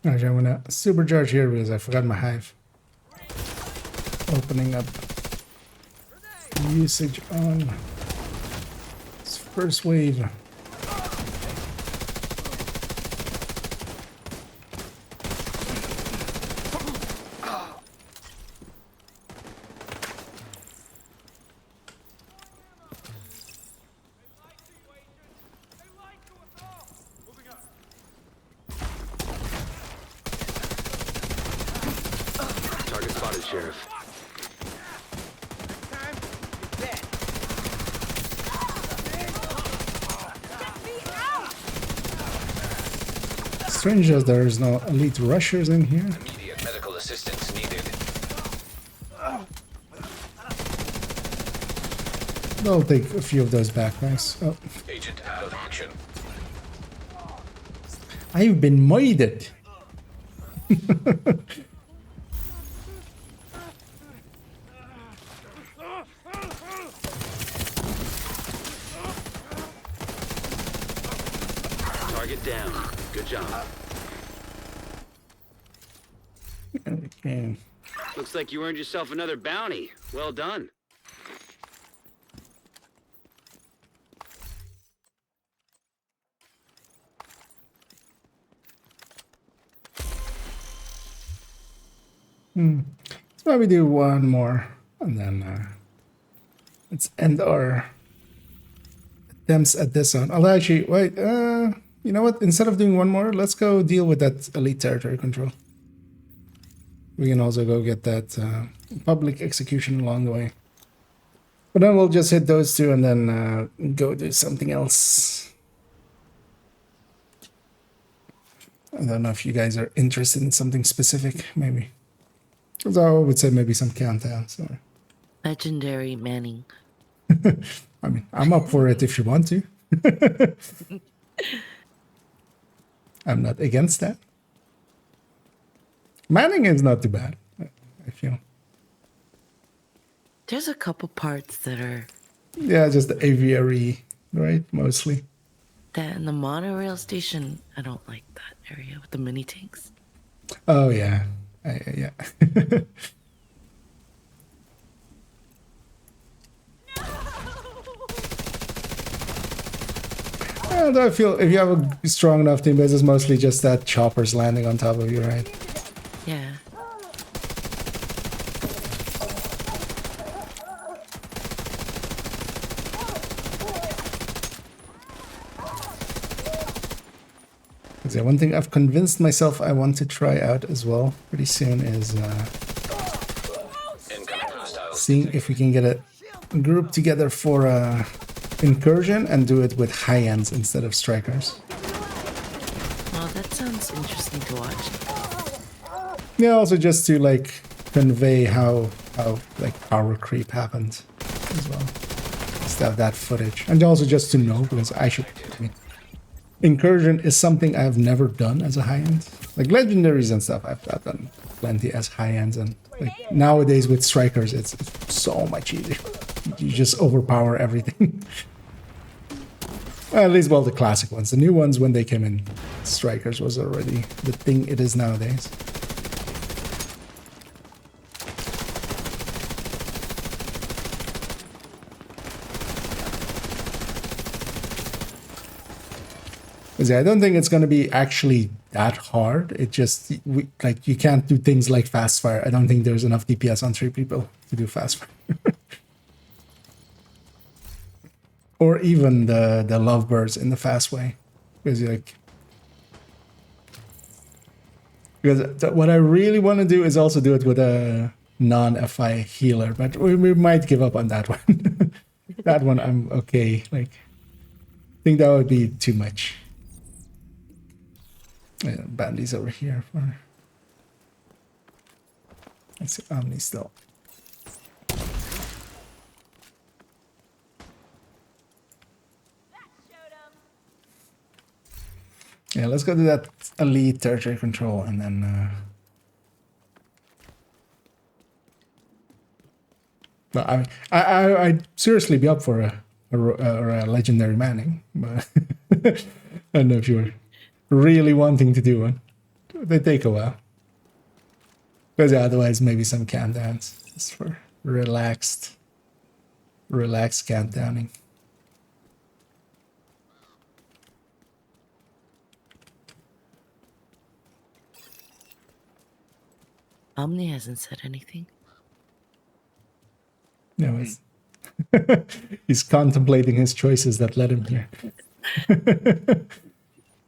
Actually, I'm gonna supercharge here because I forgot my hive. Opening up usage on this first wave. Target spotted, Sheriff. Strange that there is no elite rushers in here. Immediate medical assistance needed. I'll take a few of those back, nice. Oh, Agent out of action. I've been moided. Target down. Good job. Okay. Looks like you earned yourself another bounty. Well done. Let's maybe do one more and then let's end our attempts at this one. I'll actually wait. You know what? Instead of doing one more, let's go deal with that elite territory control. We can also go get that public execution along the way. But then we'll just hit those two and then go do something else. I don't know if you guys are interested in something specific, maybe. So I would say maybe some countdowns. Or... Legendary Manning. I mean, I'm up for it if you want to. I'm not against that. Manning is not too bad, I feel. There's a couple parts that are... Yeah, just the aviary, right? Mostly. That and the monorail station, I don't like that area with the mini tanks. Oh, yeah. Yeah. And I feel if you have a strong enough team base, it's mostly just that choppers landing on top of you, right? Yeah. So one thing I've convinced myself I want to try out as well pretty soon is seeing if we can get a group together for incursion and do it with high ends instead of strikers. Oh, that sounds interesting to watch. Yeah, also just to like convey how like power creep happens as well. Just to have that footage. And also just to know, because I mean, incursion is something I've never done as a high end. Like legendaries and stuff, I've done plenty as high ends, and like nowadays with strikers, it's so much easier. You just overpower everything. At least, well, the classic ones. The new ones, when they came in, strikers was already the thing it is nowadays. Because I don't think it's going to be actually that hard. It just, like, you can't do things like fast fire. I don't think there's enough DPS on 3 people to do fast fire. Or even the lovebirds in the fast way. Because like, because what I really want to do is also do it with a non-FI healer, but we might give up on that one. That one I'm okay. Like, I think that would be too much. Yeah, Bandy's over here for. Let's see, Omni still. Yeah, let's go to that elite territory control and then. But I'd seriously be up for a legendary Manning, but I don't know if you're really wanting to do one. They take a while. Because otherwise, maybe some countdowns just for relaxed countdowning. Omni hasn't said anything. No, he's contemplating his choices that led him here.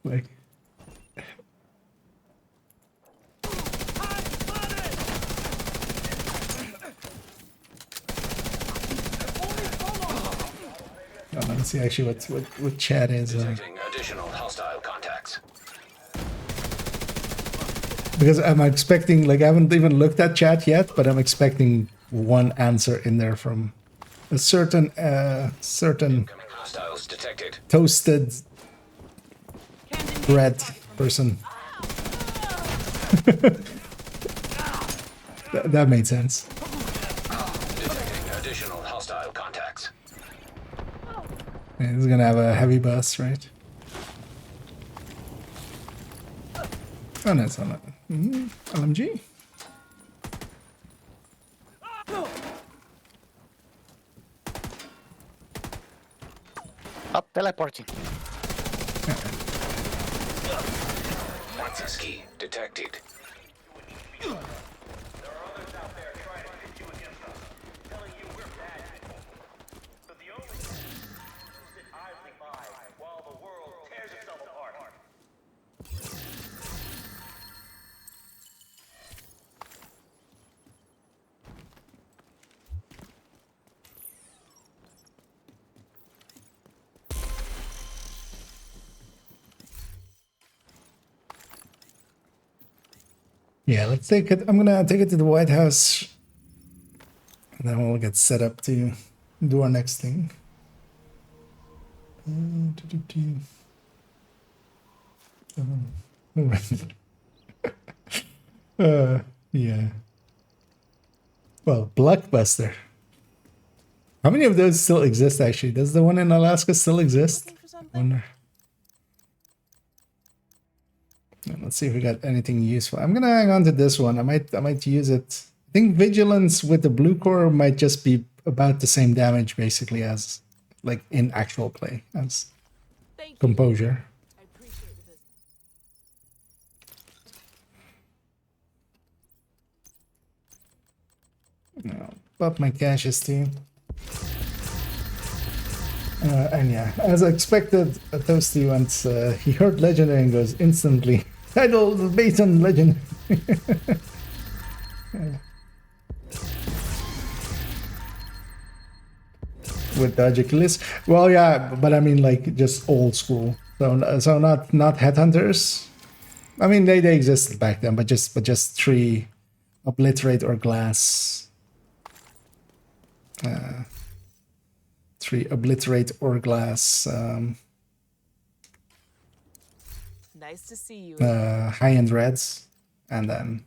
Like, let me see actually what chat is. Detecting additional hostile contacts. Because I'm expecting, like, I haven't even looked at chat yet, but I'm expecting one answer in there from a certain Hostiles detected. toasted bread person. That made sense. Detecting additional hostile contacts. Yeah, he's gonna have a heavy bus, right? Oh no, it's not. LMG. Up, teleporting. Access key detected. Yeah, let's take it. I'm gonna take it to the White House, and then we'll get set up to do our next thing. Yeah. Well, Blockbuster. How many of those still exist? Actually, does the one in Alaska still exist? I wonder. Let's see if we got anything useful. I'm gonna hang on to this one. I might use it. I think Vigilance with the blue core might just be about the same damage basically as like in actual play as Composure. I appreciate the business. No, pop my caches too. And yeah, as expected, Toasty once he heard Legendary and goes instantly title based on Legendary. With Dodge Achilles. Well, yeah, but I mean like just old school. So not headhunters. I mean they existed back then, but just 3 obliterate or glass. 3 obliterate or glass. Nice to see you. High-end reds, and then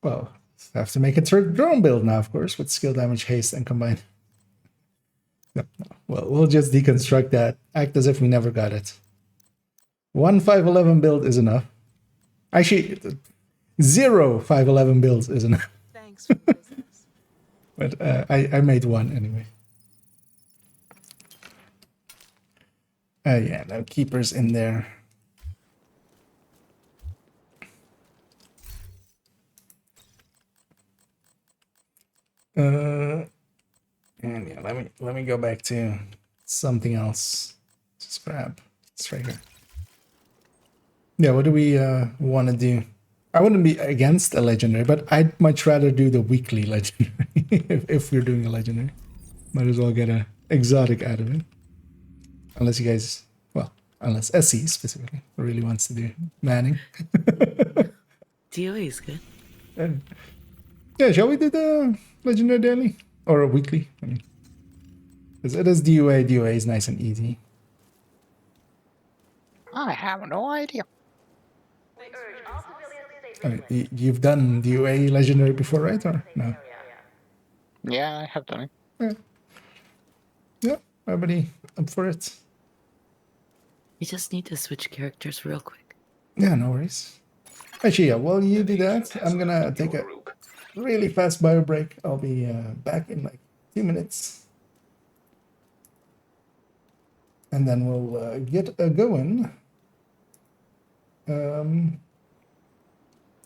well, have to make a third drone build now, of course, with skill damage, haste, and combined. No. Well, we'll just deconstruct that. Act as if we never got it. 1 511 build is enough. Actually, 0 511 builds is enough. Thanks for the business. But I made one anyway. Yeah, no keepers in there. And yeah, let me go back to something else. Just grab. It's right here. Yeah, what do we want to do? I wouldn't be against a legendary, but I'd much rather do the weekly legendary if we're doing a legendary. Might as well get a exotic out of it. Unless you guys, well, unless SE specifically really wants to do Manning. DOA is good. Yeah, shall we do the legendary daily or a weekly? I mean, because it is DOA. DOA is nice and easy. I have no idea. I mean, you've done DOA legendary before, right? Or no? Yeah, I have done it. Yeah. Yeah, everybody up for it? We just need to switch characters real quick. Yeah, no worries. Actually, yeah, while you do that, I'm gonna take a really fast bio break. I'll be back in like 2 minutes. And then we'll get going.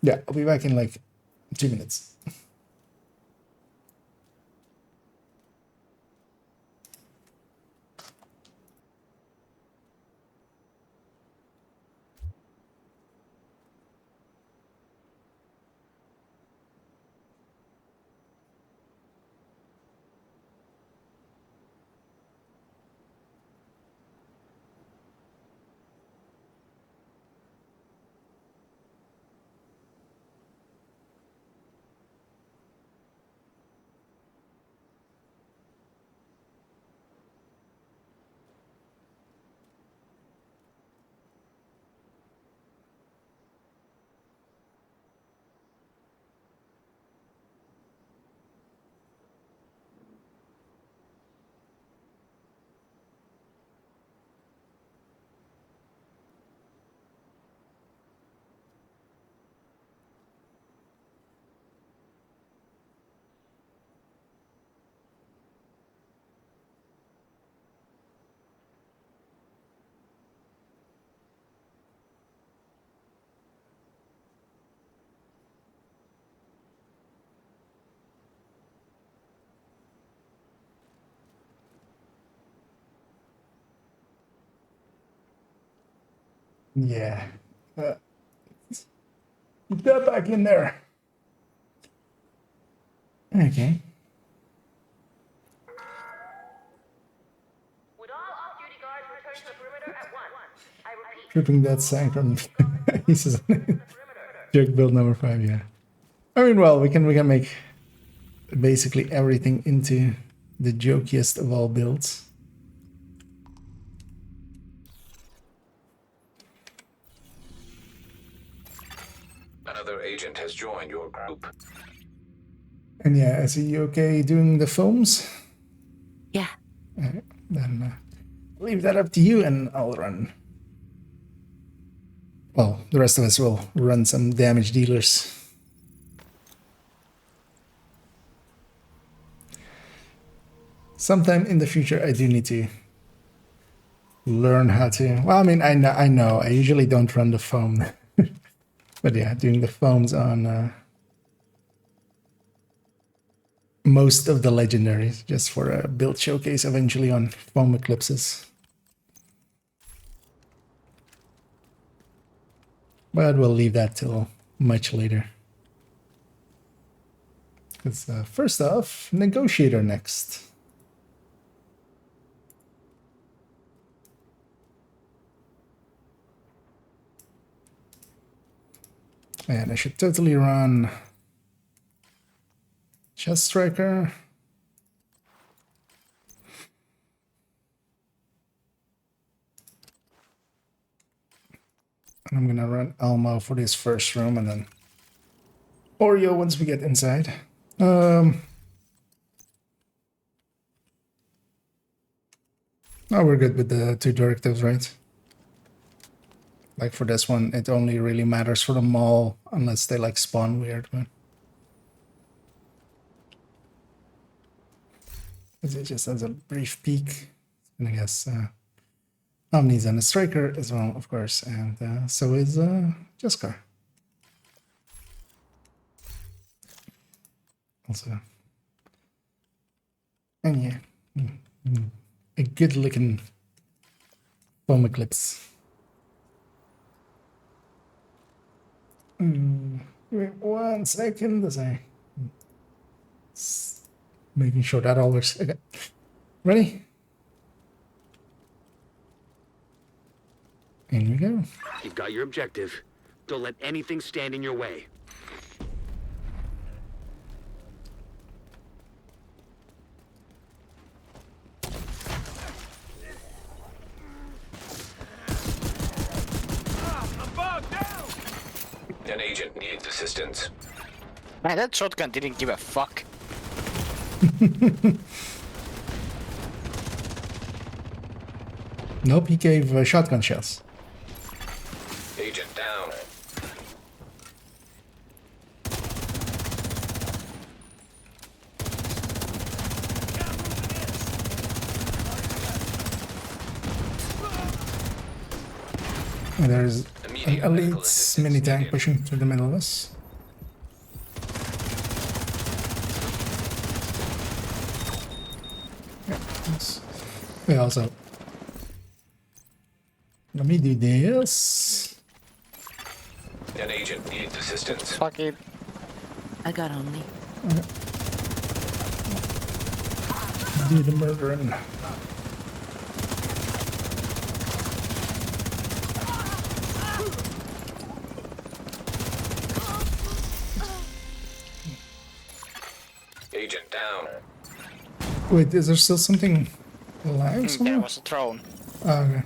Yeah, I'll be back in like 2 minutes. Yeah. Get that back in there. Okay. Tripping that sang from he says joke build number 5, yeah. I mean, well, we can make basically everything into the jokiest of all builds. Another agent has joined your group. And yeah, is he okay doing the foams? Yeah. Then leave that up to you and I'll run. Well, the rest of us will run some damage dealers. Sometime in the future, I do need to learn how to. Well, I mean, I know. I usually don't run the foam, but yeah, doing the foams on most of the legendaries, just for a build showcase eventually on foam eclipses. But we'll leave that till much later. Because first off, Negotiator next. And I should totally run Chest Striker. And I'm gonna run Elmo for this first room and then Oreo once we get inside. Oh, we're good with the 2 directives, right? Like for this one, it only really matters for the mall unless they like spawn weird, but it just has a brief peek. And I guess Omni's on a striker as well, of course, and so is Jeskar. Also, and yeah, a good-looking foam eclipse. Wait 1 second as I making sure that all works. Okay, ready? In we go. You've got your objective. Don't let anything stand in your way. An agent needs assistance. Man, that shotgun didn't give a fuck. Nope, he gave shotgun shells. Agent down. And there's an elite mini tank pushing through the middle of us. Yeah, we also. Let me do this. An agent needs assistance. Fuck it. I got Omni. Okay. Do the murdering. Agent down. Wait, is there still something alive somewhere? There was a drone. Oh, okay.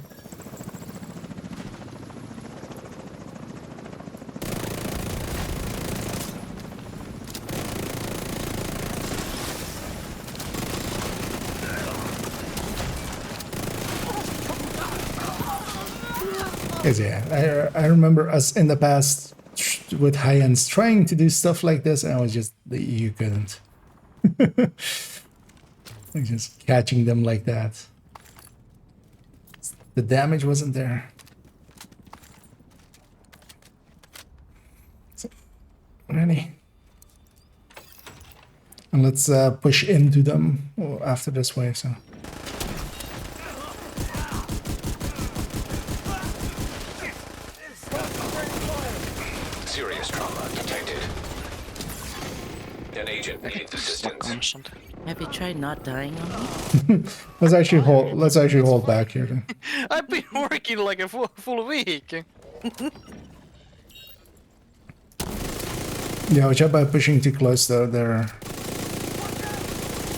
Yes, yeah, I remember us in the past with high ends trying to do stuff like this, and I was just you couldn't. Like just catching them like that. The damage wasn't there. So, ready? And let's push into them after this wave. So. Serious trauma detected. An agent needs assistance. Have you tried not dying on me? Let's actually hold back here. Then. I've been working like a full week. Yeah, watch out by pushing too close though. There,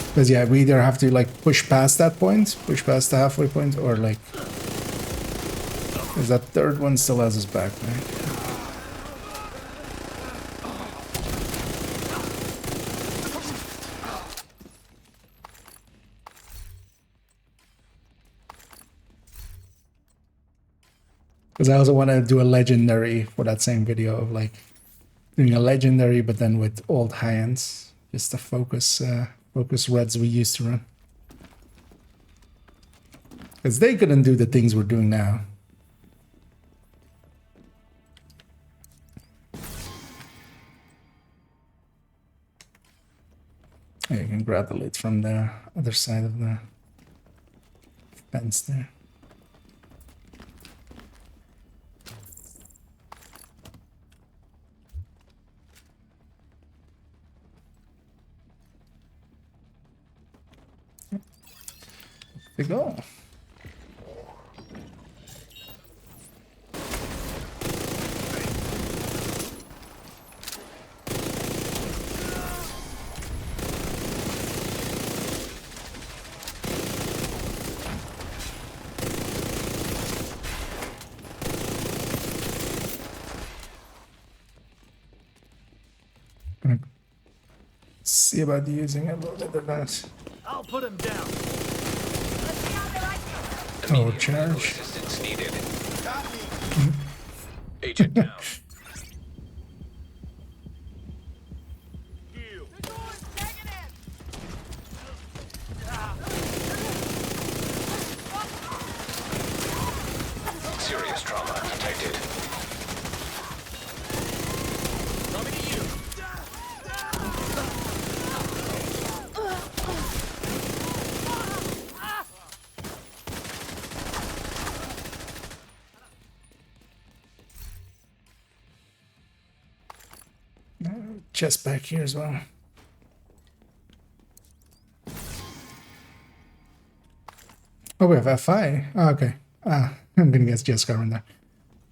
because yeah, we either have to like push past that point, push past the halfway point, or like, because that third one still has us back, right? Because I also want to do a legendary for that same video of like doing a legendary, but then with old high ends, just the focus reds we used to run. Because they couldn't do the things we're doing now. Yeah, you can grab the lid from the other side of the fence there. We go. See about using a little bit of that. I'll put him down. Oh, charge. Assistance needed. Agent down. Serious trauma detected. Coming to you. Chest back here as well. Oh, we have F5. Oh, okay. I'm gonna guess just covering that.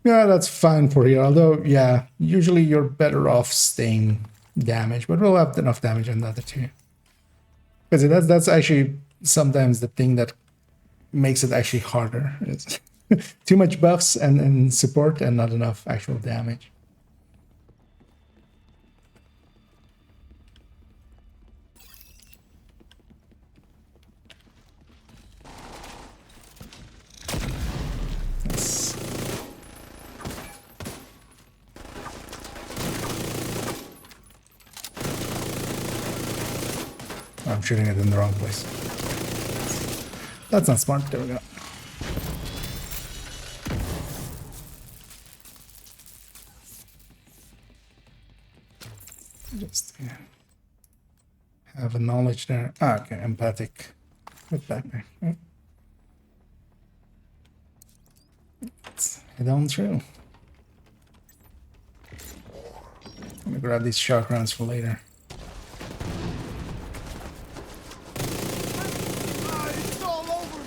Yeah, that's fine for here. Although, yeah, usually you're better off staying damaged, but we'll have enough damage on the other two. Because that's actually sometimes the thing that makes it actually harder. It's too much buffs and support and not enough actual damage. Yes. I'm shooting it in the wrong place. That's not smart. There we go. Just have a knowledge there. Okay, empathic. With backpack. Right. Let's head on through. I'm gonna grab these shock rounds for later. It's all over me.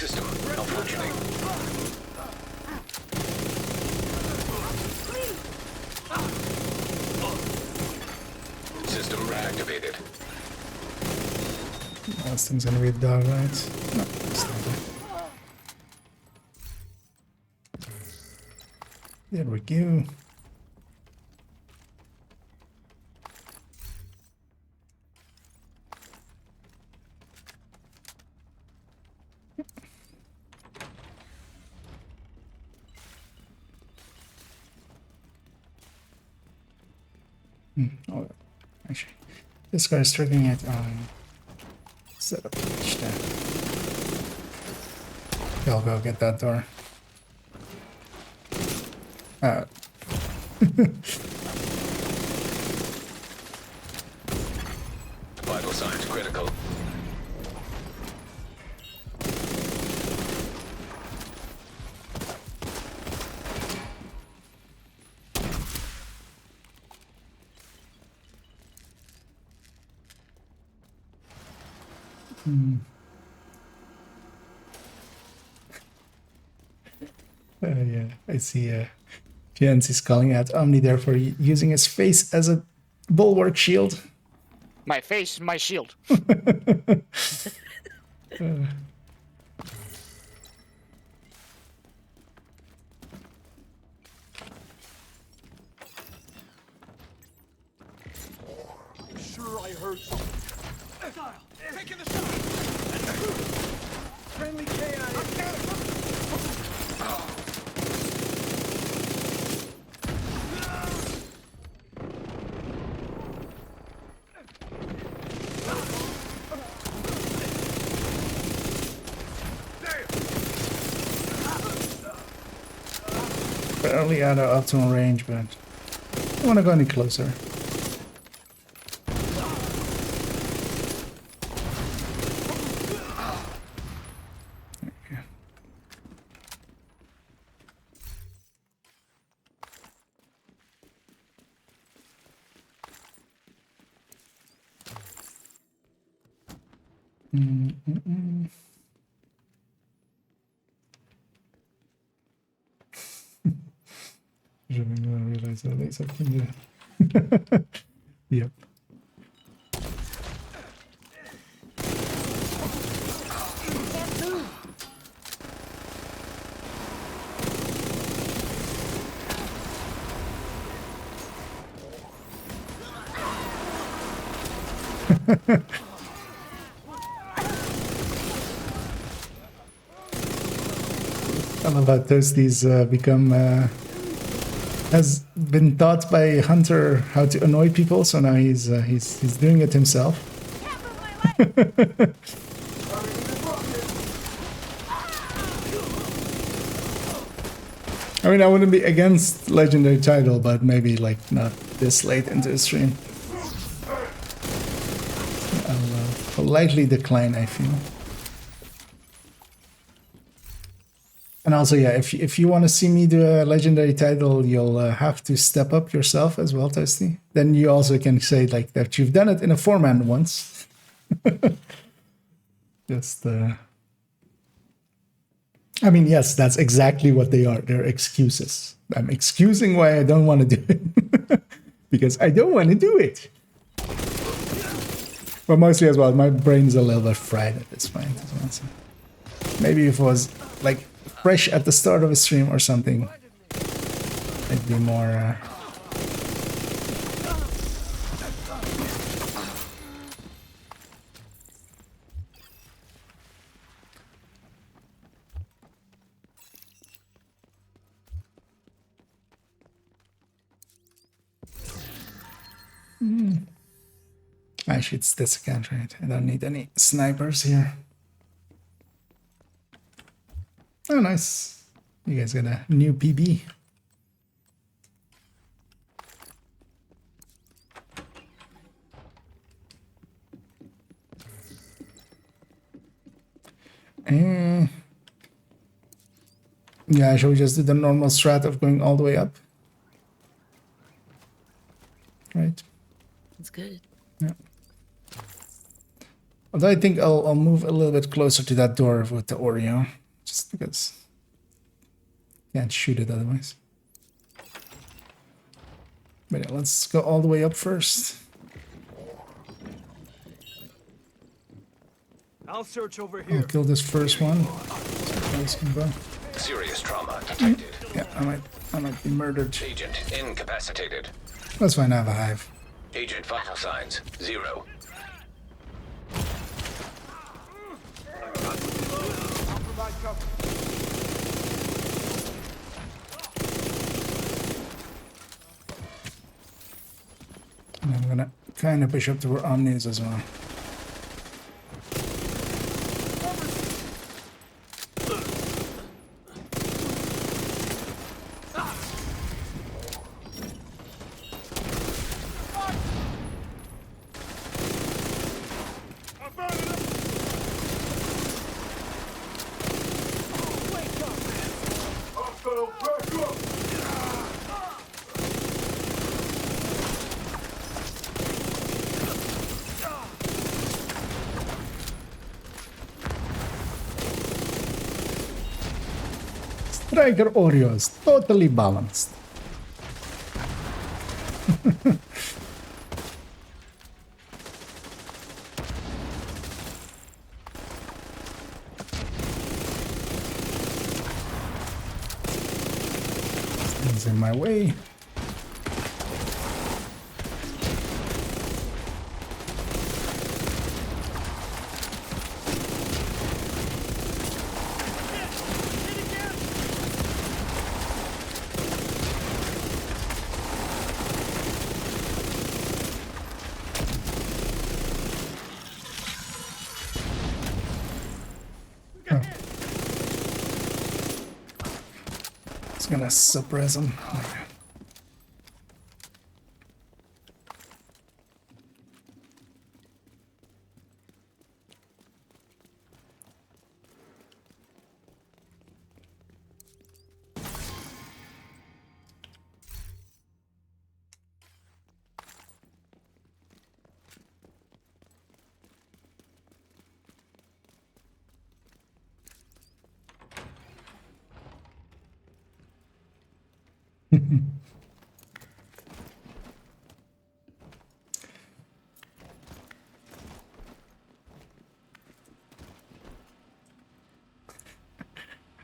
System malfunctioning. System reactivated. This thing's gonna be a dog, right? No, it's not that. There we go. Oh, actually, this guy's triggering it on setup page there. I'll go get that door. Vital signs critical. Yeah, I see Jens is calling out Omni there for using his face as a bulwark shield. My face, my shield. Sure, I heard something. Taking the shot. Friendly KIA. Barely out of optimal range, but I don't want to go any closer. Okay. Je viens de realize that there's something there. Yep. I love how Toasty's has been taught by Hunter how to annoy people, so now he's doing it himself. I mean, I wouldn't be against legendary title, but maybe like not this late into the stream. I'll politely decline, I feel. And also, yeah, if you want to see me do a legendary title, you'll have to step up yourself as well, Toasty. Then you also can say like that you've done it in a 4-man once. Just, I mean, yes, that's exactly what they are. They're excuses. I'm excusing why I don't want to do it. Because I don't want to do it. But mostly as well, my brain's a little bit fried at this point as well. So maybe if it was like fresh at the start of a stream or something, it'd be more... Actually, it's this account, right? I don't need any snipers here. Oh, nice. You guys got a new PB. Yeah, shall we just do the normal strat of going all the way up? Right. That's good. Yeah. Although I think I'll move a little bit closer to that door with the Oreo, just because can't shoot it otherwise. But yeah, let's go all the way up first. I'll search over I'll kill this first one. Serious trauma detected. Yeah, I might be murdered. Agent incapacitated. That's fine, I have a hive. Agent vital signs 0. And I'm gonna kind of push up to where Omni is as well. Striker Oreo is totally balanced. He's in my way. Gonna suppress him.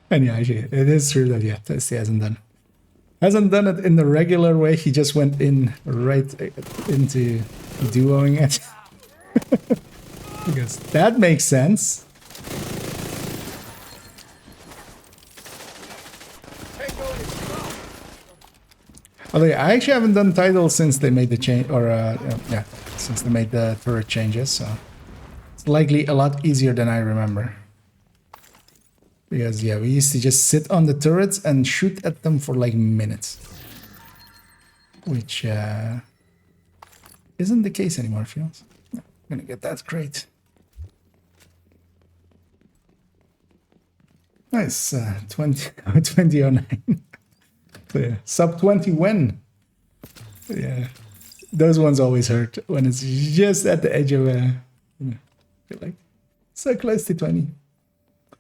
And yeah, actually, it is true that yeah, Tessie hasn't done it in the regular way. He just went in right into duoing it. Because that makes sense. Although I actually haven't done titles since they made the change, or yeah, since they made the turret changes, so it's likely a lot easier than I remember. Because yeah, we used to just sit on the turrets and shoot at them for like minutes, which isn't the case anymore. Feels. I'm gonna get that crate. Nice, 2009. So yeah, sub 20 when? Yeah, those ones always hurt when it's just at the edge of a, feel like so close to 20.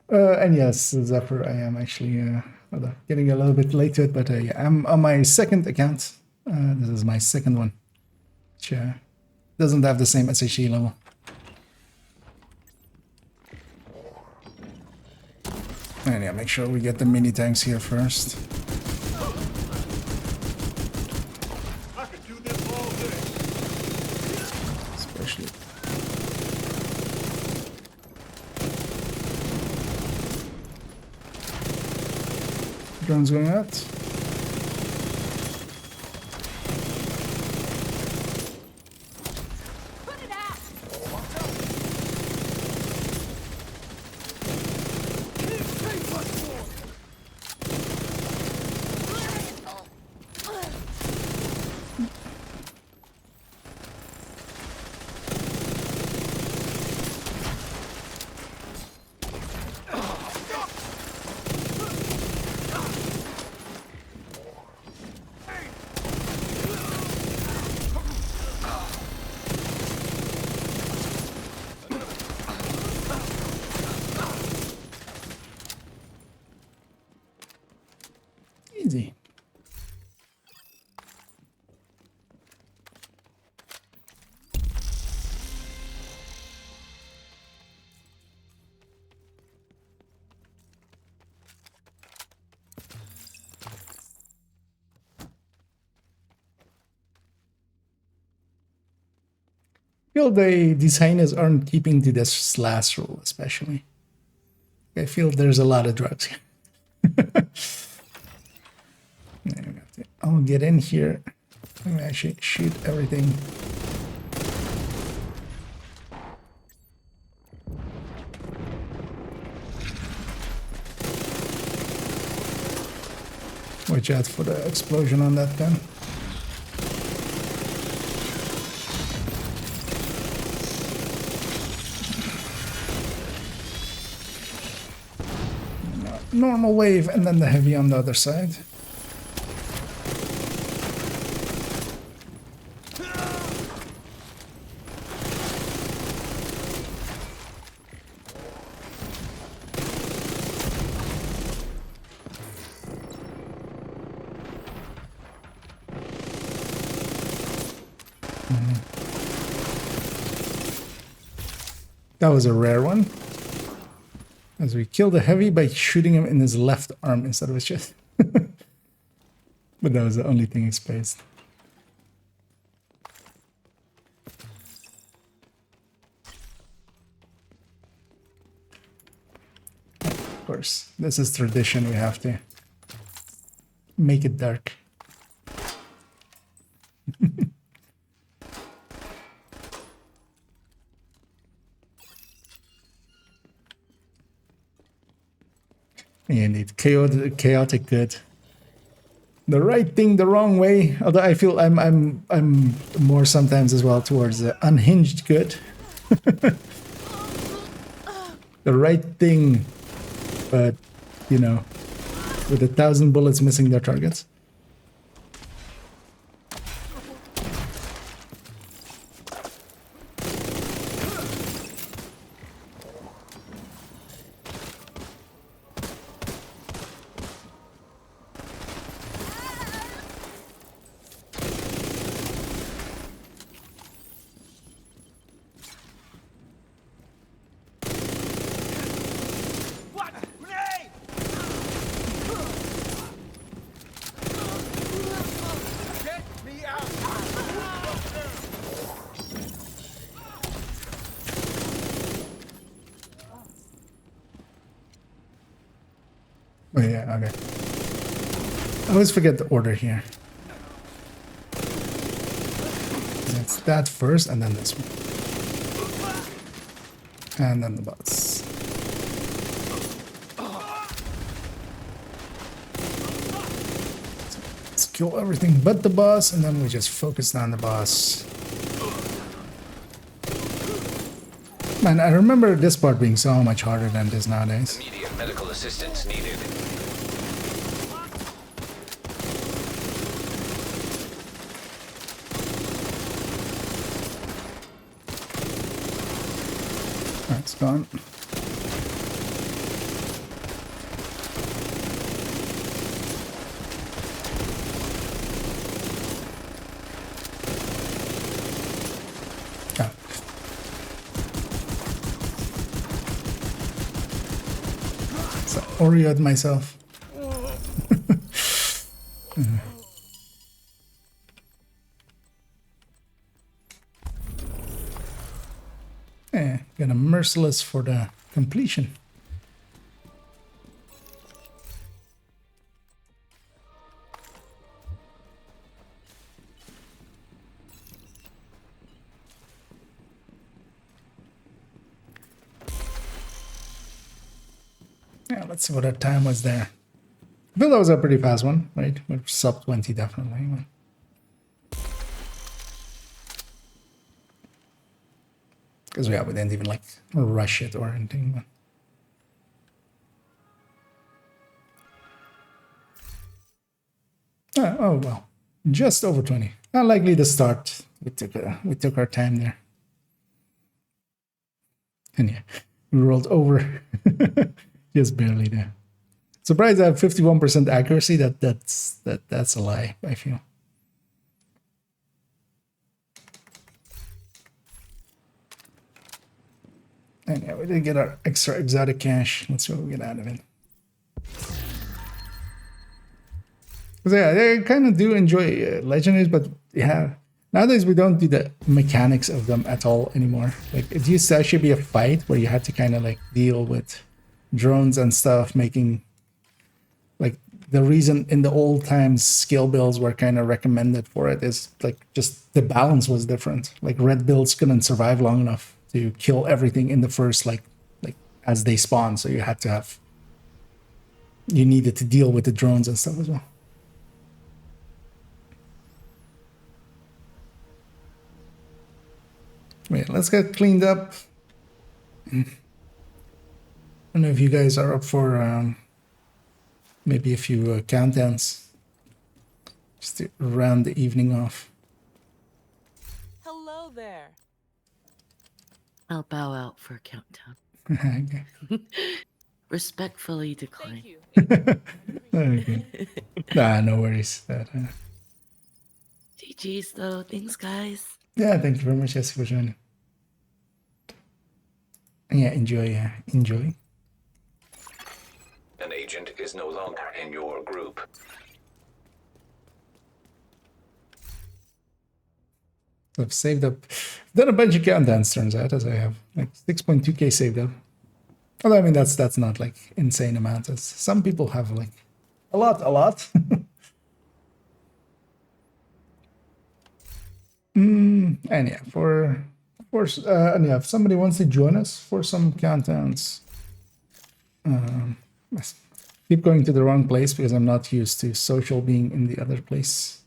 And yes, Zephyr, I am actually getting a little bit late to it, but yeah, I'm on my second account. This is my second one, which doesn't have the same SHE level. And yeah, make sure we get the mini tanks here first. Especially. Drones going out. Easy. Feel the designers aren't keeping to this last rule, especially. I feel there's a lot of drugs here. I'll get in here. I'm gonna actually shoot everything. Watch out for the explosion on that gun. Normal wave and then the heavy on the other side. That was a rare one. As we kill the heavy by shooting him in his left arm instead of his chest. But that was the only thing he spaced. Of course, this is tradition, we have to make it dark. Indeed, chaotic good. The right thing, the wrong way. Although I feel I'm more sometimes as well towards the unhinged good. The right thing, but you know, with 1,000 bullets missing their targets. Oh yeah, okay. I always forget the order here. It's that first, and then this one. And then the boss. Let's kill everything but the boss, and then we just focus on the boss. Man, I remember this part being so much harder than this nowadays. Immediate medical assistance needed. That's gone. Ah. So, Oreo'd myself. Yeah, gonna merciless for the completion. Yeah, let's see what our time was there. I feel that was a pretty fast one, right? We're sub 20 definitely. Because yeah, we didn't even like rush it or anything. Oh well, just over 20. Not likely to start. We took our time there. And yeah, we rolled over just barely there. Surprised I have 51% accuracy. That's a lie, I feel. And yeah, we did get our extra exotic cash. Let's see what we get out of it. Because yeah, I kind of do enjoy legendaries, but yeah, nowadays we don't do the mechanics of them at all anymore. Like it used to actually be a fight where you had to kind of like deal with drones and stuff, making like the reason in the old times skill builds were kind of recommended for it is like just the balance was different. Like red builds couldn't survive long enough to kill everything in the first like as they spawn, so you needed to deal with the drones and stuff as well. Wait, let's get cleaned up. I don't know if you guys are up for maybe a few countdowns just to round the evening off. Hello there. I'll bow out for a countdown. Okay. Respectfully decline. Thank you. Okay. Nah, no worries. GG's though. Thanks, guys. Yeah, thank you very much, Jesse, for joining. And yeah, enjoy. Enjoy. An agent is no longer in your group. So I've saved up, done a bunch of countdowns, turns out, as I have like 6.2k saved up. Although I mean that's not like insane amounts. As some people have like a lot. And yeah, of course, and yeah, if somebody wants to join us for some countdowns, keep going to the wrong place because I'm not used to social being in the other place.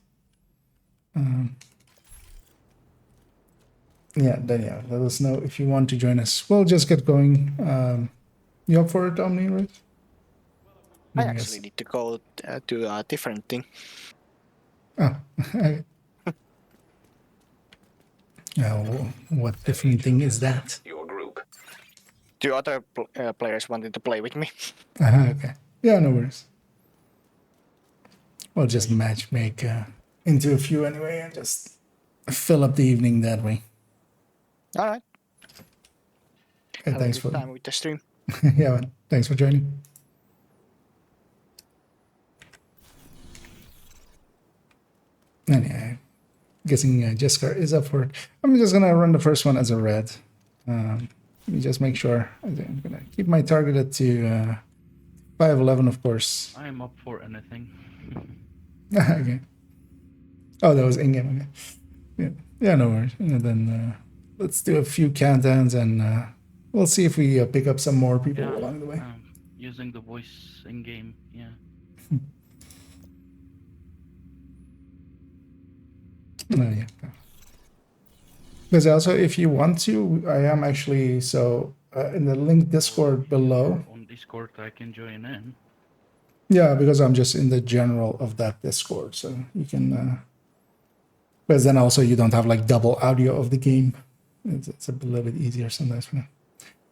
Yeah, then yeah, let us know if you want to join us. We'll just get going. You up for it, Omni, right? I actually need to go to a different thing. Oh, okay. What different thing is that? Your group. Two other players wanted to play with me. Okay. Yeah, no worries. We'll just make into a few anyway and just fill up the evening that way. All right. Okay, thanks for time with the stream. yeah, man. Thanks for joining. And yeah, guessing Jessica is up for it. I'm just gonna run the first one as a red. Let me just make sure. I'm gonna keep my target to 511, of course. I'm up for anything. Okay. Oh, that was in-game. Okay. Yeah, yeah, no worries. And then let's do a few countdowns, and we'll see if we pick up some more people Yeah, along the way. using the voice in game. Yeah. Oh, yeah. Because also, if you want to, I am actually in the link Discord below. On Discord, I can join in. Yeah, because I'm just in the general of that Discord, so you can. Because then also you don't have like double audio of the game. It's a little bit easier sometimes.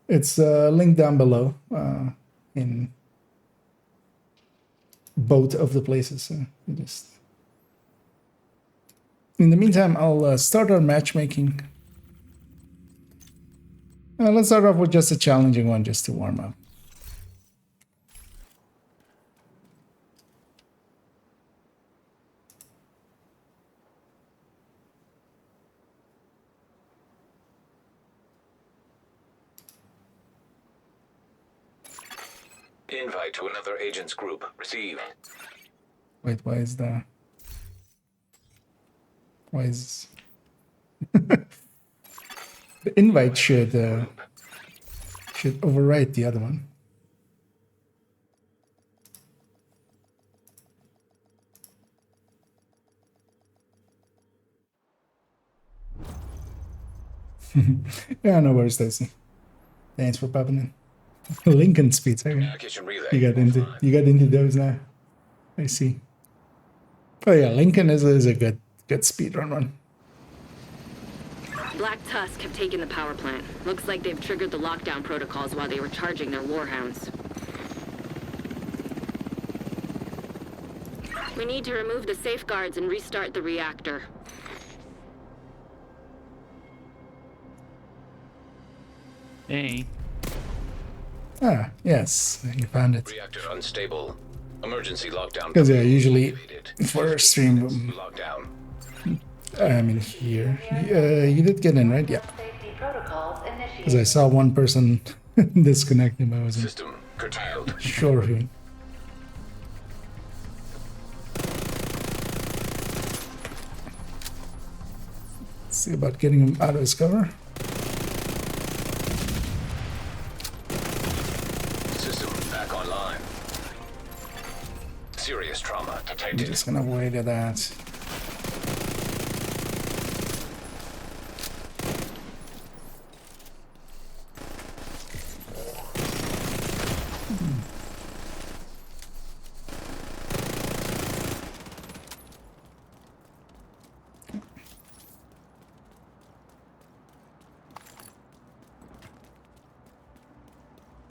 It's linked down below in both of the places. So you just. In the meantime, I'll start our matchmaking. Let's start off with just a challenging one, just to warm up. Invite to another agent's group received. Wait, why is the... Why is... The invite should overwrite the other one. Yeah, no worries, Stacy. Thanks for popping in. Lincoln speeds. Okay. You got into those now. I see. Oh yeah, Lincoln is a good speedrun one. Black Tusk have taken the power plant. Looks like they've triggered the lockdown protocols while they were charging their warhounds. We need to remove the safeguards and restart the reactor. Hey. Ah, yes, you found it. Reactor unstable. Emergency lockdown. Because yeah, usually for stream, Lockdown. I mean here, you did get in, right? Yeah. Because I saw one person disconnected, but I wasn't System curtailed. sure who. Let's see about getting him out of his cover. System back online. Serious trauma I'm detected. just gonna wait at that.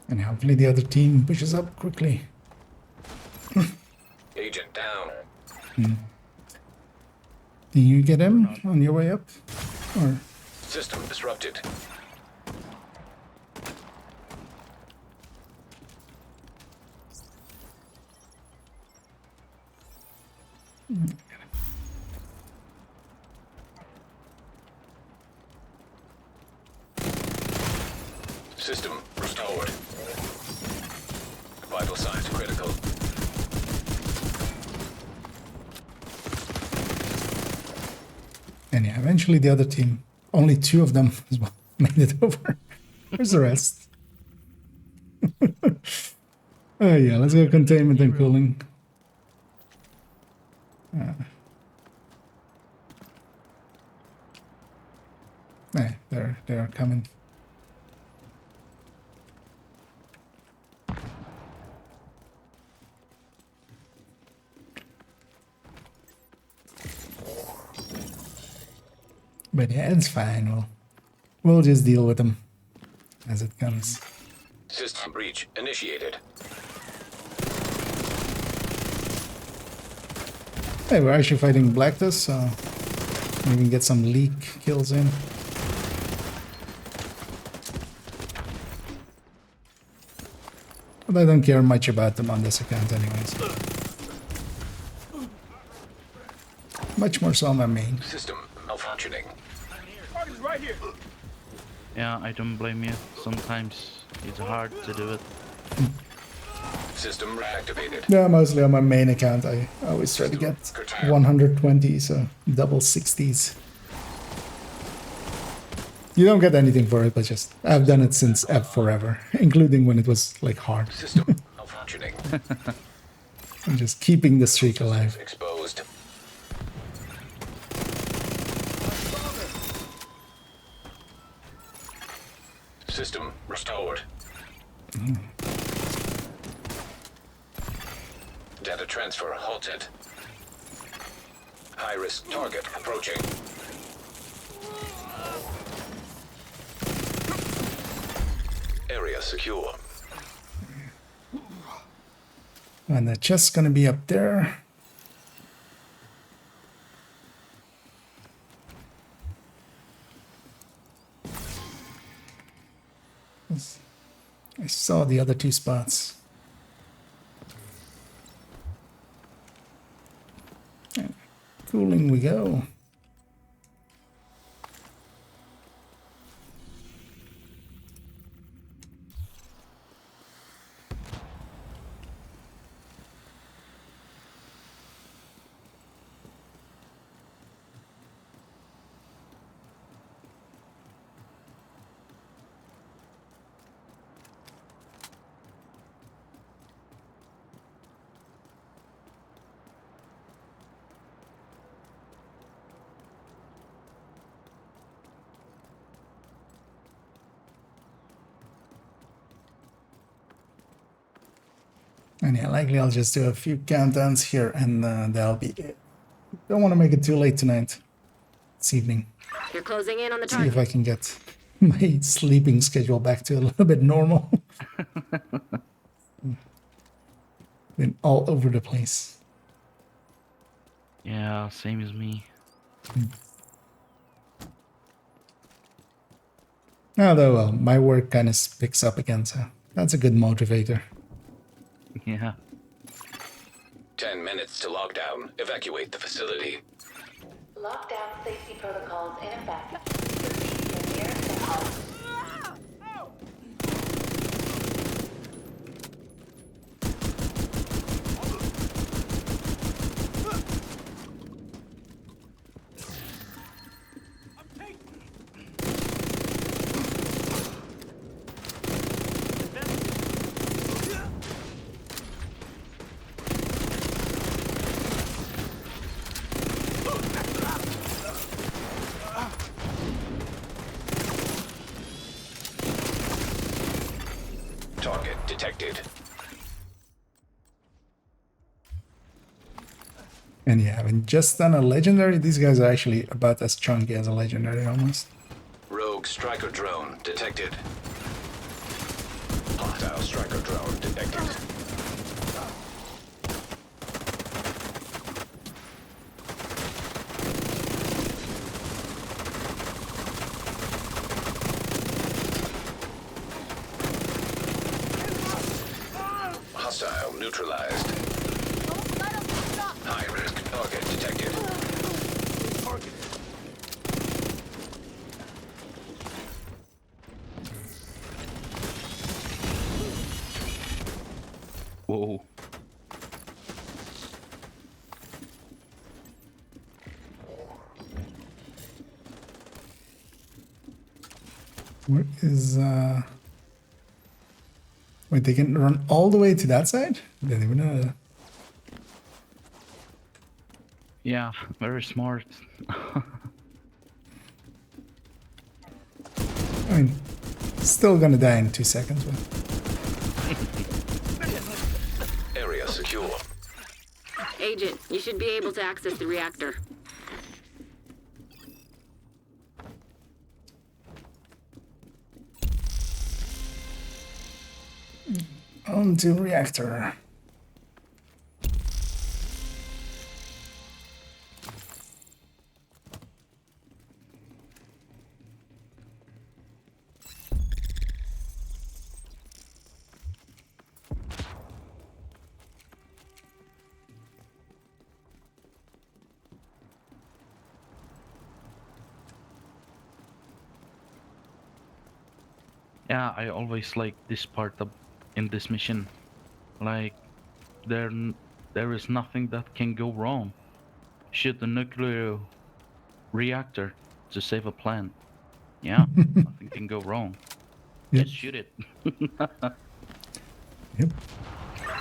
And hopefully the other team pushes up quickly. Agent down. Did you get him on your way up? Or System disrupted. System restored. Vital signs critical. and yeah, eventually the other team, only 2 of them as well, made it over. Where's the rest? Oh yeah, let's go containment and cooling. They're coming. But yeah, it's fine. We'll just deal with them as it comes. System breach initiated. Hey, we're actually fighting Black Tusk, so we can get some leak kills in. But I don't care much about them on this account anyways. Much more so on my main. System malfunctioning. Right here. Yeah, I don't blame you. Sometimes it's hard to do it. System reactivated. Yeah, mostly on my main account. I always try to get 120, so double 60s. You don't get anything for it, but just I've done it since forever, including when it was like hard. System malfunctioning. I'm just keeping the streak alive. Exposed. System restored. Data transfer halted. High-risk target approaching. Area secure. And the chest's gonna be up there. I saw the other two spots. Cooling we go. And yeah, likely I'll just do a few countdowns here and that'll be it. Don't want to make it too late tonight. This evening. You're closing in on the See target. if I can get my sleeping schedule back to a little bit normal. Been all over the place. Yeah, same as me. Although, well, my work kind of picks up again, so that's a good motivator. Yeah. 10 minutes to lockdown. Evacuate the facility. Lockdown safety protocols in effect. Proceed to the nearest exit. Target detected. And yeah, having just done a legendary, these guys are actually about as chunky as a legendary almost. Rogue striker drone detected. Hostile striker drone detected. Hostile neutralized. High risk target detected. Whoa. Where is wait, they can run all the way to that side? Didn't even know that. Yeah, very smart. I mean, still gonna die in 2 seconds, but Area secure. Agent, you should be able to access the reactor. on to reactor. Yeah, I always like this part of in this mission. Like, there is nothing that can go wrong. Shoot the nuclear reactor to save a plant. Yeah, nothing can go wrong. Yep. Just shoot it. Yep.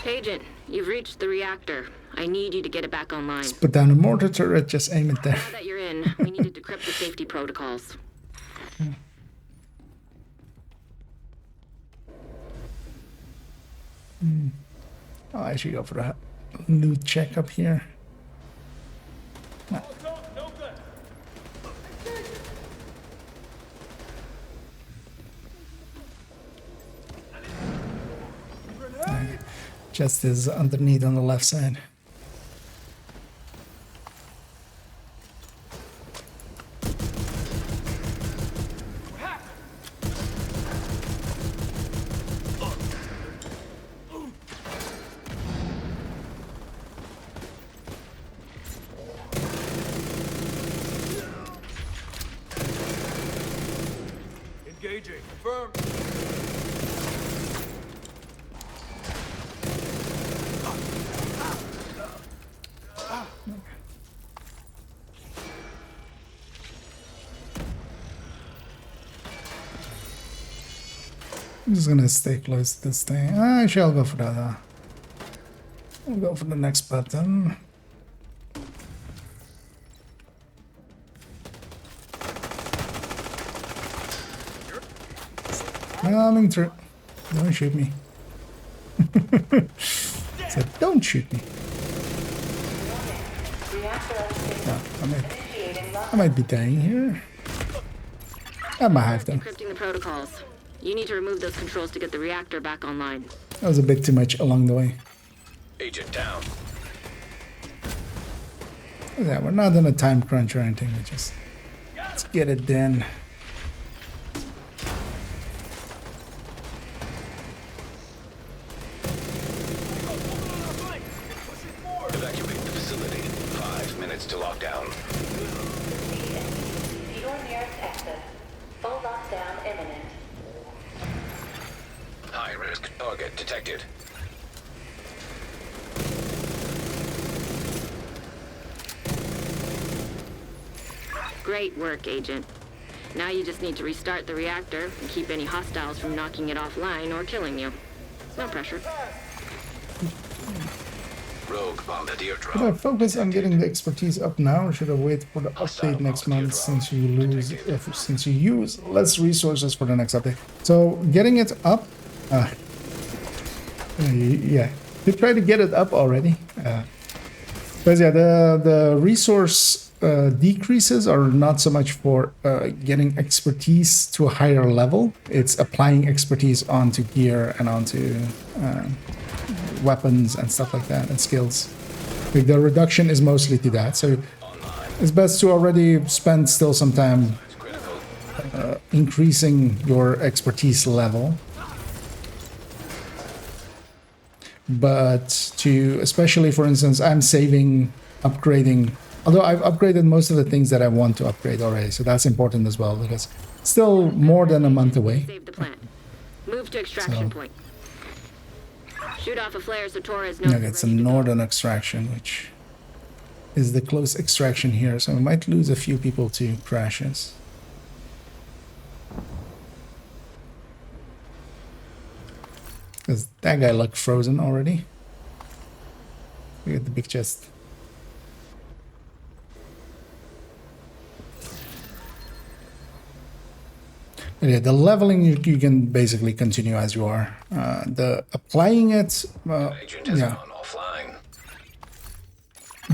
Agent, you've reached the reactor. I need you to get it back online. Let's put down a mortar turret, just aim it there. Now that you're in, we need to decrypt the safety protocols. I'll actually go for a loot check up here. Just is underneath on the left side. Engaging. Confirmed. I'm just gonna stay close to this thing. Actually, I'll go for the other. I'll go for the next button. Coming through. Don't shoot me. Said, don't shoot me. No, I might be dying here. I might have them. Decrypting the protocols. You need to remove those controls to get the reactor back online. That was a bit too much along the way. Agent down. Yeah, we're not in a time crunch or anything. We just let's get it done. Evacuate the facility. 5 minutes to lockdown. To your nearest exit. Full lockdown imminent. High-risk target detected. Great work, Agent. Now you just need to restart the reactor and keep any hostiles from knocking it offline or killing you. No pressure. Rogue bombardier Should I drone. focus on getting the expertise up now, or should I wait for the update next month since you use less resources for the next update? So getting it up, yeah, you try to get it up already. But yeah, the resource decreases are not so much for getting expertise to a higher level. It's applying expertise onto gear and onto weapons and stuff like that, and skills. Like the reduction is mostly to that. So it's best to already spend still some time increasing your expertise level. But to, especially for instance, I'm saving upgrading, although I've upgraded most of the things that I want to upgrade already, so that's important as well, because it's still more than a month away. Save the plant. Move to extraction point. Shoot off a flare so Torres knows. Okay, it's a northern extraction, which is the close extraction here, so we might lose a few people to crashes. Because that guy looked frozen already. Look at the big chest. Yeah, the leveling you can basically continue as you are. The applying it, yeah.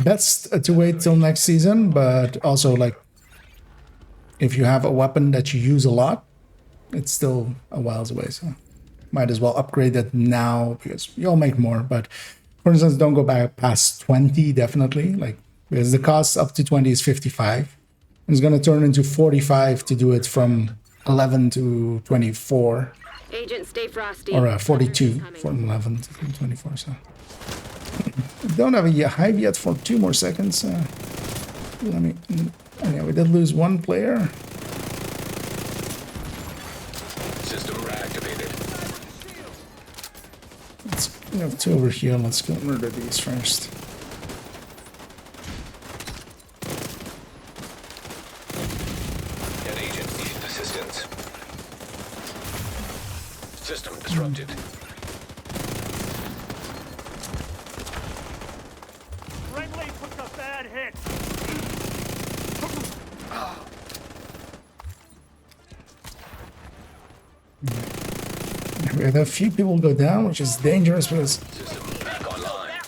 Best to wait till next season, but also like if you have a weapon that you use a lot, it's still a whiles away. So might as well upgrade it now because you'll make more. But for instance, don't go back past 20 definitely, like because the cost up to 20 is 55. It's going to turn into 45 to do it from 11 to 24, Agent, stay frosty. or 42 from 11 to 24. So don't have a hive yet for 2 more seconds. Let me. Yeah, we did lose one player. System reactivated. Let's We have 2 over here. Let's go murder these first. An agent needs assistance. System disrupted. Friendly took a bad hit. We had a few people go down, which is dangerous because Back online.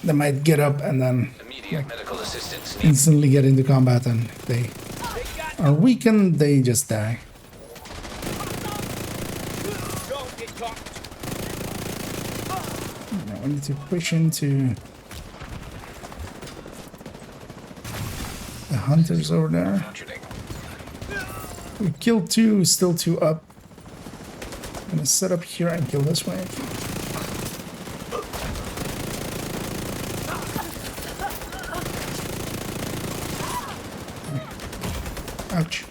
they might get up and then Immediate medical assistance needed. instantly get into combat, and if they are weakened, they just die. Don't get caught. Now we need to push into the hunters over there. Functioning. We killed 2, still 2 up. I'm gonna set up here and kill this way. Ouch.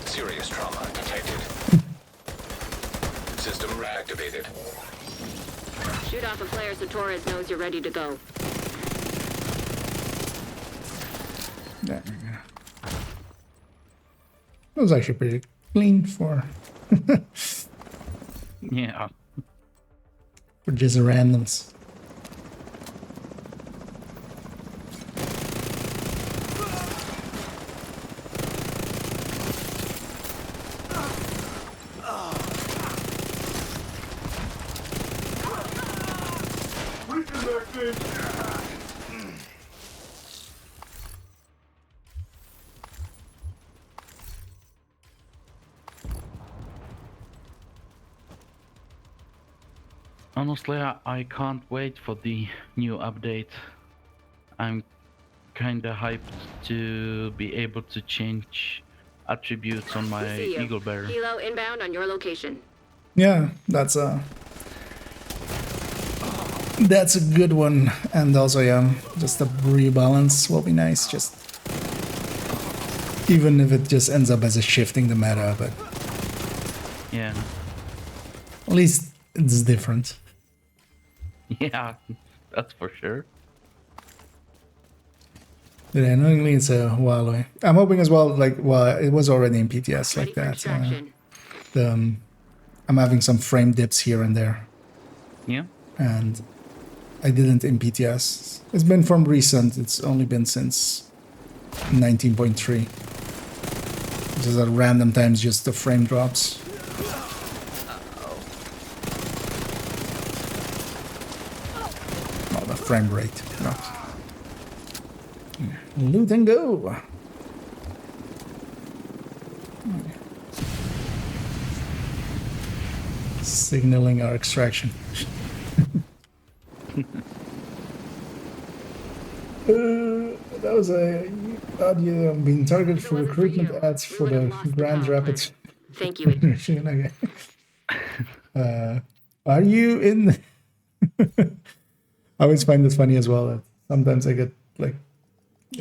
Serious trauma detected. System reactivated. Shoot off a flare so Torres knows you're ready to go. There we go. That was actually pretty clean for Yeah. for just randoms. Honestly, I can't wait for the new update. I'm kinda hyped to be able to change attributes on my See you. Eagle Bear. Helo inbound on your location. Yeah, that's a good one, and also yeah, just a rebalance will be nice. Just even if it just ends up as a shifting the meta, but Yeah. at least it's different. Yeah, that's for sure. But annoyingly, it's a while away. I'm hoping as well, like, well, it was already in PTS Ready like for that. extraction. I'm having some frame dips here and there, Yeah. and I didn't in PTS. It's been from recent. It's only been since 19.3. Just at random times, just the frame drops. Oh, the frame rate drops. Loot and go. Signaling our extraction. That was a audio being targeted for recruitment ads for the Grand Rapids. Thank you. Okay. Are you in? I always find this funny as well. That sometimes I get like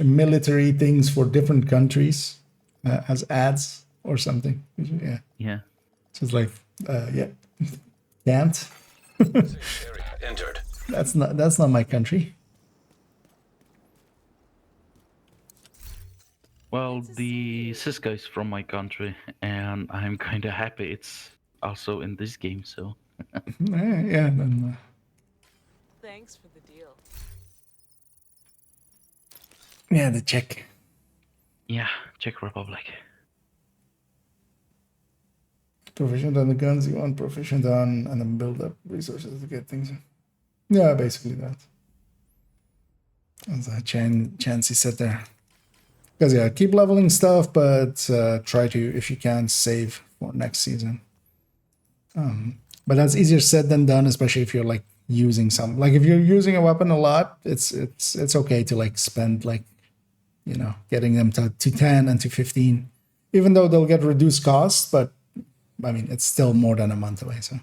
military things for different countries as ads or something. Yeah. Yeah. So it's like, yeah, can't. Area entered. That's not my country. Well, the Cisco is from my country, and I'm kind of happy it's also in this game, so. Yeah, then, Thanks for the deal. yeah, the Czech. Yeah, Czech Republic. Proficient on the guns you want, proficient on, and then build up resources to get things. Yeah, basically that. That's a chance he said there. Because yeah, keep leveling stuff, but try to, if you can, save for next season. But that's easier said than done, especially if you're like using some. Like if you're using a weapon a lot, it's okay to like spend like, you know, getting them to 10 and to 15, even though they'll get reduced costs. But I mean, it's still more than a month away. So,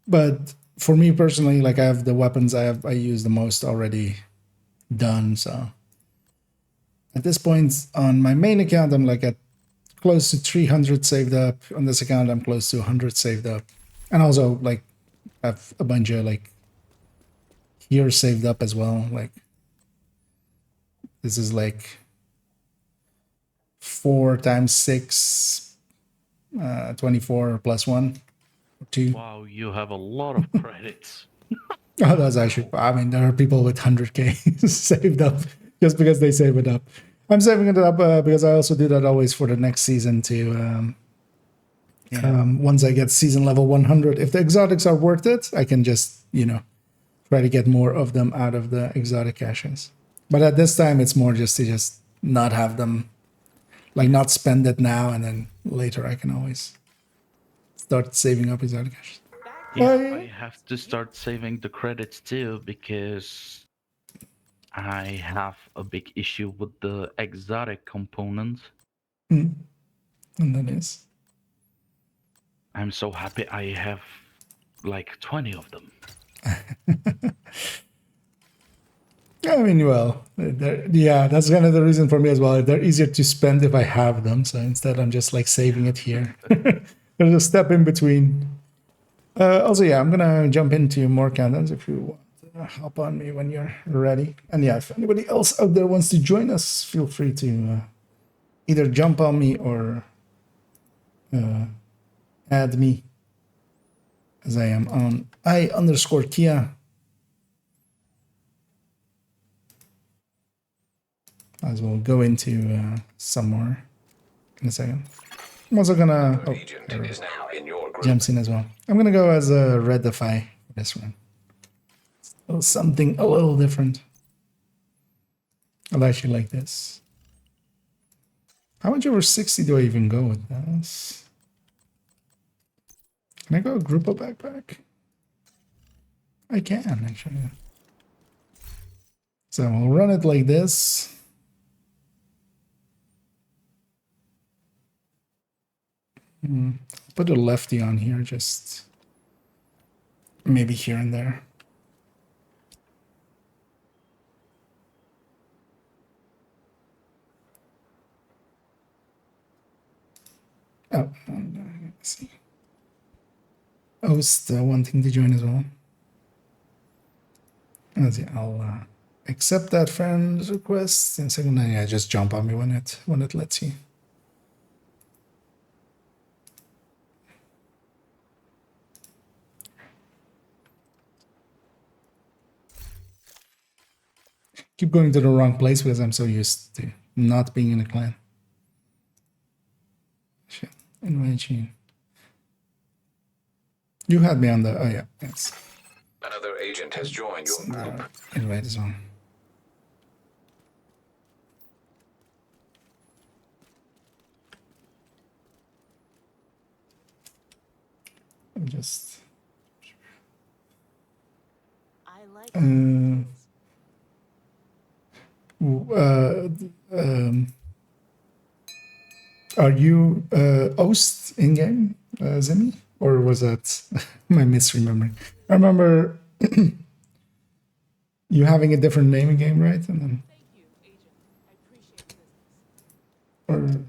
but for me personally, like I have the weapons I use the most already done. So at this point on my main account, I'm like at close to 300 saved up. On this account, I'm close to 100 saved up. And also like I have a bunch of like here saved up as well. Like this is like 4 times 6, 24 plus 1, 2. Wow, you have a lot of credits. Oh, that's actually, I mean, there are people with 100k saved up just because they save it up. I'm saving it up because I also do that always for the next season too. Once I get season level 100, if the exotics are worth it, I can just, you know, try to get more of them out of the exotic caches. But at this time, it's more just to just not have them, like not spend it now, and then later I can always start saving up exotic caches. Yeah, I have to start saving the credits too, because I have a big issue with the exotic components. And that is. I'm so happy I have like 20 of them. I mean, well, yeah, that's kind of the reason for me as well. They're easier to spend if I have them. So instead, I'm just like saving it here. There's a step in between. Also, yeah, I'm going to jump into more countdowns if you want to hop on me when you're ready. And yeah, if anybody else out there wants to join us, feel free to either jump on me or add me, as I am on I_Kia. As we'll go into some more in a second. I'm also gonna jumps in as well. I'm gonna go as a Redify for this one. Something a little different. I actually like this. How much over 60 do I even go with this? Can I go a Grupo backpack? I can actually. So we'll run it like this. Put a lefty on here, just maybe here and there. Oh, let's see. Host wanting to join as well. Let's see, I'll accept that friend's request. In a second, yeah, just jump on me when it lets you. Keep going to the wrong place because I'm so used to not being in a clan. Shit. Invite you. You had me on the. Oh yeah, yes. Another agent has joined your group. Invite is on. I'm just. I like. Are you host in game, Zimmy, or was that my misremembering? I remember you having a different name in game, right? And then, Thank you, Agent. I appreciate the business.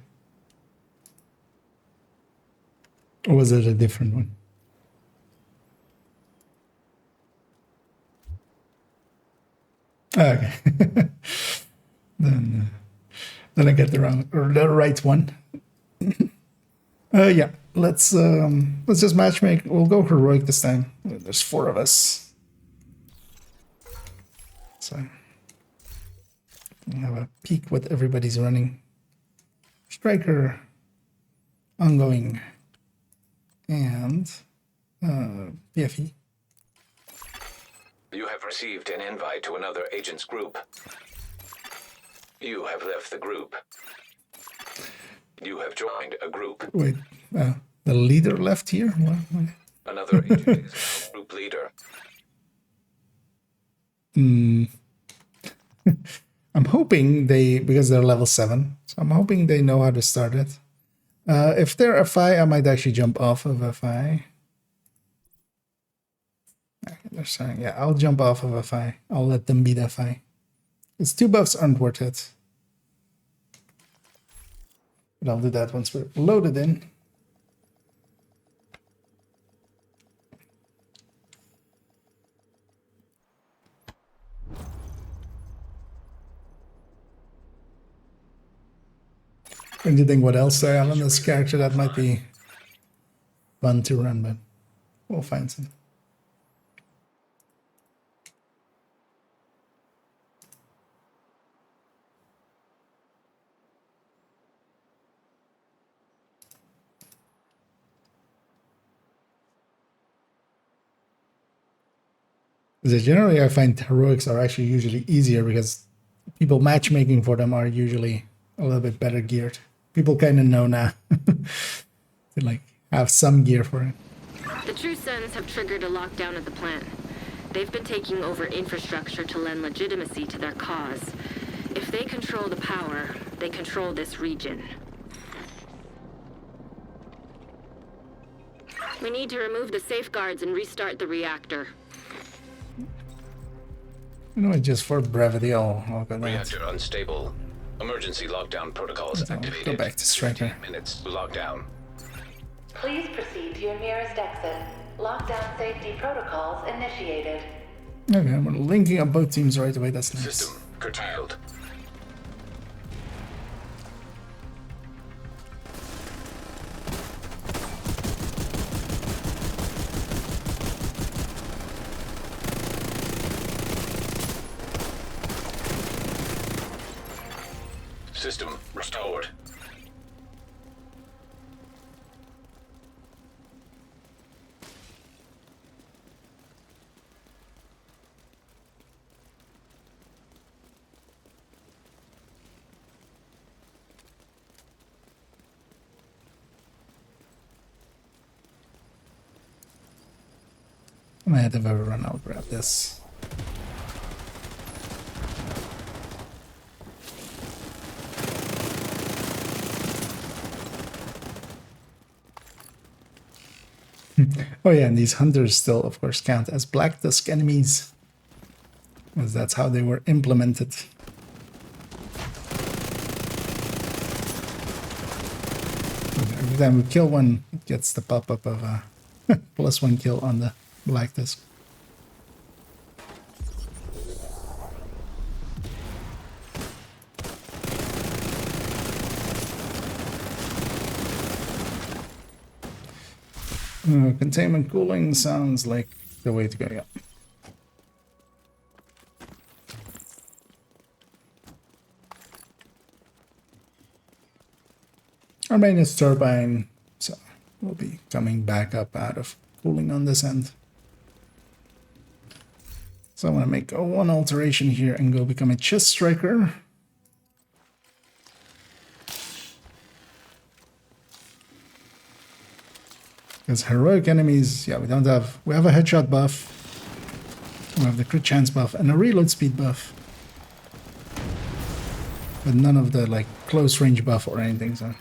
or was it a different one? Okay. Then I get the wrong or the right one. Yeah, let's just matchmake. We'll go heroic this time. There's 4 of us, so we'll have a peek what everybody's running. Striker, ongoing, and PFE. You have received an invite to another agent's group. You have left the group. You have joined a group. Wait, the leader left here? What? Another agent is now group leader. I'm hoping because they're level 7, so I'm hoping they know how to start it. If they're FI, I might actually jump off of FI. They're saying, yeah, I'll jump off of FI. I'll let them beat FI. Because 2 buffs aren't worth it. But I'll do that once we're loaded in. When you think what else I have on this character that might be fun to run, but we'll find some. Because generally I find heroics are actually usually easier because people matchmaking for them are usually a little bit better geared. People kind of know now to like have some gear for it. The True Sons have triggered a lockdown at the plant. They've been taking over infrastructure to lend legitimacy to their cause. If they control the power, they control this region. We need to remove the safeguards and restart the reactor. You know, just for brevity, I'll go that. Reactor unstable. Emergency lockdown protocols activated. Go back to Striker. 15 minutes to lockdown. Please proceed to your nearest exit. Lockdown safety protocols initiated. Okay, we're linking up both teams right away. That's nice. System curtailed. System restored. I might have to run. I'll grab this. Oh yeah, and these hunters still, of course, count as Black Tusk enemies. Because that's how they were implemented. Every time we kill one, it gets the pop-up of a +1 kill on the Black Tusk. Containment cooling sounds like the way to go, yeah. Our maintenance turbine, so we'll be coming back up out of cooling on this end. So I'm going to make one alteration here and go become a chest striker. Because heroic enemies, yeah, we have a headshot buff, we have the crit chance buff, and a reload speed buff. But none of the, like, close range buff or anything, so.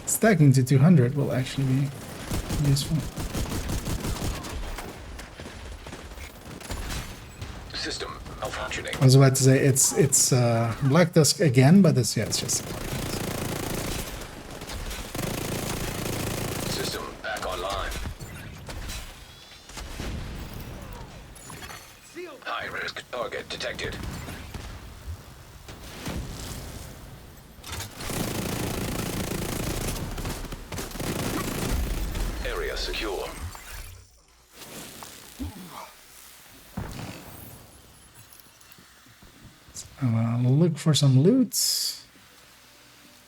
Stacking to 200 will actually be useful. System malfunctioning. I was about to say, it's Black Tusk again, but it's just... Back online. High-risk target detected. Area secure. I'll look for some loots.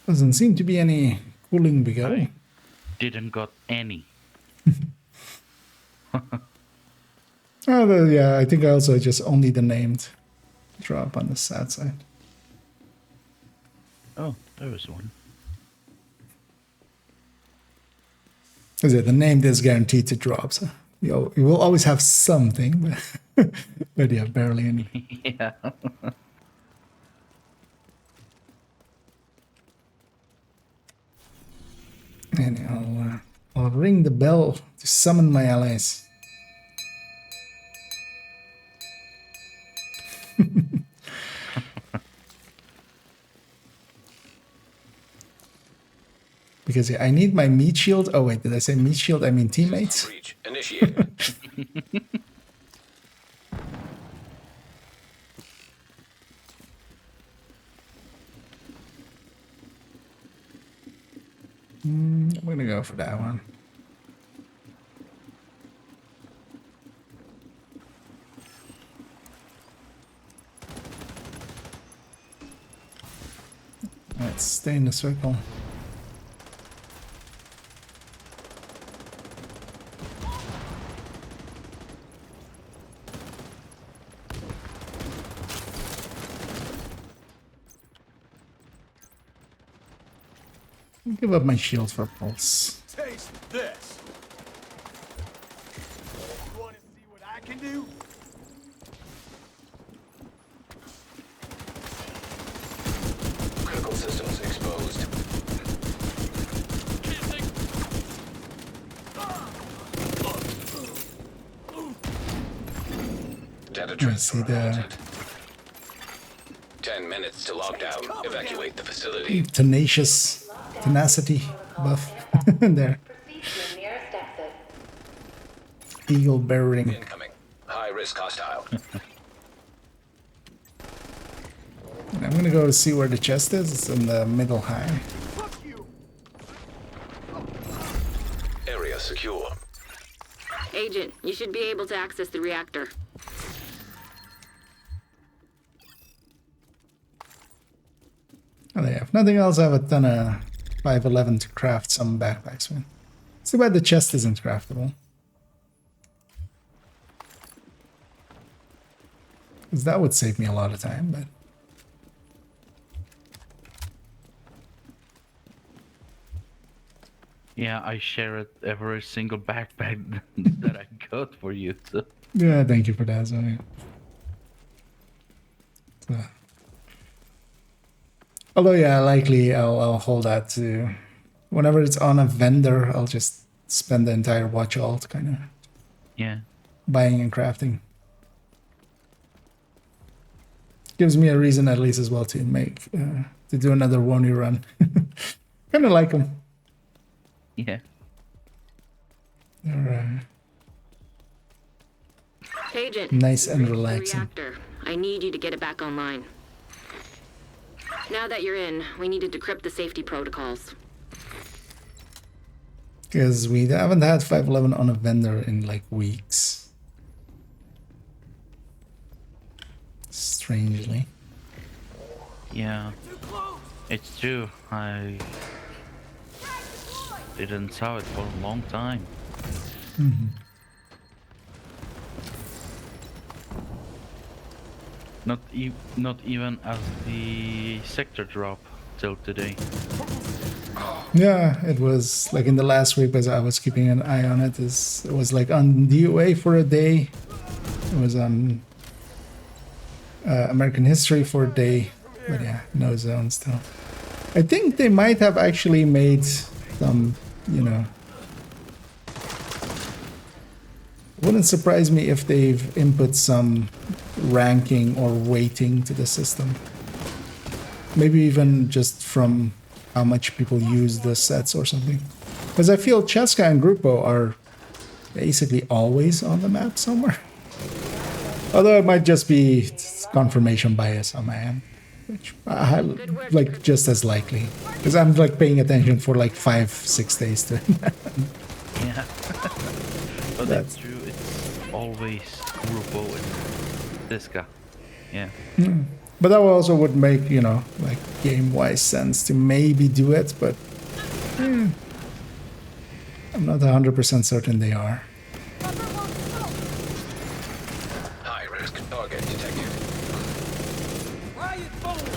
Doesn't seem to be any cooling below. Didn't got any. Oh, yeah, I think I also just only the named drop on the sad side. Oh, there was one. Is it the named is guaranteed to drop? So you will always have something, but yeah, barely any. Yeah. And I'll ring the bell to summon my allies. Because yeah, I need my meat shield. Oh wait, did I say meat shield? I mean teammates. Breach initiated. I'm gonna go for that one. Let's stay in the circle. Give up my shield for pulse. Taste this. You want to see what I can do? Critical systems exposed. Data I transfer see the halted. 10 minutes to lockdown. Evacuate the facility. tenacity buff there. Proceed to your nearest exit. Eagle bearing. Incoming. High risk hostile. I'm gonna go see where the chest is. It's in the middle high. Area secure. Agent, you should be able to access the reactor. Oh, yeah. If nothing else, I have a ton of 511 to craft some backpacks with. Too bad the chest isn't craftable. Because that would save me a lot of time, but... Yeah, I shared every single backpack that I got for you. So. Yeah, thank you for that, Zoe. Although, yeah, likely I'll hold that to... Whenever it's on a vendor, I'll just spend the entire watch alt, kind of. Yeah. Buying and crafting. Gives me a reason at least as well to make... to do another Wony run. Kind of like them. Yeah. Alright. Agent. Nice and reach the relaxing. reactor. I need you to get it back online. Now that you're in, we need to decrypt the safety protocols. Because we haven't had 511 on a vendor in like weeks. Strangely. Yeah. It's true. I didn't saw it for a long time. Mm-hmm. Not even as the sector drop till today. Yeah, it was like in the last week as I was keeping an eye on it. It was like on DOA for a day. It was on American history for a day. But yeah, no zone still. I think they might have actually made some, you know... Wouldn't surprise me if they've input some ranking or weighting to the system. Maybe even just from how much people use the sets or something. Because I feel Cheska and Grupo are basically always on the map somewhere. Although it might just be confirmation bias on my end. Which I like just as likely. Because I'm like paying attention for like 5-6 days to Yeah. But that's true, it's always Grupo and Disca. Yeah. But that also would make, you know, like game-wise sense to maybe do it, but I'm not 100% certain they are. High risk target detected. Riot forward!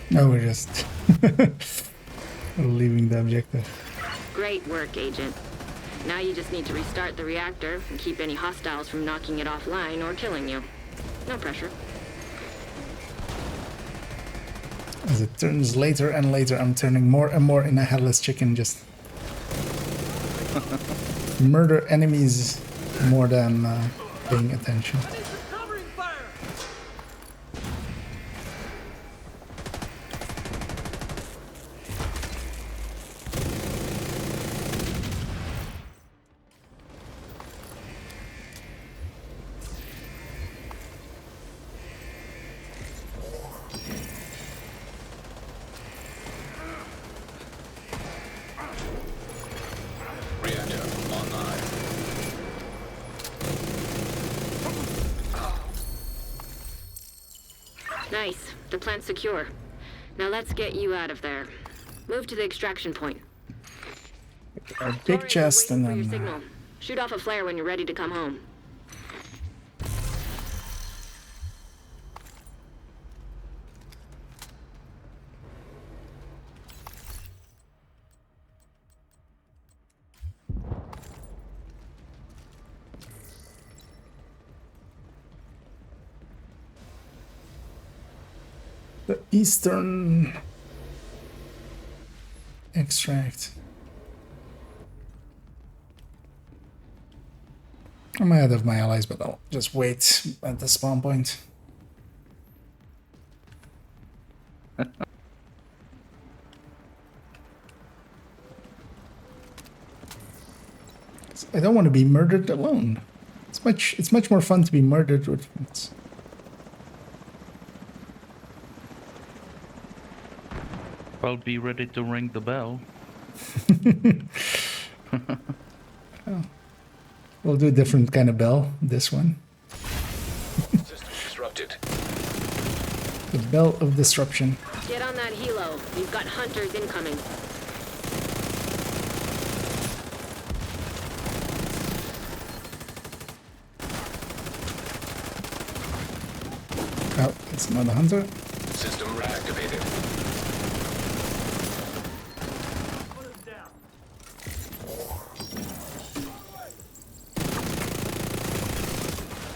No, we're just leaving the objective. Great work, Agent. Now you just need to restart the reactor and keep any hostiles from knocking it offline or killing you. No pressure. As it turns later and later, I'm turning more and more in a headless chicken, just murder enemies more than paying attention. Reactor online. Nice. The plant's secure. Now let's get you out of there. Move to the extraction point. A big Torres is chest waiting and for your then signal. Shoot off a flare when you're ready to come home. the eastern extract. I'm ahead of my allies, but I'll just wait at the spawn point. I don't want to be murdered alone. It's much more fun to be murdered with friends. I'll be ready to ring the bell. Oh. We'll do a different kind of bell, this one. System disrupted. The bell of disruption. Get on that helo. You've got hunters incoming. Oh, it's another hunter. System reactivated.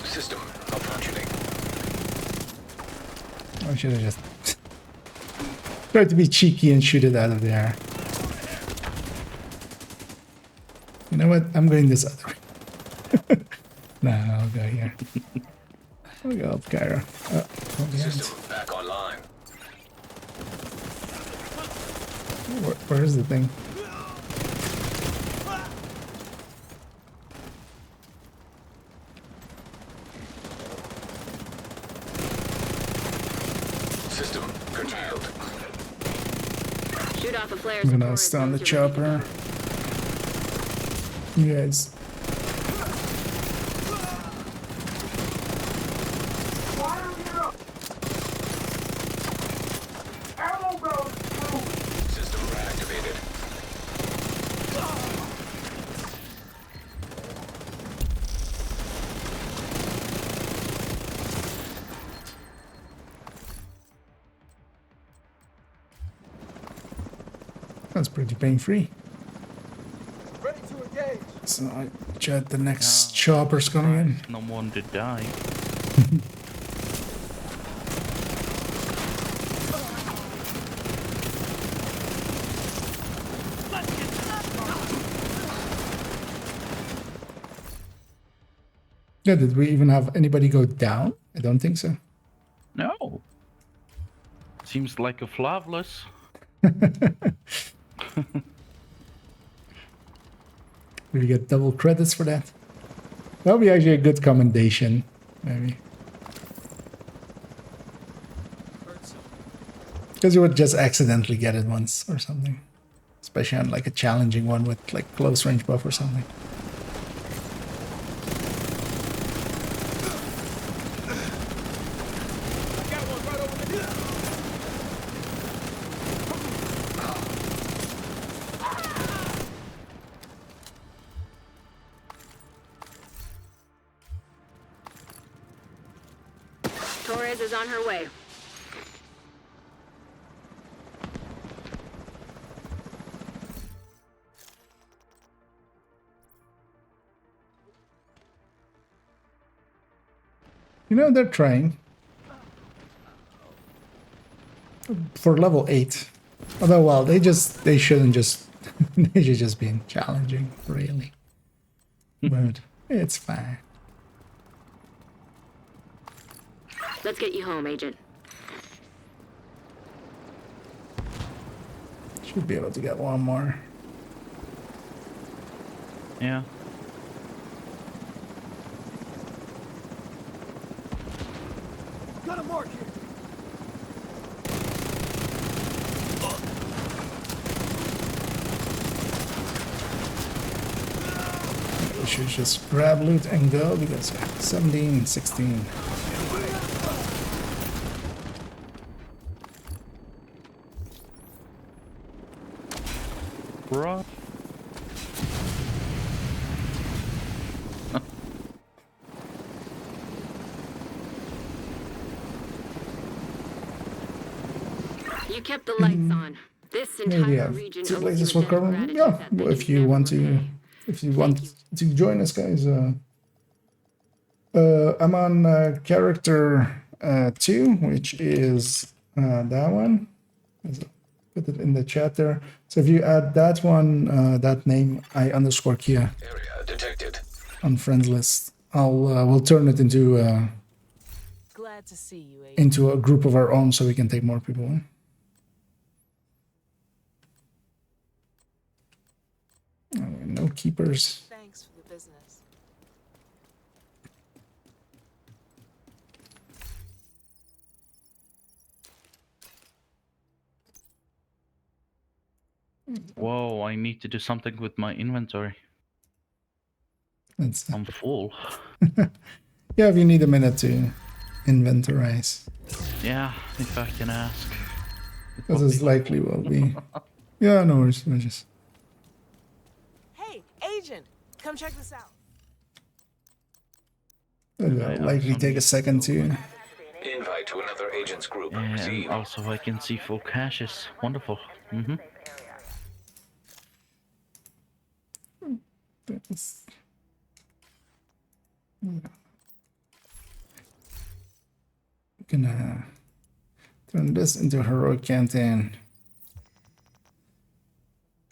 System malfunctioning. I should have just tried to be cheeky and shoot it out of the air. You know what? I'm going this other way. No, I'll go here. I'll go up Cairo. Oh, System back online. where is the thing? System curtailed. Shoot off a flare. I'm gonna stay on the chopper. You guys. System reactivated. That's pretty pain-free. Ready to engage. So I jet the next chopper's coming in. No one to die. Yeah, did we even have anybody go down? I don't think so. No. Seems like a flawless. We get double credits for that. That would be actually a good commendation, maybe. Because you would just accidentally get it once or something. Especially on like a challenging one with like close range buff or something. Torres is on her way. You know, they're trying. For level 8. Although, well, they shouldn't just... they should just be challenging, really. But it's fine. Let's get you home, Agent. Should be able to get one more. Yeah. Got a mark here. We should just grab loot and go because 17, 16. Bro. You kept the lights on. This Maybe entire have region 2 owes places you for a debt of cover. gratitude Yeah, that they if can you never want to, repay. if you want to join us, guys. I'm on character 2, which is that one. Put it in the chat there. So if you add that one, that name, I_Kia Area detected. on friends list, we'll turn it into Glad to see you, Agent. into a group of our own, so we can take more people in. Oh, no keepers. Thanks for the business. Whoa, I need to do something with my inventory. I'm full. Yeah, if you need a minute to inventorize. Yeah, if I can ask. Because it's likely will be. Yeah, no worries. We'll just. Hey, Agent, come check this out. It'll likely take a second to. Invite to another agent's group. And also I can see full caches. Wonderful. Mm-hmm. Gonna turn this into heroic canteen.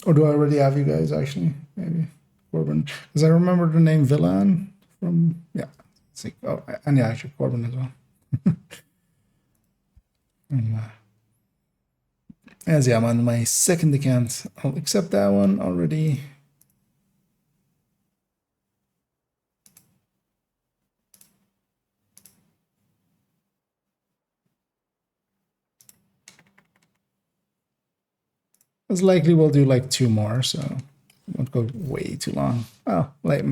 Or do I already have you guys actually? Maybe Corbin, because I remember the name Villan from see. Oh, and yeah, actually Corbin as well. And, as yeah, I'm on my second account. I'll accept that one already. As likely we'll do like 2 more, so it won't go way too long. Well, like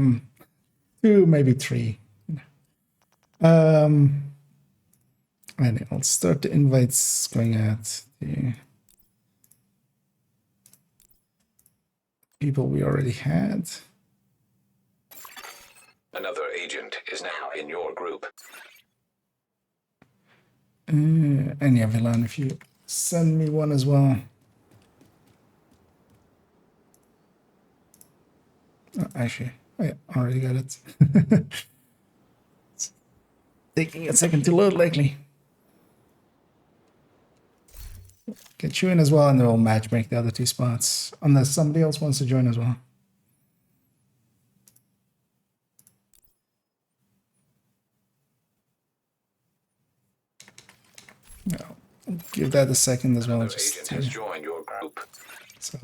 2, maybe 3. And I'll start the invites going out to people we already had. Another agent is now in your group. And yeah, Villan, if you send me one as well. Oh, actually, I already got it. It's taking a second to load, likely. Get you in as well, and then we'll match make the other 2 spots, unless somebody else wants to join as well. No, I'll give that a second as well. Another Just agent has joined your group. so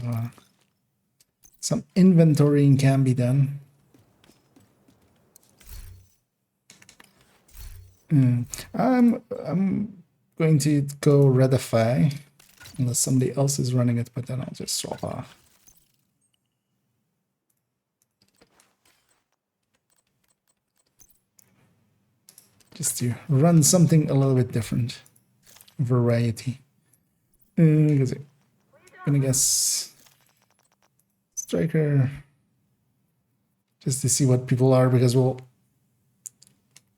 some inventorying can be done. I'm going to go Redify unless somebody else is running it, but then I'll just swap off. Just to run something a little bit different. Variety. I'm gonna guess Striker. Just to see what people are, because we'll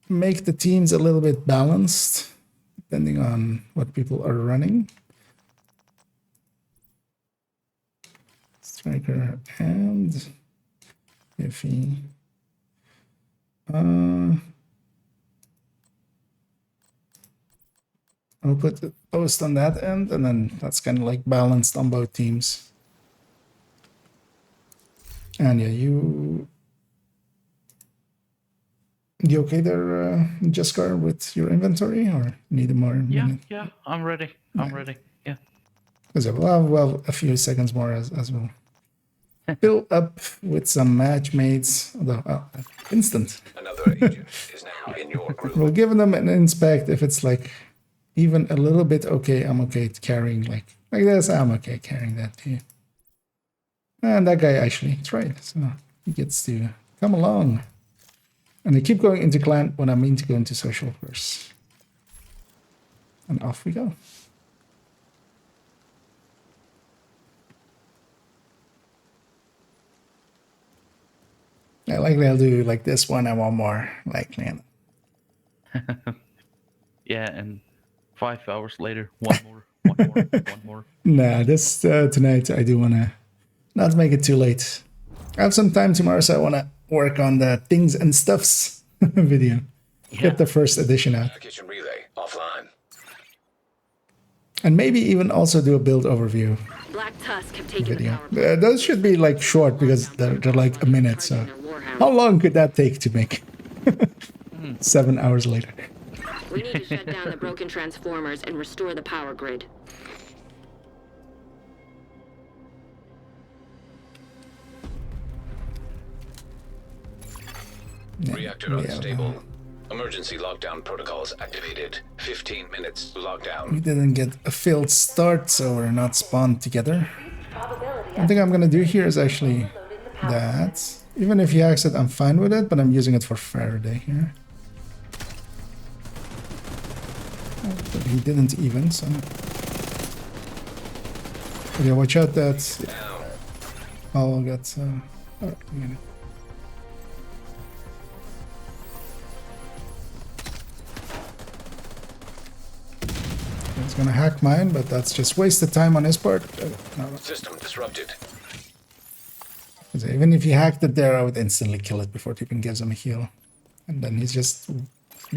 make the teams a little bit balanced depending on what people are running. Striker and Iffy. I'll put the post on that end, and then that's kind of like balanced on both teams. And yeah, you okay there, Jeskar, with your inventory, or need a more minute? Yeah, I'm ready. I'm ready. Yeah. Because well, a few seconds more as well. Fill up with some match mates. Although, instant. Another agent is now in your group. We'll give them an inspect. If it's like even a little bit okay, I'm okay carrying like this. I'm okay carrying that too. And that guy actually tried, so he gets to come along. And I keep going into clan when I mean to go into social first. And off we go. I like they'll do like this one and one more, like man. Yeah, and 5 hours later, one more. Nah, this tonight I do wanna not make it too late. I have some time tomorrow, so I wanna work on the things and stuffs video. Yeah. Get the first edition out. Kitchen relay offline. And maybe even also do a build overview. Black Tusk have taken video. the power. Those should be like short because they're like a minute. So how long could that take to make? 7 hours later. We need to shut down the broken transformers and restore the power grid. Reactor unstable. Emergency lockdown protocols activated. 15 minutes to lockdown. We didn't get a failed start, so we're not spawned together. One thing I'm gonna do here is actually that. Even if he hacks it, I'm fine with it, but I'm using it for Faraday here. But he didn't even, so... But yeah, watch out that... I'll get... oh, He's gonna hack mine, but that's just wasted time on his part. No. System disrupted. So even if he hacked it there, I would instantly kill it before it even gives him a heal. And then he's just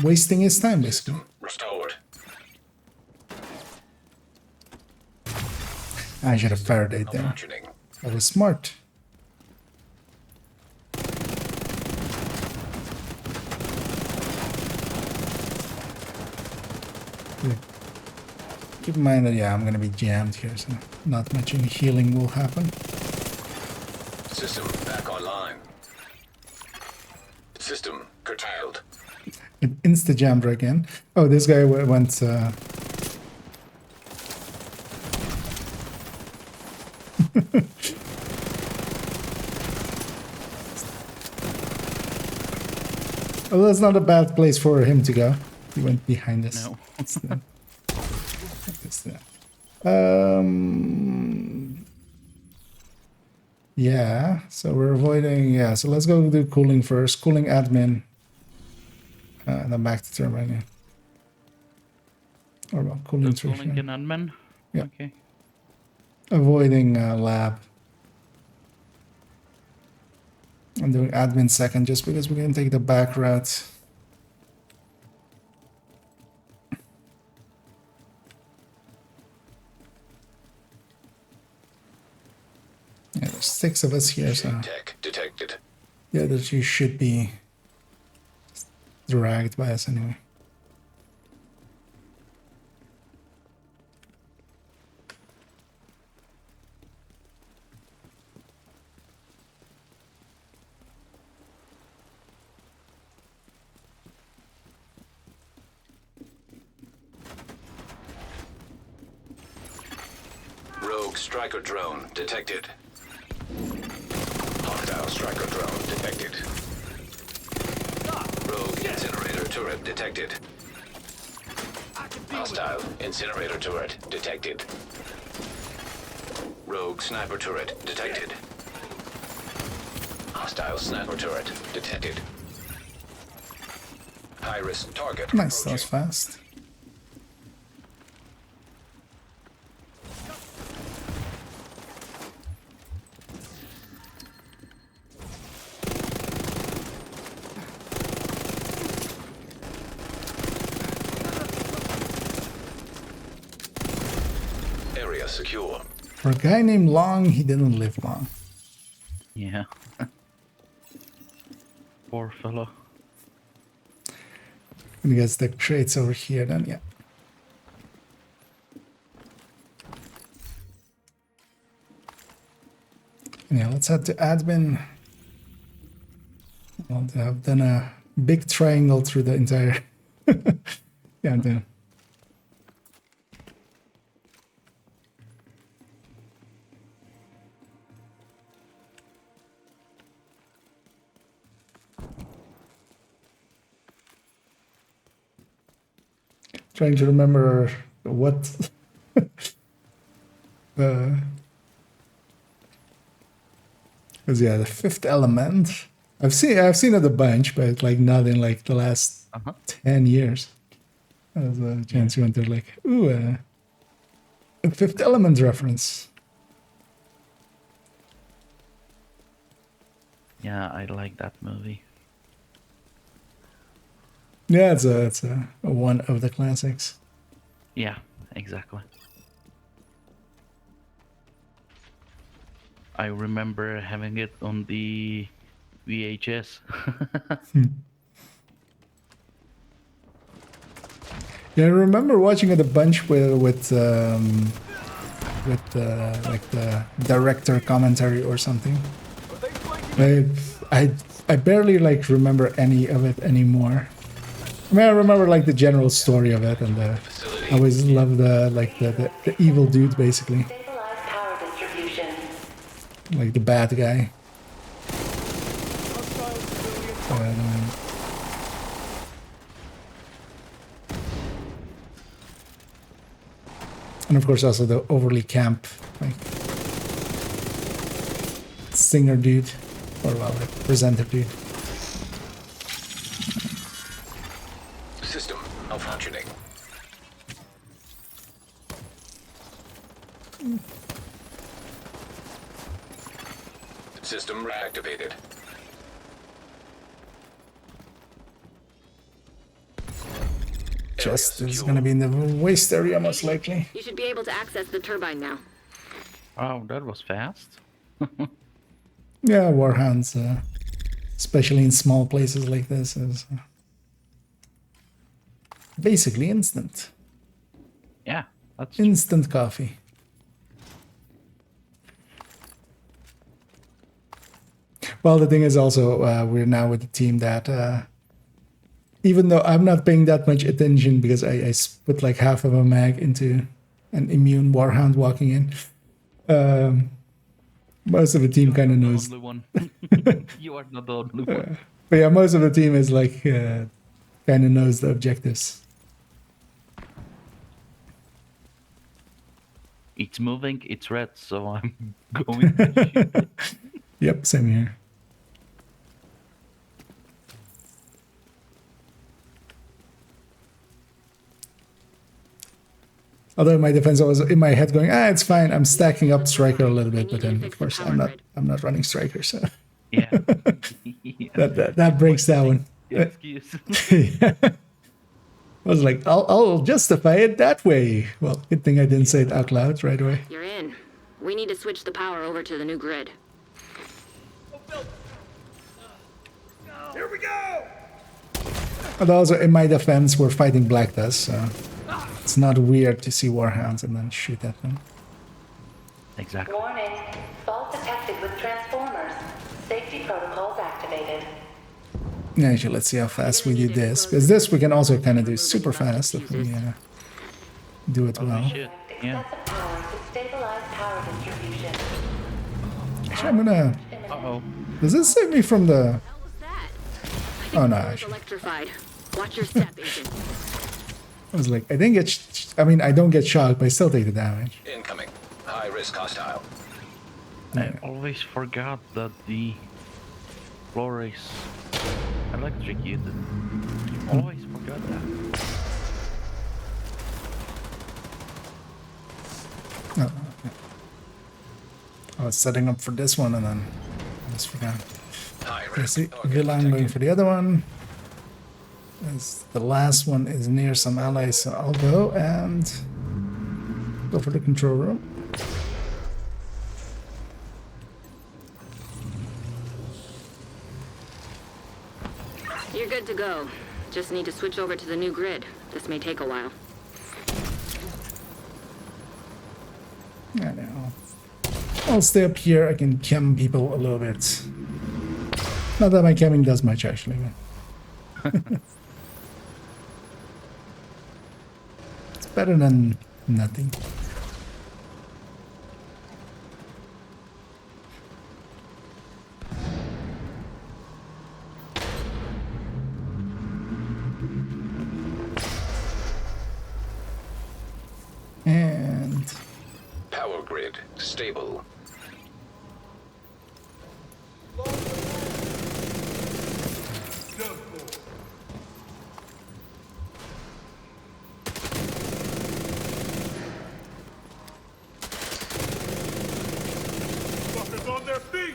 wasting his time, basically. Restored. I should have Faradayed there. That was smart. Yeah. Keep in mind that, yeah, I'm going to be jammed here, so not much in healing will happen. System back online. System curtailed. It insta-jammed again. Oh, this guy went... Oh, that's not a bad place for him to go. He went behind us. No. Yeah, so we're avoiding... Yeah, so let's go do cooling first. Cooling admin. And then back to turbine, yeah. Or well, cooling in admin? Yeah. Okay. Avoiding lab. I'm doing admin second just because we can take the back route. Yeah, there's 6 of us here, so Tech detected. the other 2 should be dragged by us anyway. Rogue striker drone detected. Hostile striker drone detected. Rogue incinerator turret detected. Hostile incinerator turret detected. Rogue sniper turret detected. Hostile sniper turret detected. High-risk target. Nice, that was fast. secure. For a guy named Long, he didn't live long. Yeah. Poor fellow. I guess the crates over here then, yeah. Yeah, let's head to admin. I've done a big triangle through the entire... yeah, I'm done. Trying to remember what... Because yeah, the Fifth Element. I've seen it a bunch, but like not in like the last 10 years. As a chance you went there like, ooh, a Fifth Element reference. Yeah, I like that movie. Yeah, it's a one of the classics. Yeah, exactly. I remember having it on the VHS. Yeah, I remember watching it a bunch with like the director commentary or something. I barely like remember any of it anymore. I mean, I remember like the general story of it, and I always loved the evil dude basically. Like the bad guy. And of course also the overly camp, like, singer dude, or well, like, presenter dude. System malfunctioning. System reactivated. Chest is gonna be in the waste area most likely. You should be able to access the turbine now. Oh, that was fast. Yeah, warhounds, especially in small places like this, is basically instant. Yeah, that's instant coffee. Well, the thing is also, we're now with a team that, even though I'm not paying that much attention because I put like half of a mag into an immune warhound walking in, most of the team kind of knows. Only one. You are not the only one. But yeah, most of the team is like, kind of knows the objectives. It's moving, it's red, so I'm going to shoot it. Yep, same here. Although in my defense, I was in my head going, it's fine. I'm stacking up Striker a little bit, but then of course I'm not running Striker, so yeah. that breaks that one. Excuse. Yeah. I was like, I'll justify it that way. Well, good thing I didn't say it out loud right away. You're in. We need to switch the power over to the new grid. Here we go! But also, in my defense, we're fighting Black Dust, so it's not weird to see warhounds and then shoot at them. Exactly. Warning. Fault detected with transformers. Safety protocols activated. Yeah, actually, let's see how fast we do this. Because this we can also kind of do super fast if we do it well. Shit. Yeah. Excessive power to stabilize power distribution. Actually, I'm gonna... Uh-oh. Does this save me from the... Oh no, It's actually. electrified. Watch your step, Agent. I was like, I didn't get... I mean, I don't get shocked, but I still take the damage. Incoming. High risk hostile. I always forgot that the floor is electrocuted. Always forgot that. Oh, okay. I was setting up for this one and then I just forgot. Okay, see, Villa, I'm going for the other one. As the last one is near some allies, so I'll go and Go for the control room. You're good to go. Just need to switch over to the new grid. This may take a while. I know. I'll stay up here. I can chem people a little bit. Not that my chemming does much, actually. It's better than nothing. And Power grid stable. Fuckers on their feet!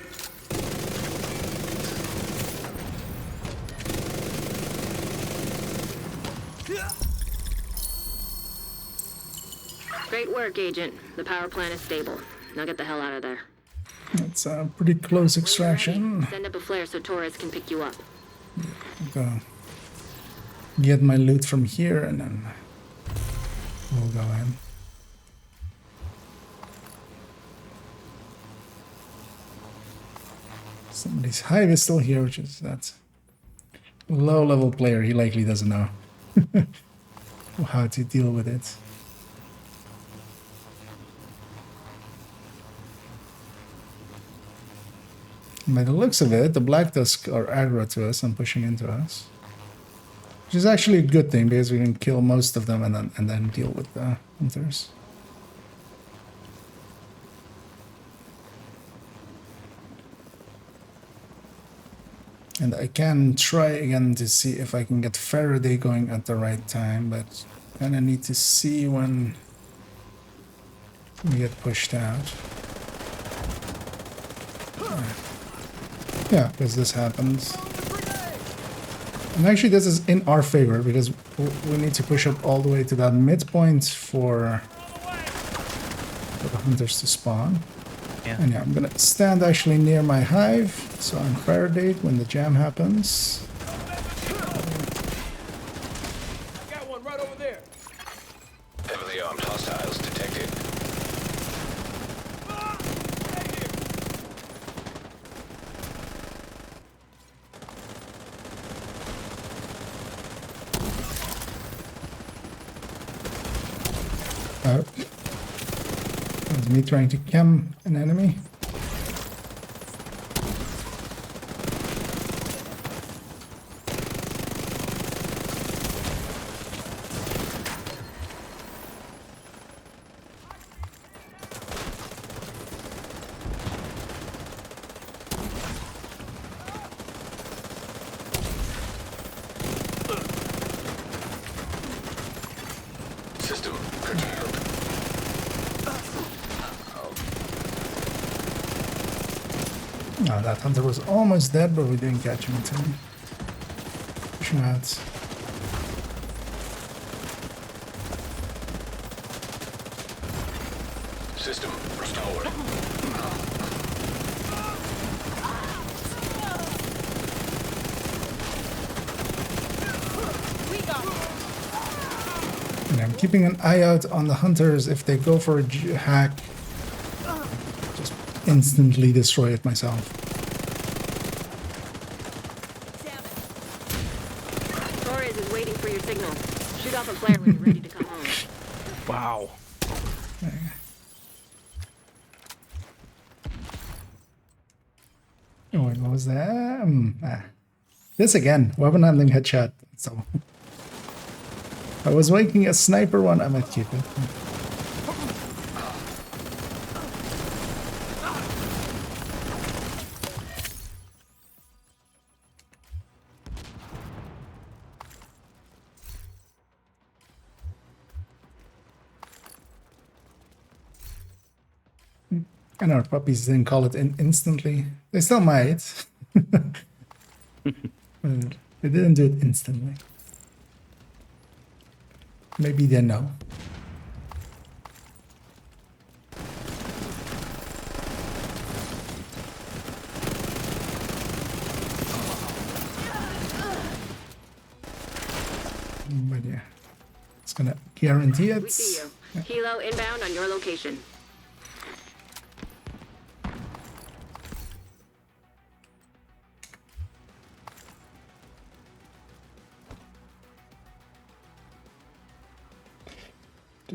Great work, Agent. The power plant is stable. Now get the hell out of there. it's a pretty close extraction. Send up a flare so Torres can pick you up. Go get my loot from here and then we'll go in. Somebody's hive is still here, which is that low level player. He likely doesn't know how to deal with it. By the looks of it, the Black Tusk are aggro to us and pushing into us. Which is actually a good thing because we can kill most of them and then deal with the hunters. And I can try again to see if I can get Faraday going at the right time, but kinda need to see when we get pushed out. Yeah, because this happens. And actually this is in our favor because we need to push up all the way to that midpoint for the hunters to spawn. Yeah. And yeah, I'm gonna stand actually near my hive, so I'm Faraday when the jam happens. I got one right over there. Heavily armed hostiles detected. Oh. That's me trying to chem an enemy. System curtailed. Oh, that hunter was almost dead, but we didn't catch him in time. Push him out. System restored. And I'm keeping an eye out on the hunters. If they go for a hack, just instantly destroy it myself. Torres is waiting for your signal. Shoot off a flare when you're ready to come home. Wow. Oh, wait, what was that? This again, weapon handling headshot. So I was making a sniper one, I might keep it. And our puppies didn't call it in instantly. They still might. But they didn't do it instantly. Maybe they know. It's gonna guarantee it. We see you. Helo inbound on your location.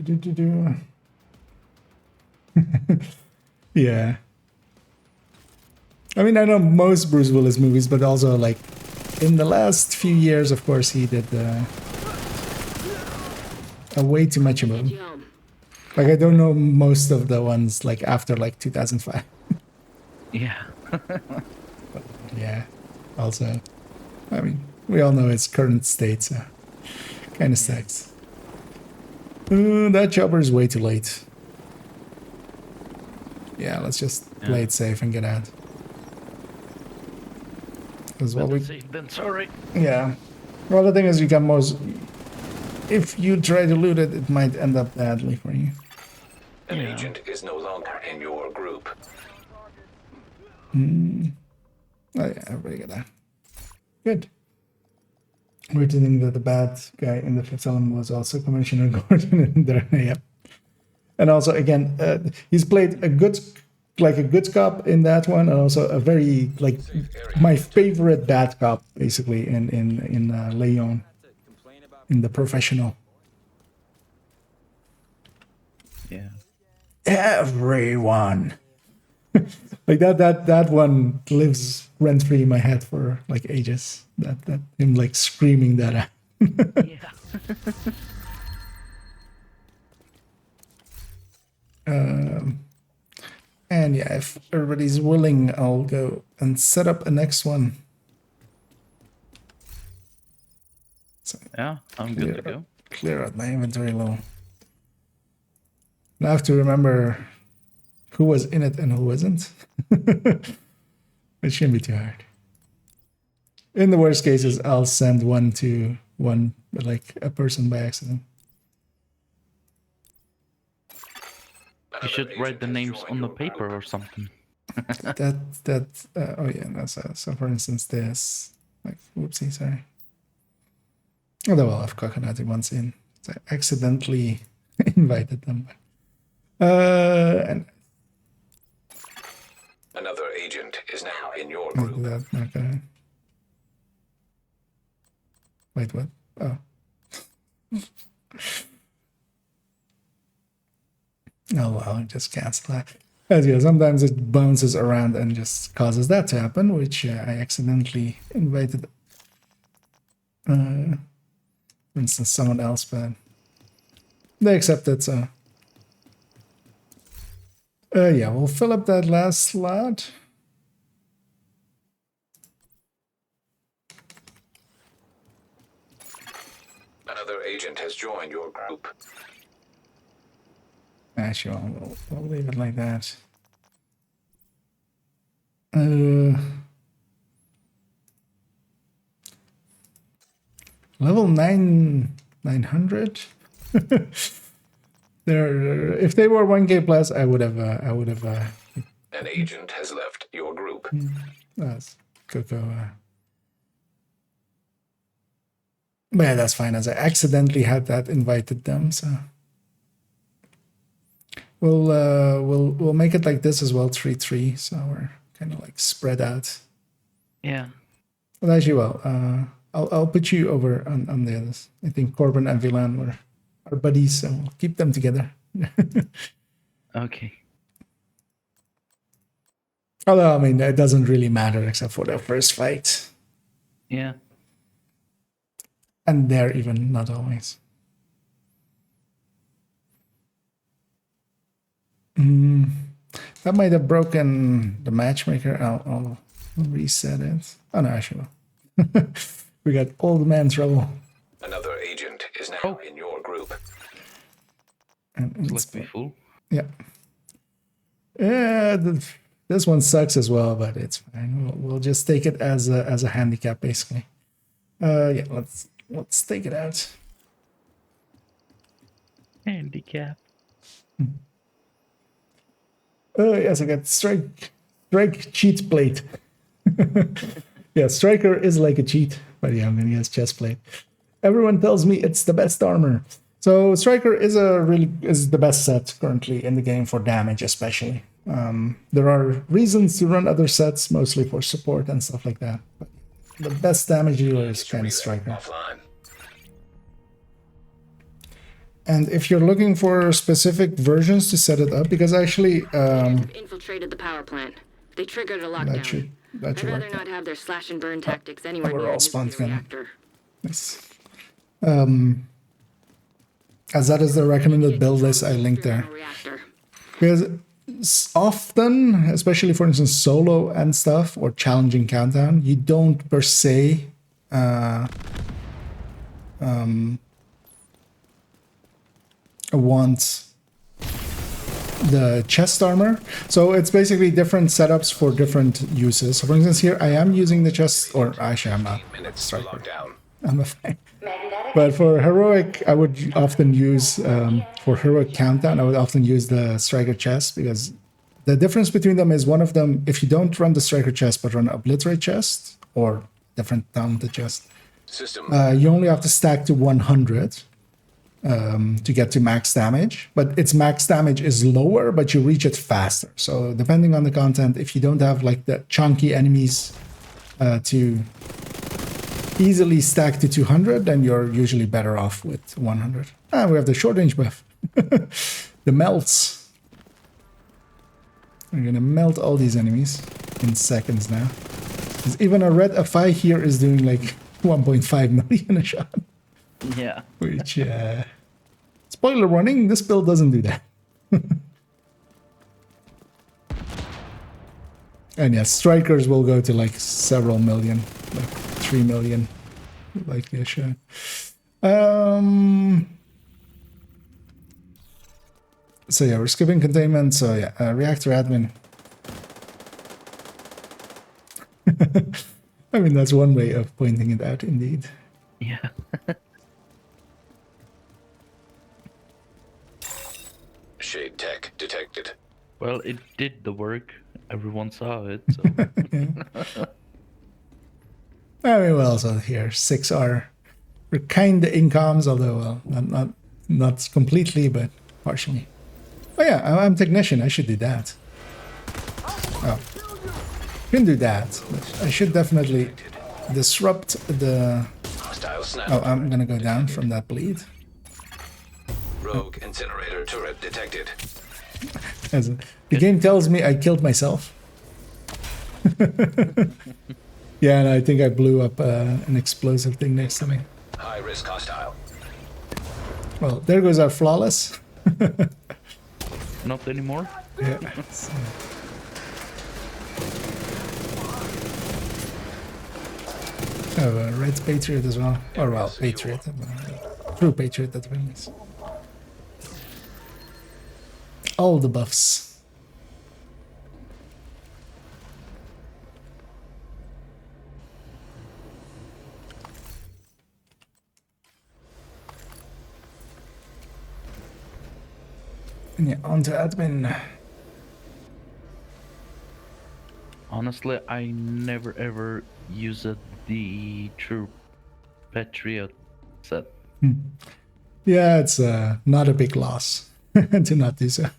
Do. Yeah. I mean, I know most Bruce Willis movies, but also like in the last few years, of course, he did way too much of them. Like, I don't know most of the ones like after like 2005. Yeah. Yeah. Also, I mean, we all know its current state, so kind of sucks. That chopper is way too late. Yeah, let's just play it safe and get out. Because what we... safe than sorry. Yeah. Well, the thing is, you can most... If you try to loot it, it might end up badly for you. An agent is no longer in your group. Oh yeah, everybody got that. Good. Weird to think that the bad guy in the fifth element was also Commissioner Gordon in there. Yep. And also, again, he's played a good cop in that one, and also a very like my favorite bad cop, basically in Leon, in The Professional. Yeah. Everyone. Like that one lives rent free in my head for like ages. That him like screaming that out. Yeah. And yeah, if everybody's willing, I'll go and set up a next one. So Yeah, I'm good to go. Clear out my inventory low. I have to remember who was in it and who wasn't. It shouldn't be too hard. In the worst cases, I'll send one to one, like a person by accident. You should write the names on the paper or something. Oh yeah, that's so for instance this, like, whoopsie, sorry. Although I'll have coconut once in. So I accidentally invited them. And Another agent is now in your I'll group. do that. Okay. Wait, what? Oh. Oh well, just cancel that. As yeah, sometimes it bounces around and just causes that to happen, which I accidentally invited, for instance, someone else, but they accepted, so. Yeah, we'll fill up that last slot. Another agent has joined your group. Actually, we'll leave it like that. Level 900. If they were 1K plus, I would have. An agent has left your group. That's Coco. But yeah, that's fine. As I accidentally had that invited them, so we'll make it like this as well, 3-3. So we're kind of like spread out. Yeah. Well, actually, well, I'll put you over on the others. I think Corbin and Vilan were our buddies, so we'll keep them together. Okay. Although, I mean, it doesn't really matter except for the first fight. Yeah. And there even, not always. That might have broken the matchmaker. I'll reset it. Oh no, I should. We got old man trouble. Another agent is now in your group. And Let's be full. Yeah. Yeah, this one sucks as well, but it's fine. We'll just take it as a handicap, basically. Yeah, let's take it out. Handicap. Yes, I got strike cheat plate. Yeah, striker is like a cheat, but yeah, I mean, he has chest plate. Everyone tells me it's the best armor. So Striker is the best set currently in the game for damage, especially. There are reasons to run other sets, mostly for support and stuff like that. But the best damage dealer is kind of Striker. Offline. And if you're looking for specific versions to set it up, because actually infiltrated the power plant. They triggered a lockdown. I'd rather not have their slash and burn tactics anywhere near a overall nuclear spawn reactor. Nice. As that is the recommended build list I linked there. Because often, especially for instance solo and stuff or challenging countdown, you don't per se want the chest armor. So it's basically different setups for different uses. So for instance here I am using the chest, or actually I'm not. Striker. I'm a fan. But for heroic, I would often use, for heroic countdown, I would often use the Striker chest, because the difference between them is one of them, if you don't run the Striker chest but run Obliterate chest, or different talented chest, you only have to stack to 100 to get to max damage. But its max damage is lower, but you reach it faster. So depending on the content, if you don't have like the chunky enemies to easily stack to 200, then you're usually better off with 100. Ah, we have the short range buff. The melts. We're gonna melt all these enemies in seconds now. Because even a red FI here is doing like 1.5 million a shot. Yeah. Which, spoiler warning, this build doesn't do that. And yes, strikers will go to like several million, like 3 million, like a shot. So yeah, we're skipping containment. So yeah, reactor admin. I mean, that's one way of pointing it out, indeed. Yeah. Shade tech detected. Well, it did the work. Everyone saw it. So. I mean, well, so here 6R. We're kind of in comms, although well, not completely, but partially. Oh yeah, I'm technician. I should do that. Oh, can do that. But I should definitely disrupt the. Oh, I'm gonna go down from that bleed. Rogue incinerator turret detected. The game tells me I killed myself. Yeah, and I think I blew up an explosive thing next to me. High risk hostile. Well, there goes our flawless. Not anymore? Yeah. Oh, a red Patriot as well. Or well, Patriot. True Patriot, that means. All the buffs. And yeah, on to admin. Honestly, I never ever used the True Patriot set. Yeah, it's not a big loss to not do so.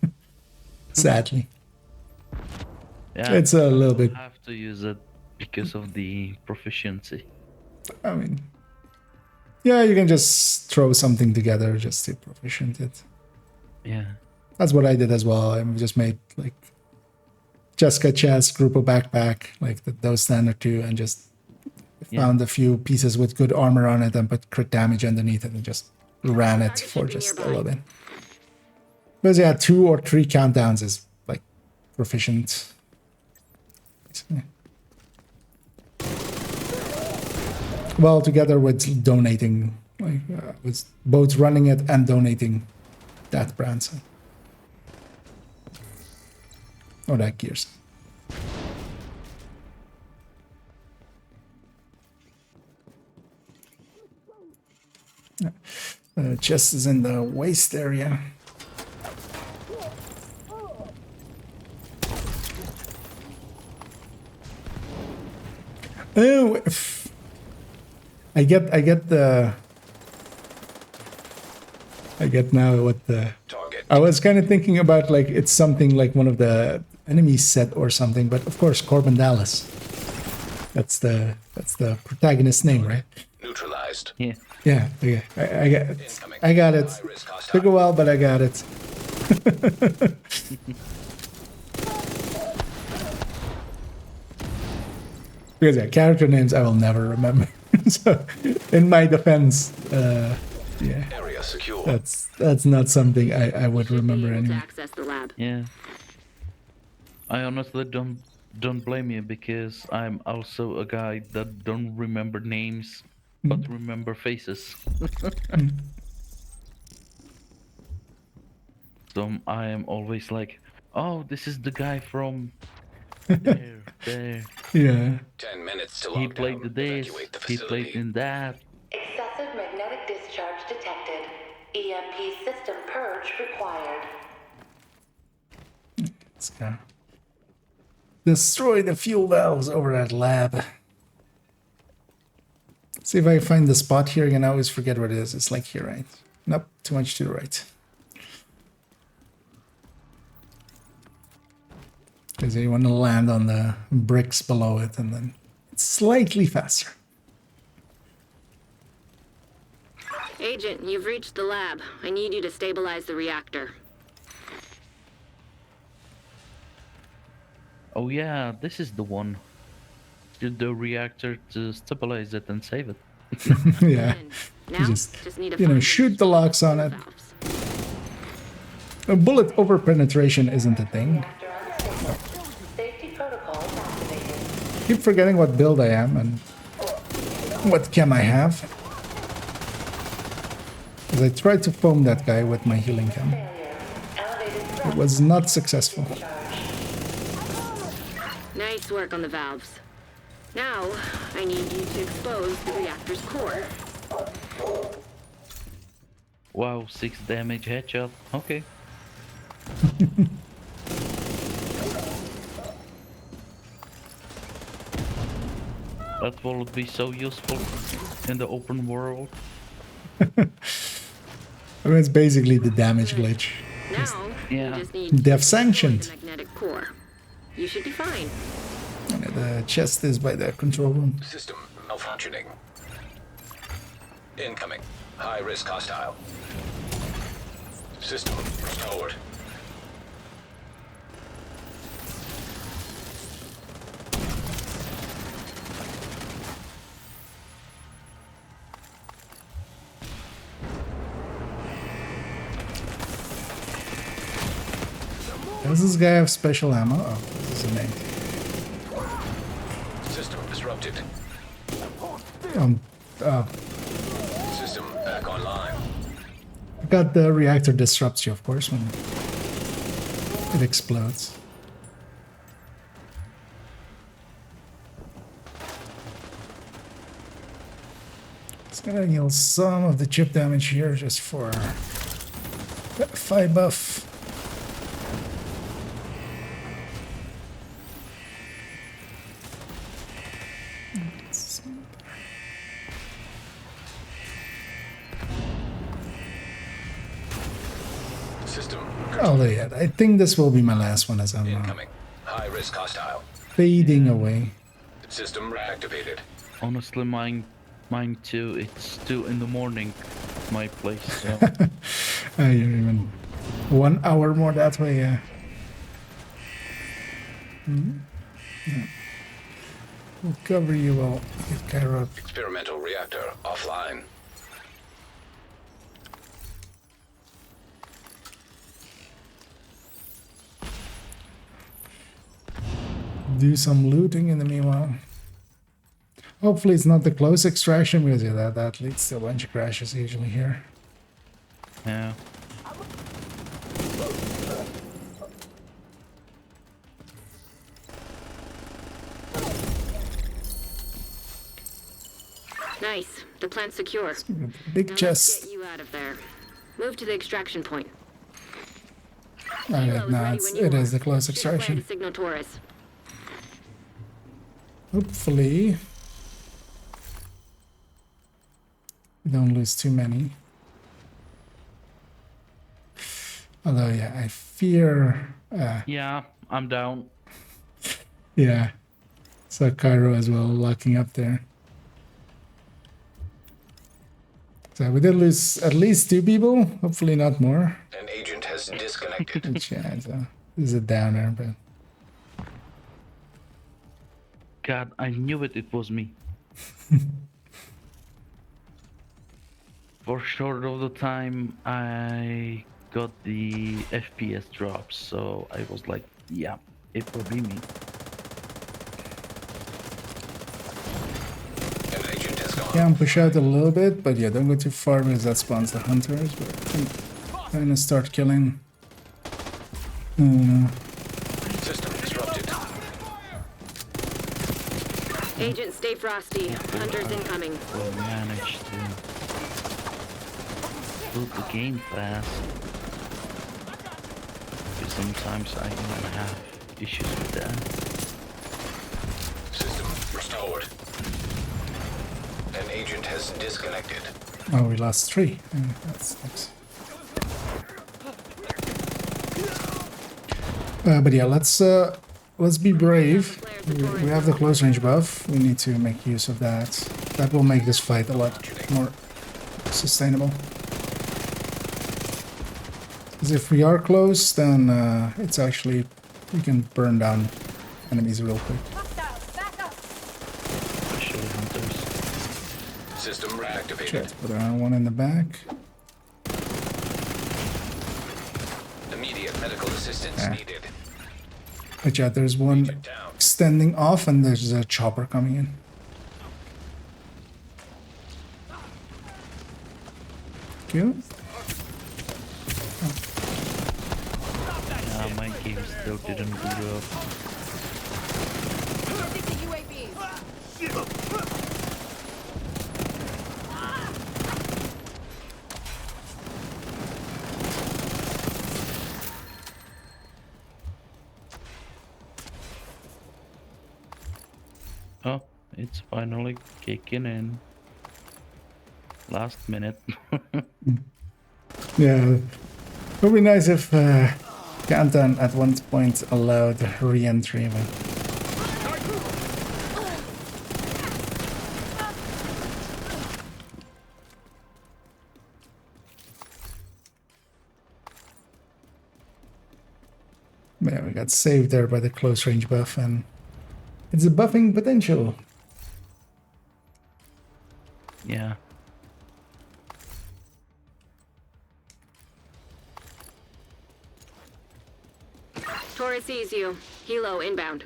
Sadly. Yeah, it's a little bit. I have to use it because of the proficiency. I mean, yeah, you can just throw something together just to proficient it. Yeah. That's what I did as well. I just made like Jessica chest, Grupo backpack, like those standard two, and just found a few pieces with good armor on it and put crit damage underneath it and just ran it for just a little bit. Because yeah, 2 or 3 countdowns is like proficient. Well, together with donating, like with both running it and donating that brand. So. Or that gears. Chest is in the waist area. Oh, I get the I get now what the... Target. I was kind of thinking about like it's something like one of the enemies set or something, but of course Corbin Dallas. That's the protagonist's name, right? Neutralized. Yeah. Yeah, okay. I got it. Took a while, but I got it. Because yeah, character names I will never remember. So, in my defense, yeah, Area secure. that's not something I would remember To anyway. access the lab. Yeah. I honestly don't blame you because I'm also a guy that don't remember names but remember faces. So I am always like, oh, this is the guy from there. Yeah. 10 minutes to He lock played down. the this, Evacuate the he played facility. in that. Excessive magnetic discharge detected. EMP system purge required. Let's go. Destroy the fuel valves over at lab. See if I find the spot here again. I always forget what it is. It's like here, right? Nope, too much to the right. Because you want to land on the bricks below it and then it's slightly faster. Agent, you've reached the lab. I need you to stabilize the reactor. Oh yeah, this is the one. Use the reactor to stabilize it and save it. Yeah. Now, Just need to you know, find shoot the locks on it. A bullet over penetration isn't a thing. Safety protocols activated. Keep forgetting what build I am and what chem I have. As I tried to foam that guy with my healing chem. It was not successful. Nice work on the valves. Now, I need you to expose the reactor's core. Wow, 6 damage headshot. Okay. That will be so useful in the open world. I mean, it's basically the damage glitch. Now, Yeah. you just need Dev to sanctioned. destroy the magnetic core. You should be fine. The chest is by the control room. System malfunctioning. Incoming. High risk hostile. System restored. Does this guy have special ammo? Oh, this is an egg. System disrupted. Oh, System back online. I got the reactor disrupts you, of course, when it explodes. It's gonna heal some of the chip damage here just for 5 buff. System Oh, yeah. I think this will be my last one as I'm incoming. High risk hostile. fading away. System reactivated. Honestly, mine too. It's 2 in the morning, my place. So. You're even 1 hour more that way, yeah. Yeah. We'll cover you while you get Cairo up. Experimental reactor offline. Do some looting in the meanwhile. Hopefully it's not the close extraction because yeah, that leads to a bunch of crashes usually here. Yeah. Nice. The plant's secure. Big Now chest. Let's get you out of there. Move to the extraction point. Alright, no, it is the close extraction. Signal Taurus. Hopefully we don't lose too many. Although, yeah, I fear... Yeah, I'm down. Yeah. So Cairo as well, locking up there. So we did lose at least 2 people, hopefully not more. An agent has disconnected. Which, yeah, this is a downer, but... God, I knew it was me. For short of the time, I got the FPS drops, so I was like, yeah, it will be me. An agent has gone. Yeah, push out a little bit, but yeah, don't go too far because that spawns the hunters. But I'm gonna start killing. System disrupted. Agent, stay frosty. Hunters incoming. We'll manage to build the game fast. Because sometimes I even have issues with that. System restored. An agent has disconnected. Oh, we lost 3. That's nice. But yeah, let's be brave. We have the close range buff. We need to make use of that. That will make this fight a lot more sustainable. Because if we are close, then it's actually we can burn down enemies real quick. Especially hunters. System reactivated. Sure, put one in the back. Immediate medical assistance needed. But yeah, there's one extending off and there's a chopper coming in. Cute. Yeah, my game still didn't boot up. Oh, it's finally kicking in. Last minute. Yeah, it would be nice if Kantan at one point allowed re-entry. But... yeah, we got saved there by the close range buff, and it's a buffing potential. Yeah. Taurus sees you. Helo inbound.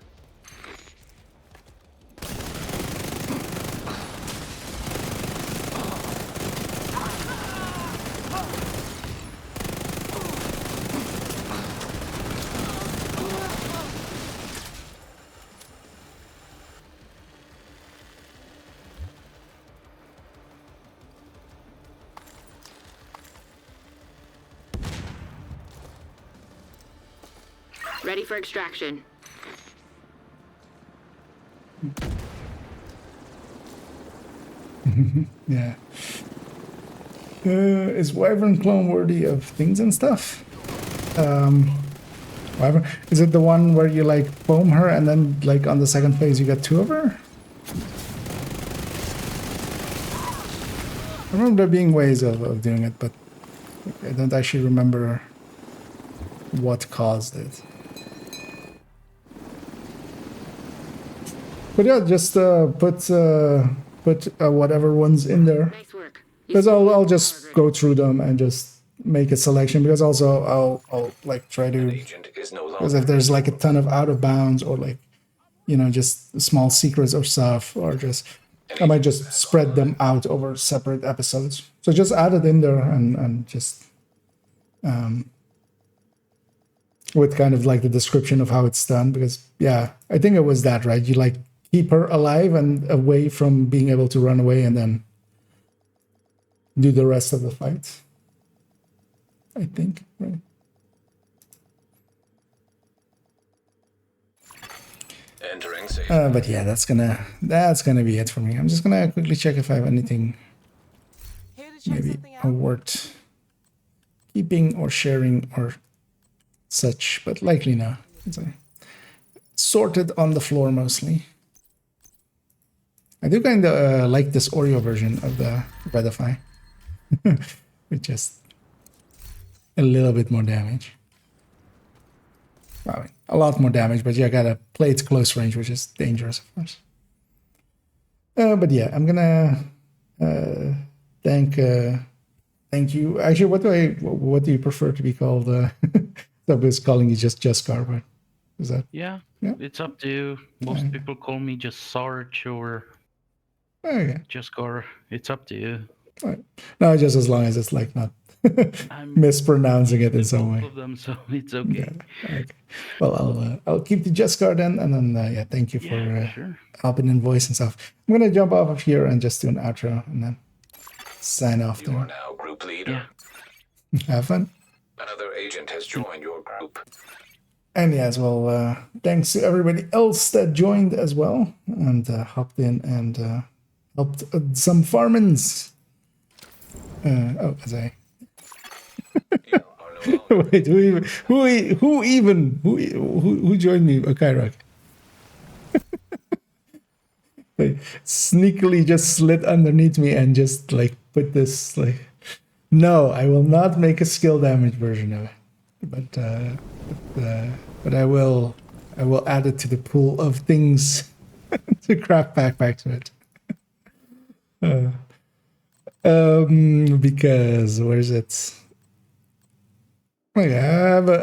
Ready for extraction. Yeah. Is Wyvern clone worthy of things and stuff? Wyvern, is it the one where you like foam her and then like on the second phase you get 2 of her? I remember there being ways of doing it, but I don't actually remember what caused it. But yeah, just put whatever ones in there. Nice work. Because I'll just go through them and just make a selection. Because also I'll like try to. Because if there's like a ton of out of bounds or like, you know, just small secrets or stuff, or just I might just spread them out over separate episodes. So just add it in there and just with kind of like the description of how it's done. Because yeah, I think it was that, right? You like keep her alive and away from being able to run away and then do the rest of the fight. I think, right? Entering safe. But yeah, that's gonna be it for me. I'm just gonna quickly check if I have anything maybe worth keeping or sharing or such, but likely no. It's sorted on the floor mostly. I do kind of like this Oreo version of the Redify, with just a little bit more damage. I mean, a lot more damage, but you gotta play it close range, which is dangerous, of course. But yeah, I'm gonna thank you. Actually, what do you prefer to be called? Somebody's calling you just Car, but is that? Yeah, it's up to you. Most people call me just Sarge or just Gar. It's up to you. Right. No, just as long as it's like not mispronouncing it in some way. Both of them, so it's okay. Yeah, okay. Well, I'll keep the Jescar then, and then yeah, thank you for helping in voice and stuff. I'm gonna jump off of here and just do an outro and then sign off. You are now group leader. Have fun. Another agent has joined your group. And yeah, as well, thanks to everybody else that joined as well and hopped in and helped some farmins. As I wait, who joined me? Kairak. They sneakily just slid underneath me and just like put this like. No, I will not make a skill damage version of it, but I will add it to the pool of things to craft backpacks with. Because where's it? Oh yeah, I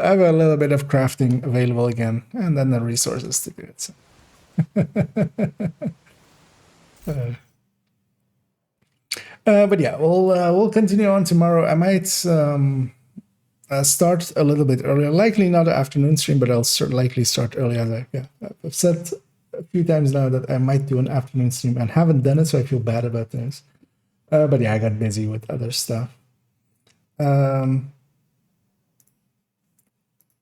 have a little bit of crafting available again, and then the resources to do it. So. But yeah, we'll continue on tomorrow. I might start a little bit earlier. Likely not an afternoon stream, but I'll likely start earlier. I've said a few times now that I might do an afternoon stream and haven't done it, so I feel bad about this. But yeah, I got busy with other stuff.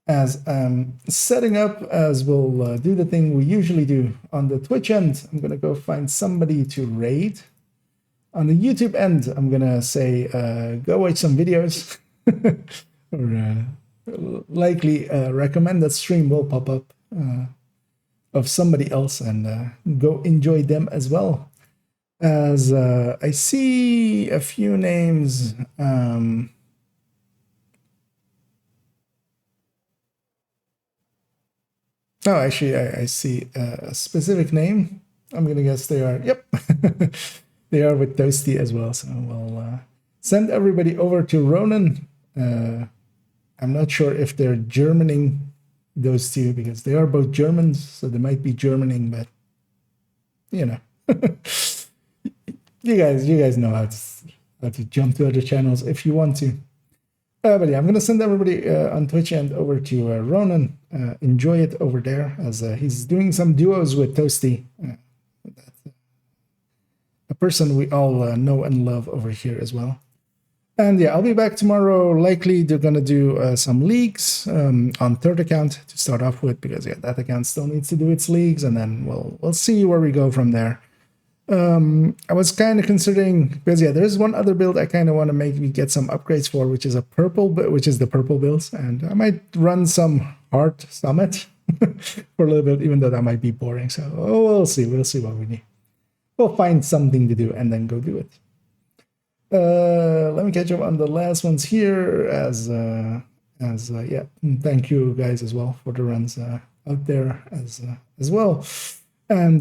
As I'm setting up, as we'll do the thing we usually do on the Twitch end, I'm gonna go find somebody to raid. On the YouTube end, I'm gonna say go watch some videos, or likely recommend that stream will pop up of somebody else, and go enjoy them as well. As I see a few names. Oh, actually, I see a specific name. I'm gonna guess they are. Yep. They are with Toasty as well, so we'll send everybody over to Ronan. I'm not sure if they're Germaning those two, because they are both Germans, so they might be Germaning, but you know, you guys know how to jump to other channels if you want to. But yeah, I'm gonna send everybody on Twitch and over to Ronan. Enjoy it over there, as he's doing some duos with Toasty. A person we all know and love over here as well. And yeah, I'll be back tomorrow. Likely they're gonna do some leagues on third account to start off with, because yeah, that account still needs to do its leagues, and then we'll see where we go from there. I was kind of considering, because yeah, there's one other build I kind of want to maybe get some upgrades for, which is the purple builds, and I might run some Heart Summit for a little bit, even though that might be boring. So we'll see what we need. We'll find something to do and then go do it. Let me catch up on the last ones here. As yeah, thank you guys as well for the runs out there as well, and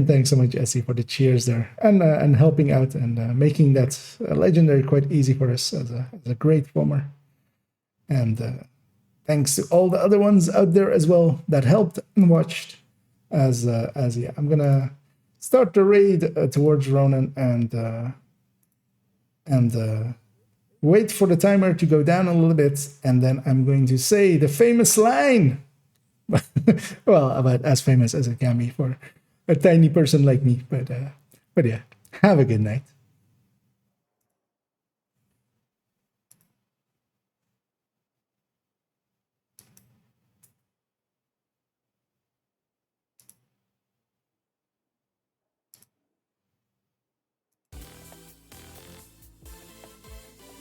thanks so much, Essie, for the cheers there and helping out and making that legendary quite easy for us as a great former. And thanks to all the other ones out there as well that helped and watched. As yeah, I'm gonna start the raid towards Ronan and wait for the timer to go down a little bit, and then I'm going to say the famous line. Well, about as famous as it can be for a tiny person like me, but yeah, have a good night.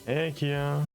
Hey, Kia.